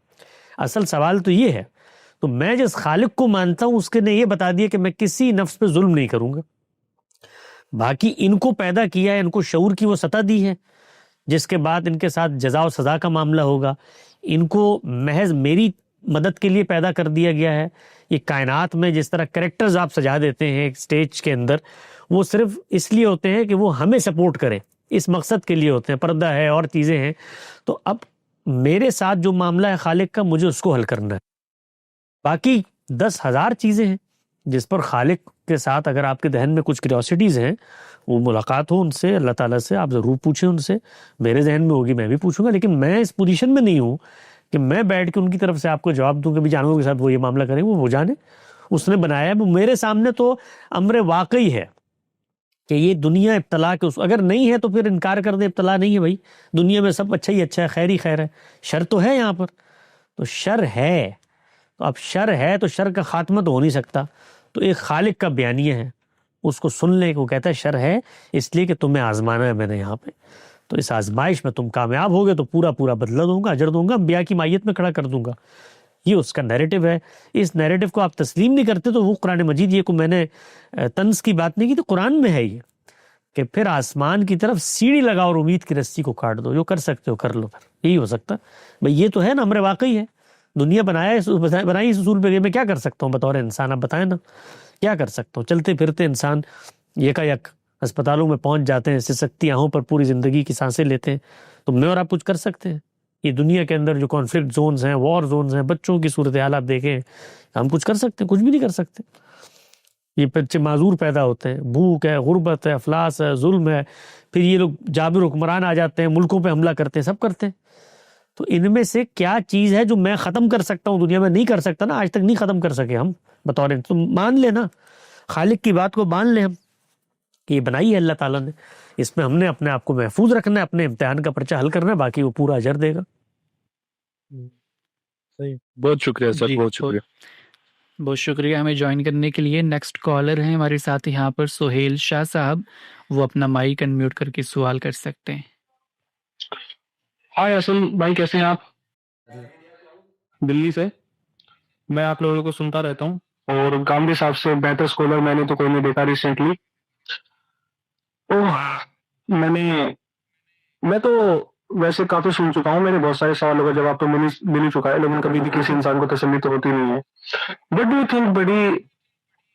اصل سوال تو یہ ہے، تو میں جس خالق کو مانتا ہوں اس کے نے یہ بتا دیا کہ میں کسی نفس پہ ظلم نہیں کروں گا۔ باقی ان کو پیدا کیا ہے، ان کو شعور کی وہ سطح دی ہے جس کے بعد ان کے ساتھ جزا و سزا کا معاملہ ہوگا، ان کو محض میری مدد کے لیے پیدا کر دیا گیا ہے۔ یہ کائنات میں جس طرح کریکٹرز آپ سجا دیتے ہیں ایک سٹیج کے اندر، وہ صرف اس لیے ہوتے ہیں کہ وہ ہمیں سپورٹ کریں، اس مقصد کے لیے ہوتے ہیں، پردہ ہے اور چیزیں ہیں۔ تو اب میرے ساتھ جو معاملہ ہے خالق کا، مجھے اس کو حل کرنا ہے۔ باقی 10,000 چیزیں ہیں جس پر خالق کے ساتھ اگر آپ کے ذہن میں کچھ کیوریوسٹیز ہیں، وہ ملاقات ہو ان سے، اللہ تعالیٰ سے آپ ضرور پوچھیں ان سے. میرے ذہن میں ہوگی میں بھی پوچھوں گا، لیکن میں اس پوزیشن میں نہیں ہوں کہ میں بیٹھ کے ان کی طرف سے آپ کو جواب دوں کہ بھی جانوروں کے ساتھ وہ یہ معاملہ کریں. وہ جانے، اس نے بنایا ہے. میرے سامنے تو امر واقعی ہے کہ یہ دنیا ابتلا کے اگر نہیں ہے تو پھر انکار کر دے ابتلا نہیں ہے. بھائی دنیا میں سب اچھا ہی اچھا ہے، خیر ہی خیر ہے. شر تو ہے یہاں پر، تو شر ہے، تو اب شر ہے تو شر کا خاتمہ تو ہو نہیں سکتا. تو ایک خالق کا بیانیہ ہے، اس کو سن لے. وہ کہتا ہے شر ہے اس لیے کہ تمہیں آزمانا ہے میں نے یہاں پہ، تو اس آزمائش میں تم کامیاب ہوگے تو پورا پورا بدلہ دوں گا، اجر دوں گا، انبیاء کی مائیت میں کھڑا کر دوں گا. یہ اس کا نیریٹو ہے. اس نیریٹو کو آپ تسلیم نہیں کرتے تو وہ قرآن مجید، یہ کو میں نے طنز کی بات نہیں کی، تو قرآن میں ہے یہ کہ پھر آسمان کی طرف سیڑھی لگاؤ اور امید کی رسی کو کاٹ دو. جو کر سکتے ہو کر لو. پھر یہی ہو سکتا بھئی، یہ تو ہے نا امر واقعی ہے. دنیا بنائی اس اصول پہ. میں کیا کر سکتا ہوں بطور انسان؟ آپ بتائیں نا کیا کر سکتا ہوں؟ چلتے پھرتے انسان یکا یک ہسپتالوں میں پہنچ جاتے ہیں، سسکتی آہوں پر پوری زندگی کی سانسیں لیتے ہیں. تو میں اور آپ کچھ کر سکتے ہیں؟ یہ دنیا کے اندر جو کانفلکٹ زونز ہیں، وار زونز ہیں، بچوں کی صورتحال آپ دیکھیں، ہم کچھ کر سکتے ہیں؟ کچھ بھی نہیں کر سکتے. یہ بچے معذور پیدا ہوتے ہیں، بھوک ہے، غربت ہے، افلاس ہے، ظلم ہے. پھر یہ لوگ جابر حکمران آ جاتے ہیں، ملکوں پہ حملہ کرتے ہیں، سب کرتے ہیں. تو ان میں سے کیا چیز ہے جو میں ختم کر سکتا ہوں دنیا میں؟ نہیں کر سکتا نا، آج تک نہیں ختم کر سکے ہم بطور. تو مان لے نا، خالق کی بات کو مان لیں ہم کہ یہ بنائی ہے اللہ تعالیٰ نے. اس میں ہم نے اپنے آپ کو محفوظ رکھنا ہے، اپنے امتحان کا پرچہ حل کرنا ہے، باقی وہ پورا اجر دے گا. صحیح. بہت شکریہ سر، جی بہت شکریہ. بہت شکریہ ہمیں جوائن کرنے کے لیے. نیکسٹ کالر ہیں ہمارے ساتھ یہاں پر سہیل شاہ صاحب. وہ اپنا مائک انمیوٹ کر کے سوال کر سکتے ہیں. ہائے اسم بھائی، کیسے ہیں آپ؟ دلی سے میں آپ لوگوں کو سنتا رہتا ہوں، اور گامدی صاحب سے بہتر اسکالر میں نے تو کوئی نہیں دیکھا ریسنٹلی. میں تو ویسے کافی سن چکا ہوں، میرے بہت سارے سوالوں کا جواب تو مل ہی چکا ہے، لیکن کبھی بھی کسی انسان کو تسلی تو ہوتی نہیں ہے. بٹ ڈو یو تھنک بڑی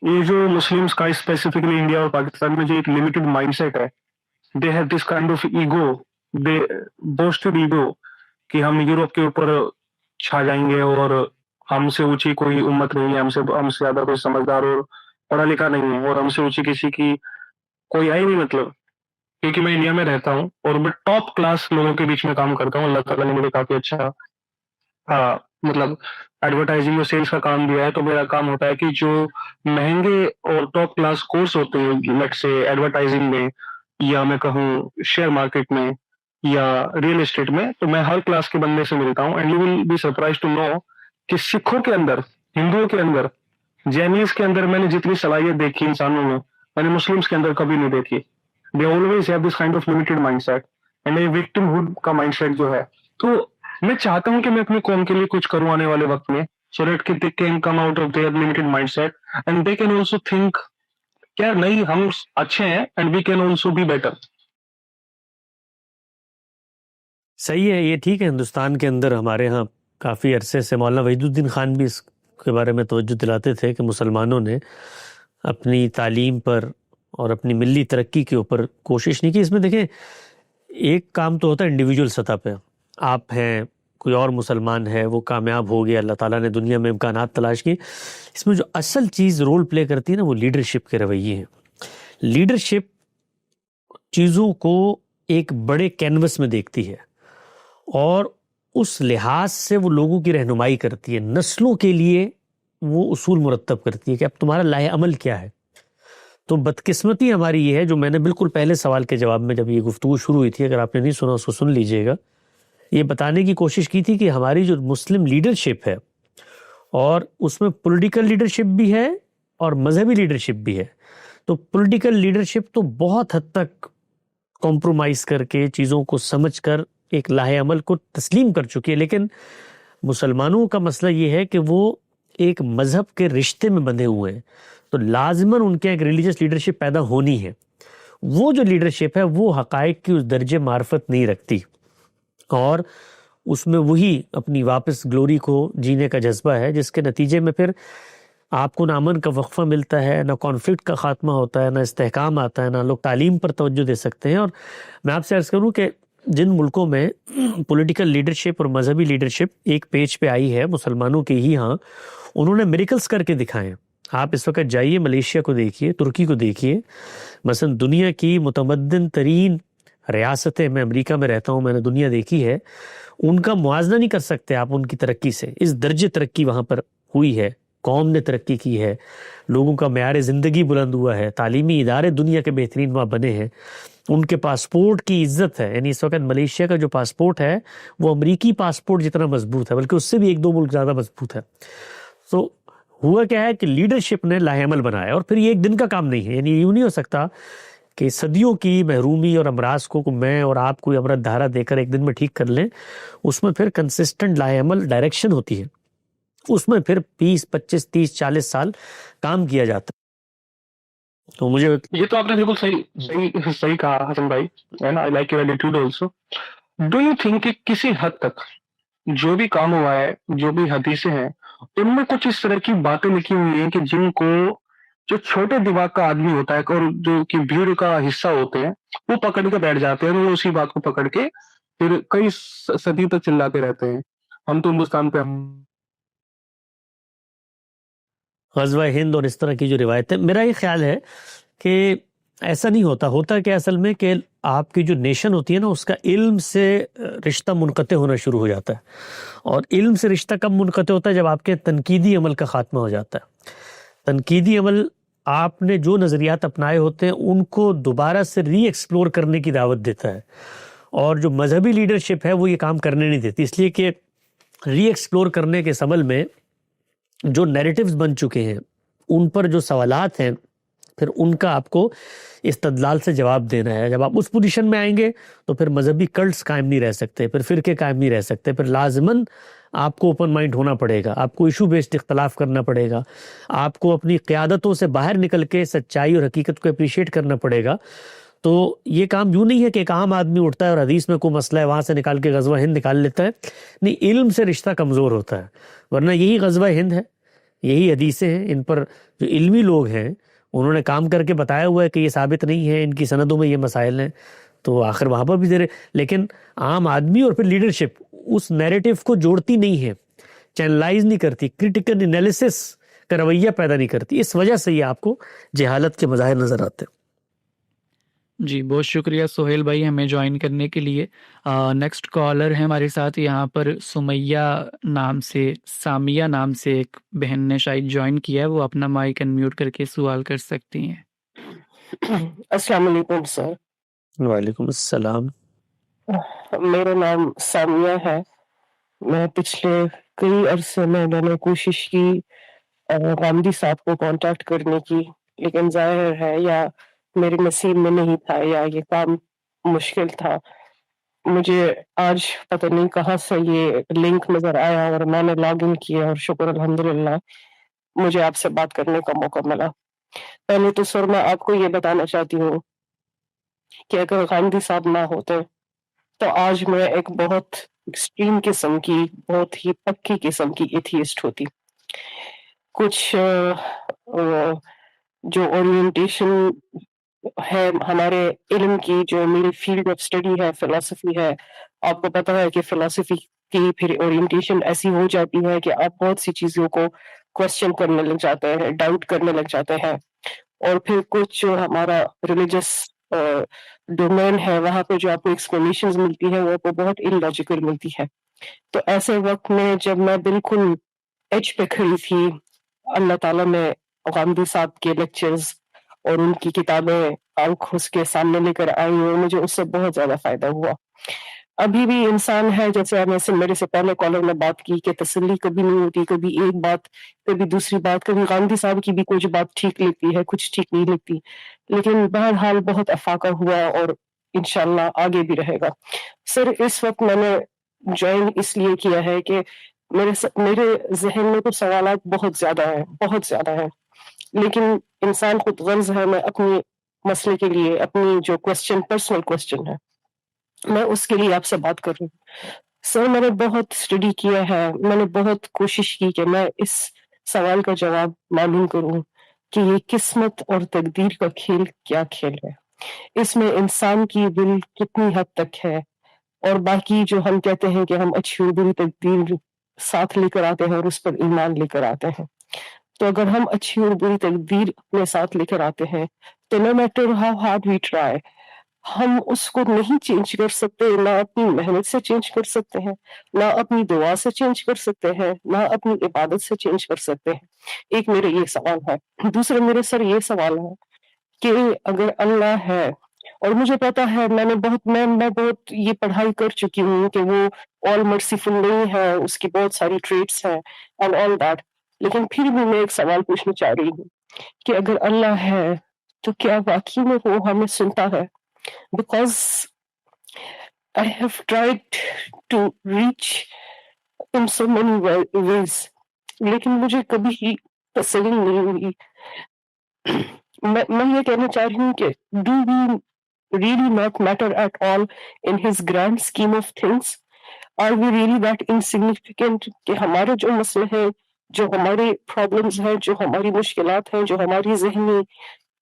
یہ جو مسلمس کا اسپیسیفکلی انڈیا اور پاکستان میں جو ایک لمیٹڈ مائنڈ سیٹ ہے، they have this kind of ego, they boosted ego کہ ہم یورپ کے اوپر چھا جائیں گے اور ہم سے اونچی کوئی امت نہیں ہے، ہم سے زیادہ کوئی سمجھدار اور پڑھا لکھا نہیں ہے، اور ہم سے اونچی کسی کی کوئی آئی نہیں. مطلب کیونکہ میں انڈیا میں رہتا ہوں اور میں ٹاپ کلاس لوگوں کے بیچ میں کام کرتا ہوں. اللہ تعالیٰ نے مجھے کافی اچھا مطلب ایڈورٹائزنگ اور سیلس کا کام دیا ہے. تو میرا کام ہوتا ہے کہ جو مہنگے اور ٹاپ کلاس کورس ہوتے ہیں، لیٹ سے ایڈورٹائزنگ میں، یا میں کہوں شیئر مارکیٹ میں یا ریئل اسٹیٹ میں، تو میں ہر کلاس کے بندے سے ملتا ہوں. And you will be surprised to know کہ سکھوں کے اندر، ہندوؤں کے اندر، جینیز کے اندر میں نے جتنی صلاحیت دیکھی انسانوں میں نے مسلمس کے اندر کبھی نہیں دیکھی. They always have this kind of limited mindset and a victimhood کا مائنڈ سیٹ جو ہے. تو میں چاہتا ہوں کہ میں اپنی قوم کے لیے کچھ کروں آنے والے وقت میں، so that they can come out of their limited mindset and they can also think کیا نہیں ہم اچھے ہیں and we can also be better. صحیح ہے، یہ ٹھیک ہے. ہندوستان کے اندر ہمارے ہاں کافی عرصے سے مولانا وحید الدین خان بھی اس کے بارے میں توجہ دلاتے تھے کہ مسلمانوں نے اپنی تعلیم پر اور اپنی ملی ترقی کے اوپر کوشش نہیں کی. اس میں دیکھیں ایک کام تو ہوتا ہے انڈیویجول سطح پہ، آپ ہیں، کوئی اور مسلمان ہے، وہ کامیاب ہو گیا، اللہ تعالیٰ نے دنیا میں امکانات تلاش کیے. اس میں جو اصل چیز رول پلے کرتی ہے نا، وہ لیڈرشپ کے رویے ہیں. لیڈرشپ چیزوں کو ایک بڑے کینوس میں دیکھتی ہے اور اس لحاظ سے وہ لوگوں کی رہنمائی کرتی ہے، نسلوں کے لیے وہ اصول مرتب کرتی ہے کہ اب تمہارا لائحہ عمل کیا ہے. تو بدقسمتی ہماری یہ ہے، جو میں نے بالکل پہلے سوال کے جواب میں جب یہ گفتگو شروع ہوئی تھی، اگر آپ نے نہیں سنا اس کو سن لیجئے گا، یہ بتانے کی کوشش کی تھی کہ ہماری جو مسلم لیڈرشپ ہے، اور اس میں پولیٹیکل لیڈرشپ بھی ہے اور مذہبی لیڈرشپ بھی ہے. تو پولیٹیکل لیڈرشپ تو بہت حد تک کمپرومائز کر کے چیزوں کو سمجھ کر ایک لائحہ عمل کو تسلیم کر چکی ہے، لیکن مسلمانوں کا مسئلہ یہ ہے کہ وہ ایک مذہب کے رشتے میں بندھے ہوئے ہیں. تو لازماً ان کے ایک ریلیجس لیڈرشپ پیدا ہونی ہے. وہ جو لیڈرشپ ہے وہ حقائق کی اس درجے معرفت نہیں رکھتی، اور اس میں وہی اپنی واپس گلوری کو جینے کا جذبہ ہے، جس کے نتیجے میں پھر آپ کو نہ امن کا وقفہ ملتا ہے، نہ کانفلکٹ کا خاتمہ ہوتا ہے، نہ استحکام آتا ہے، نہ لوگ تعلیم پر توجہ دے سکتے ہیں. اور میں آپ سے عرض کروں کہ جن ملکوں میں پولیٹیکل لیڈرشپ اور مذہبی لیڈرشپ ایک پیج پہ آئی ہے، مسلمانوں کے ہی ہاں، انہوں نے میریکلز کر کے دکھائے ہیں. آپ اس وقت جائیے ملیشیا کو دیکھیے، ترکی کو دیکھیے، مثلا دنیا کی متمدن ترین ریاستیں، میں امریکہ میں رہتا ہوں، میں نے دنیا دیکھی ہے، ان کا موازنہ نہیں کر سکتے آپ ان کی ترقی سے. اس درجے ترقی وہاں پر ہوئی ہے، قوم نے ترقی کی ہے، لوگوں کا معیار زندگی بلند ہوا ہے، تعلیمی ادارے دنیا کے بہترین وہاں بنے ہیں، ان کے پاسپورٹ کی عزت ہے. یعنی اس وقت ملیشیا کا جو پاسپورٹ ہے وہ امریکی پاسپورٹ جتنا مضبوط ہے، بلکہ اس سے بھی ایک دو ملک زیادہ مضبوط ہے. سو ہوا کیا ہے کہ لیڈرشپ نے لاہ عمل بنایا، اور پھر یہ ایک دن کا کام نہیں ہے. یعنی یوں نہیں ہو سکتا کہ صدیوں کی محرومی اور امراض کو میں اور آپ کوئی امرت دھارا دے کر ایک دن میں ٹھیک کر لیں. اس میں پھر کنسسٹنٹ لاہ عمل ڈائریکشن ہوتی ہے، اس میں پھر 20 25 30 40 سال کام کیا جاتا ہے. تو مجھے یہ تو آپ نے بالکل صحیح کہا حسن بھائی، and I like your attitude also. Do you think کہ کسی حد تک جو بھی کام ہوا ہے، جو بھی حدیثیں ہیں، ان میں کچھ اس طرح کی باتیں لکھی ہوئی ہیں کہ جن کو جو چھوٹے دماغ کا آدمی ہوتا ہے اور جو کہ بھیڑ کا حصہ ہوتے ہیں وہ پکڑ کے بیٹھ جاتے ہیں، اور وہ اسی بات کو پکڑ کے پھر کئی صدی تک چلاتے رہتے ہیں. ہم تو ہندوستان پہ غزوہ ہند اور اس طرح کی جو روایتیں، میرا یہ خیال ہے کہ ایسا نہیں ہوتا کہ اصل میں کہ آپ کی جو نیشن ہوتی ہے نا، اس کا علم سے رشتہ منقطع ہونا شروع ہو جاتا ہے. اور علم سے رشتہ کب منقطع ہوتا ہے؟ جب آپ کے تنقیدی عمل کا خاتمہ ہو جاتا ہے. تنقیدی عمل آپ نے جو نظریات اپنائے ہوتے ہیں ان کو دوبارہ سے ری ایکسپلور کرنے کی دعوت دیتا ہے، اور جو مذہبی لیڈرشپ ہے وہ یہ کام کرنے نہیں دیتی، اس لیے کہ ری ایکسپلور کرنے کے سبل میں جو نیریٹیوز بن چکے ہیں ان پر جو سوالات ہیں، پھر ان کا آپ کو استدلال سے جواب دینا ہے. جب آپ اس پوزیشن میں آئیں گے تو پھر مذہبی کلٹس قائم نہیں رہ سکتے، پھر فرقے قائم نہیں رہ سکتے، پھر لازماً آپ کو اوپن مائنڈ ہونا پڑے گا، آپ کو ایشو بیسڈ اختلاف کرنا پڑے گا، آپ کو اپنی قیادتوں سے باہر نکل کے سچائی اور حقیقت کو اپریشیٹ کرنا پڑے گا. تو یہ کام یوں نہیں ہے کہ ایک عام آدمی اٹھتا ہے اور حدیث میں کوئی مسئلہ ہے وہاں سے نکال کے غزوہ ہند نکال لیتا ہے. نہیں، علم سے رشتہ کمزور ہوتا ہے، ورنہ یہی غزوہ ہند ہے، یہی حدیثیں ہیں، ان پر جو علمی لوگ ہیں انہوں نے کام کر کے بتایا ہوا ہے کہ یہ ثابت نہیں ہے، ان کی سندوں میں یہ مسائل ہیں، تو آخر وہاں پر بھی دے رہے. لیکن عام آدمی اور پھر لیڈرشپ اس نیریٹو کو جوڑتی نہیں ہے، چینلائز نہیں کرتی، کریٹیکل انالیسس کا رویہ پیدا نہیں کرتی. اس وجہ سے یہ آپ کو جہالت کے مظاہر نظر آتے ہیں. جی بہت شکریہ سہیل بھائی ہمیں جوائن کرنے کے لیے. نیکسٹ کالر ہے ہمارے ساتھ یہاں پر سامیہ نام سے ایک بہن نے شاید جوائن کیا ہے، وہ اپنا مائک انمیوٹ کر کے سوال کر سکتی ہیں. السلام علیکم سر. وعلیکم السلام. میرا نام سامیہ ہے. میں پچھلے کئی عرصے میں نے کوشش کی غامدی صاحب کو کانٹیکٹ کرنے کی، لیکن ظاہر ہے یا میرے نصیب میں نہیں تھا یا یہ کام مشکل تھا. مجھے آج پتہ نہیں کہاں سے یہ لنک نظر آیا اور میں نے لاگ ان کیا، اور شکر الحمدللہ مجھے آپ سے بات کرنے کا موقع ملا. پہلے تو سر میں آپ کو یہ بتانا چاہتی ہوں کہ اگر غامدی صاحب نہ ہوتے تو آج میں ایک بہت ایکسٹریم قسم کی، بہت ہی پکی قسم کی ایتھیسٹ ہوتی. کچھ جو اورینٹیشن ہے ہمارے علم کی، جو میری فیلڈ آف اسٹڈی ہے، فلسفی ہے، آپ کو پتا ہے کہ فلسفی کی پھر اورینٹیشن ایسی ہو جاتی ہے کہ آپ بہت سی چیزوں کو کوشچن کرنے لگ جاتے ہیں، ڈاؤٹ کرنے لگ جاتے ہیں. اور پھر کچھ جو ہمارا ریلیجس ڈومین ہے، وہاں پہ جو آپ کو ایکسپلینیشنز ملتی ہے وہ آپ کو بہت ان لاجیکل ملتی ہے. تو ایسے وقت میں جب میں بالکل ایج پہ کھڑی تھی، اللہ تعالیٰ نے غامدی صاحب کے لیکچرز اور ان کی کتابیں آنکھوں کے سامنے لے کر آئی، اور مجھے اس سے بہت زیادہ فائدہ ہوا. ابھی بھی انسان ہے، جیسے میرے سے پہلے کالر نے بات کی کہ تسلی کبھی نہیں ہوتی، کبھی ایک بات کبھی دوسری بات، کبھی غامدی صاحب کی بھی کچھ بات ٹھیک لگتی ہے، کچھ ٹھیک نہیں لگتی، لیکن بہرحال بہت افاقہ ہوا اور انشاءاللہ آگے بھی رہے گا. سر اس وقت میں نے جوائن اس لیے کیا ہے کہ میرے ذہن میں تو سوالات بہت زیادہ ہیں، لیکن انسان خود غرض ہے میں اپنی مسئلے کے لیے، اپنی جو پرسنل کوسچن ہے، میں اس کے لیے آپ سے بات کر رہی ہوں. سر میں نے بہت اسٹڈی کیا ہے، میں نے بہت کوشش کی کہ میں اس سوال کا جواب معلوم کروں کہ یہ قسمت اور تقدیر کا کھیل کیا کھیل ہے، اس میں انسان کی ول کتنی حد تک ہے، اور باقی جو ہم کہتے ہیں کہ ہم اچھی اور بری تقدیر ساتھ لے کر آتے ہیں اور اس پر ایمان لے کر آتے ہیں. تو اگر ہم اچھی اور بری تقدیر اپنے ساتھ لے کر آتے ہیں تو no matter how hard we try ہم اس کو نہیں چینج کر سکتے، نہ اپنی محنت سے چینج کر سکتے ہیں، نہ اپنی دعا سے چینج کر سکتے ہیں، نہ اپنی عبادت سے چینج کر سکتے ہیں۔ ایک میرا یہ سوال ہے۔ دوسرا میرے سر یہ سوال ہے کہ اگر اللہ ہے، اور مجھے پتا ہے میں بہت یہ پڑھائی کر چکی ہوں کہ وہ آل مرسیفل نہیں ہے، اس کی بہت ساری ٹریٹس ہیں اینڈ آل دیٹ، لیکن پھر بھی میں ایک سوال پوچھنا چاہ رہی ہوں کہ اگر اللہ ہے تو کیا واقعی میں وہ ہمیں سنتا ہے؟ Because I have tried to reach in so many ways لیکن مجھے کبھی ہی تسلی نہیں ہوئی۔ میں یہ کہنا چاہ رہی ہوں کہ do we really not matter at all in his grand scheme of things? Are we really that insignificant کہ ہمارے جو مسئلے ہیں، جو ہمارے پرابلمز ہیں، جو ہماری مشکلات ہیں، جو ہماری ذہنی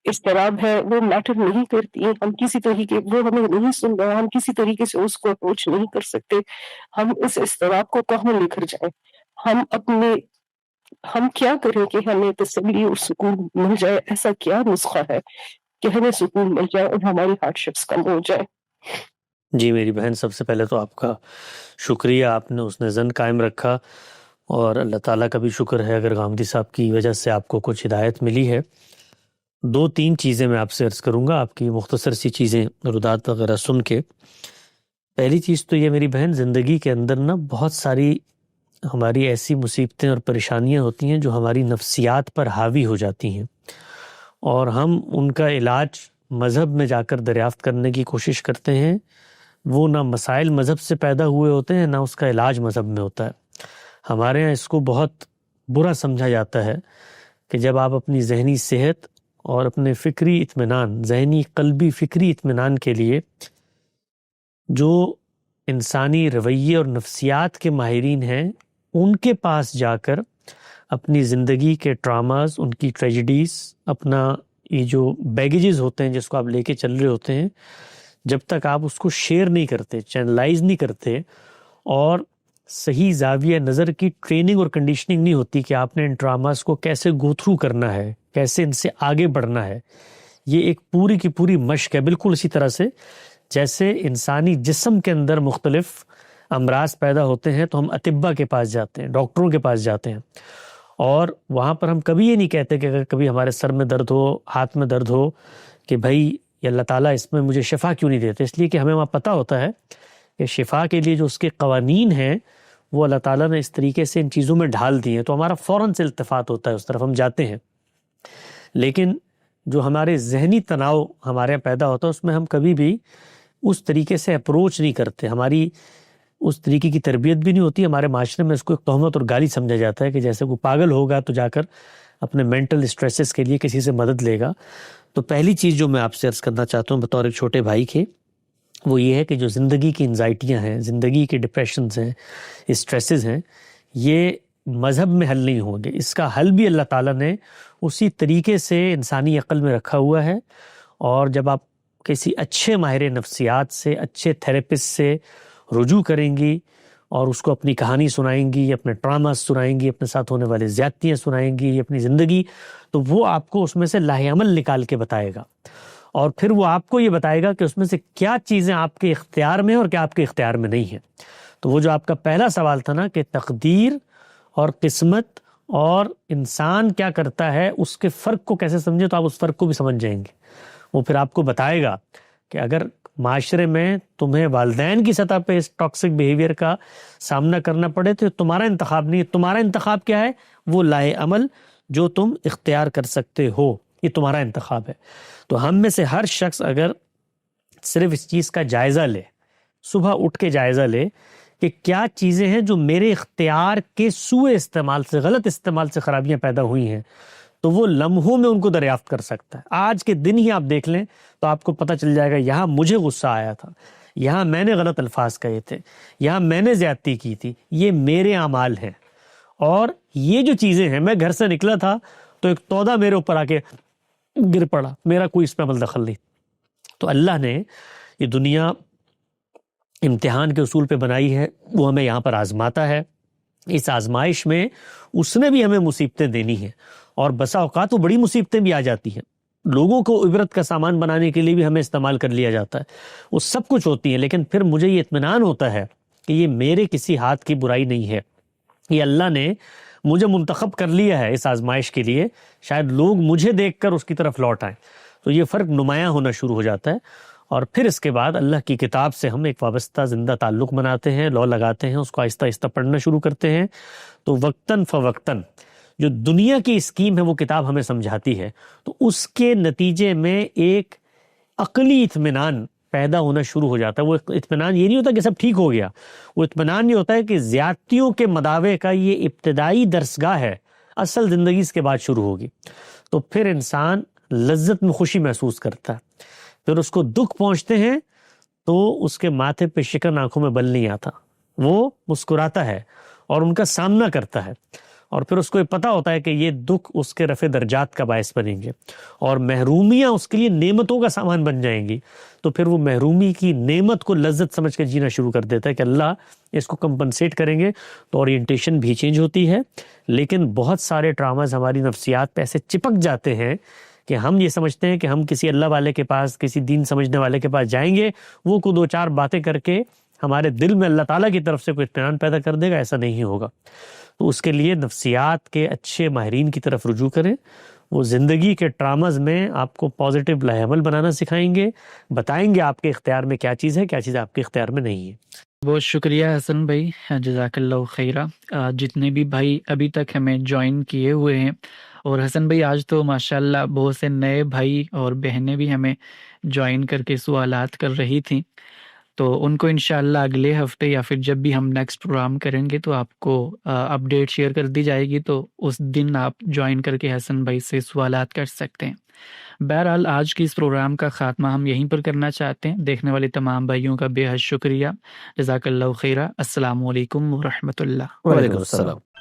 اضطراب ہے، وہ میٹر نہیں کرتی؟ ہم کسی طریقے وہ ہمیں نہیں سن رہا، ہم کسی طریقے سے اس کو اپروچ نہیں کر سکتے، ہم اس اضطراب کو کہاں لے کر جائیں؟ ہم کیا کریں کہ ہمیں تسلی اور سکون مل جائے؟ ایسا کیا نسخہ ہے کہ ہمیں سکون مل جائے اور ہماری ہارڈ شپس کم ہو جائے؟ جی میری بہن، سب سے پہلے تو آپ کا شکریہ، آپ نے اس نے زن قائم رکھا، اور اللہ تعالیٰ کا بھی شکر ہے اگر غامدی صاحب کی وجہ سے آپ کو کچھ ہدایت ملی ہے۔ 2-3 چیزیں میں آپ سے عرض کروں گا، آپ کی مختصر سی چیزیں ردات وغیرہ سن کے۔ پہلی چیز تو یہ میری بہن، زندگی کے اندر نا بہت ساری ہماری ایسی مصیبتیں اور پریشانیاں ہوتی ہیں جو ہماری نفسیات پر حاوی ہو جاتی ہیں، اور ہم ان کا علاج مذہب میں جا کر دریافت کرنے کی کوشش کرتے ہیں۔ وہ نہ مسائل مذہب سے پیدا ہوئے ہوتے ہیں، نہ اس کا علاج مذہب میں ہوتا ہے۔ ہمارے ہاں اس کو بہت برا سمجھا جاتا ہے کہ جب آپ اپنی ذہنی صحت اور اپنے فکری اطمینان، ذہنی قلبی فکری اطمینان کے لیے جو انسانی رویے اور نفسیات کے ماہرین ہیں ان کے پاس جا کر اپنی زندگی کے ٹراماز، ان کی ٹریجڈیز، اپنا یہ جو بیگیجز ہوتے ہیں جس کو آپ لے کے چل رہے ہوتے ہیں، جب تک آپ اس کو شیئر نہیں کرتے، چینلائز نہیں کرتے، اور صحیح زاویہ نظر کی ٹریننگ اور کنڈیشننگ نہیں ہوتی کہ آپ نے ان ٹراماز کو کیسے گو تھرو کرنا ہے، کیسے ان سے آگے بڑھنا ہے۔ یہ ایک پوری کی پوری مشق ہے، بالکل اسی طرح سے جیسے انسانی جسم کے اندر مختلف امراض پیدا ہوتے ہیں تو ہم اطباء کے پاس جاتے ہیں، ڈاکٹروں کے پاس جاتے ہیں، اور وہاں پر ہم کبھی یہ نہیں کہتے کہ اگر کبھی ہمارے سر میں درد ہو، ہاتھ میں درد ہو، کہ بھائی یہ اللہ تعالیٰ اس میں مجھے شفا کیوں نہیں دیتے؟ اس لیے کہ ہمیں وہاں پتہ ہوتا ہے کہ شفا کے لیے جو اس کے قوانین ہیں وہ اللہ تعالیٰ نے اس طریقے سے ان چیزوں میں ڈھال دی ہیں، تو ہمارا فوراً سے التفات ہوتا ہے، اس طرف ہم جاتے ہیں۔ لیکن جو ہمارے ذہنی تناؤ ہمارے یہاں پیدا ہوتا ہے اس میں ہم کبھی بھی اس طریقے سے اپروچ نہیں کرتے، ہماری اس طریقے کی تربیت بھی نہیں ہوتی۔ ہمارے معاشرے میں اس کو ایک تہمت اور گالی سمجھا جاتا ہے کہ جیسے کوئی پاگل ہوگا تو جا کر اپنے مینٹل اسٹریسز کے لیے کسی سے مدد لے گا۔ تو پہلی چیز جو میں آپ سے عرض کرنا چاہتا ہوں بطور ایک چھوٹے بھائی کے، وہ یہ ہے کہ جو زندگی کی انزائٹیاں ہیں، زندگی کے ڈپریشنز ہیں، اسٹریسز ہیں، یہ مذہب میں حل نہیں ہوں گے۔ اس کا حل بھی اللہ تعالیٰ نے اسی طریقے سے انسانی عقل میں رکھا ہوا ہے، اور جب آپ کسی اچھے ماہر نفسیات سے، اچھے تھراپسٹ سے رجوع کریں گی اور اس کو اپنی کہانی سنائیں گی، اپنے ٹراماز سنائیں گی، اپنے ساتھ ہونے والے زیادتیاں سنائیں گی، اپنی زندگی، تو وہ آپ کو اس میں سے لاہ عمل نکال کے بتائے گا، اور پھر وہ آپ کو یہ بتائے گا کہ اس میں سے کیا چیزیں آپ کے اختیار میں ہیں اور کیا آپ کے اختیار میں نہیں ہیں۔ تو وہ جو آپ کا پہلا سوال تھا نا کہ تقدیر اور قسمت اور انسان کیا کرتا ہے، اس کے فرق کو کیسے سمجھیں، تو آپ اس فرق کو بھی سمجھ جائیں گے۔ وہ پھر آپ کو بتائے گا کہ اگر معاشرے میں تمہیں والدین کی سطح پہ اس ٹاکسک بیہیویئر کا سامنا کرنا پڑے تو تمہارا انتخاب نہیں ہے۔ تمہارا انتخاب کیا ہے؟ وہ لاہ عمل جو تم اختیار کر سکتے ہو، یہ تمہارا انتخاب ہے۔ تو ہم میں سے ہر شخص اگر صرف اس چیز کا جائزہ لے، صبح اٹھ کے جائزہ لے کہ کیا چیزیں ہیں جو میرے اختیار کے سوء استعمال سے، غلط استعمال سے خرابیاں پیدا ہوئی ہیں، تو وہ لمحوں میں ان کو دریافت کر سکتا ہے۔ آج کے دن ہی آپ دیکھ لیں تو آپ کو پتہ چل جائے گا، یہاں مجھے غصہ آیا تھا، یہاں میں نے غلط الفاظ کہے تھے، یہاں میں نے زیادتی کی تھی، یہ میرے اعمال ہیں، اور یہ جو چیزیں ہیں، میں گھر سے نکلا تھا تو ایک تودا میرے اوپر آ کے گر پڑا، میرا کوئی اس پہ عمل دخل نہیں۔ تو اللہ نے یہ دنیا امتحان کے اصول پہ بنائی ہے، وہ ہمیں یہاں پر آزماتا ہے۔ اس آزمائش میں اس نے بھی ہمیں مصیبتیں دینی ہیں، اور بسا اوقات وہ بڑی مصیبتیں بھی آ جاتی ہیں، لوگوں کو عبرت کا سامان بنانے کے لیے بھی ہمیں استعمال کر لیا جاتا ہے، وہ سب کچھ ہوتی ہیں، لیکن پھر مجھے یہ اطمینان ہوتا ہے کہ یہ میرے کسی ہاتھ کی برائی نہیں ہے، یہ اللہ نے مجھے منتخب کر لیا ہے اس آزمائش کے لیے، شاید لوگ مجھے دیکھ کر اس کی طرف لوٹ آئیں، تو یہ فرق نمایاں ہونا شروع ہو جاتا ہے، اور پھر اس کے بعد اللہ کی کتاب سے ہم ایک وابستہ زندہ تعلق بناتے ہیں، لو لگاتے ہیں، اس کو آہستہ آہستہ پڑھنا شروع کرتے ہیں، تو وقتاً فوقتاً جو دنیا کی اسکیم ہے وہ کتاب ہمیں سمجھاتی ہے، تو اس کے نتیجے میں ایک عقلی اطمینان پیدا ہونا شروع ہو جاتا ہے۔ وہ اطمینان یہ نہیں ہوتا کہ سب ٹھیک ہو گیا، وہ اطمینان یہ ہوتا ہے کہ زیادتیوں کے مداوے کا یہ ابتدائی درسگاہ ہے، اصل زندگی اس کے بعد شروع ہوگی، تو پھر انسان لذت میں خوشی محسوس کرتا ہے، پھر اس کو دکھ پہنچتے ہیں تو اس کے ماتھے پہ شکن، آنکھوں میں بل نہیں آتا، وہ مسکراتا ہے اور ان کا سامنا کرتا ہے، اور پھر اس کو یہ پتہ ہوتا ہے کہ یہ دکھ اس کے رفع درجات کا باعث بنیں گے اور محرومیاں اس کے لیے نعمتوں کا سامان بن جائیں گی، تو پھر وہ محرومی کی نعمت کو لذت سمجھ کے جینا شروع کر دیتا ہے کہ اللہ اس کو کمپنسیٹ کریں گے، تو اورینٹیشن بھی چینج ہوتی ہے۔ لیکن بہت سارے ٹراماز ہماری نفسیات پہ ایسے چپک جاتے ہیں کہ ہم یہ سمجھتے ہیں کہ ہم کسی اللہ والے کے پاس، کسی دین سمجھنے والے کے پاس جائیں گے، وہ کو 2-4 باتیں کر کے ہمارے دل میں اللہ تعالیٰ کی طرف سے کوئی اطمینان پیدا کر دے گا، ایسا نہیں ہوگا۔ تو اس کے لیے نفسیات کے اچھے ماہرین کی طرف رجوع کریں، وہ زندگی کے ٹراماز میں آپ کو پازیٹیو لاہ عمل بنانا سکھائیں گے، بتائیں گے آپ کے اختیار میں کیا چیز ہے، کیا چیز آپ کے اختیار میں نہیں ہے۔ بہت شکریہ حسن بھائی، جزاک اللہ خیرہ۔ جتنے بھی بھائی ابھی تک ہمیں جوائن کیے ہوئے ہیں، اور حسن بھائی آج تو ماشاءاللہ بہت سے نئے بھائی اور بہنیں بھی ہمیں جوائن کر کے سوالات کر رہی تھیں، تو ان کو انشاءاللہ اگلے ہفتے یا پھر جب بھی ہم نیکسٹ پروگرام کریں گے تو آپ کو اپڈیٹ شیئر کر دی جائے گی، تو اس دن آپ جوائن کر کے حسن بھائی سے سوالات کر سکتے ہیں۔ بہرحال آج کی اس پروگرام کا خاتمہ ہم یہیں پر کرنا چاہتے ہیں۔ دیکھنے والے تمام بھائیوں کا بے حد شکریہ، جزاک اللہ خیرہ۔ السلام علیکم ورحمۃ اللہ۔ وعلیکم السلام۔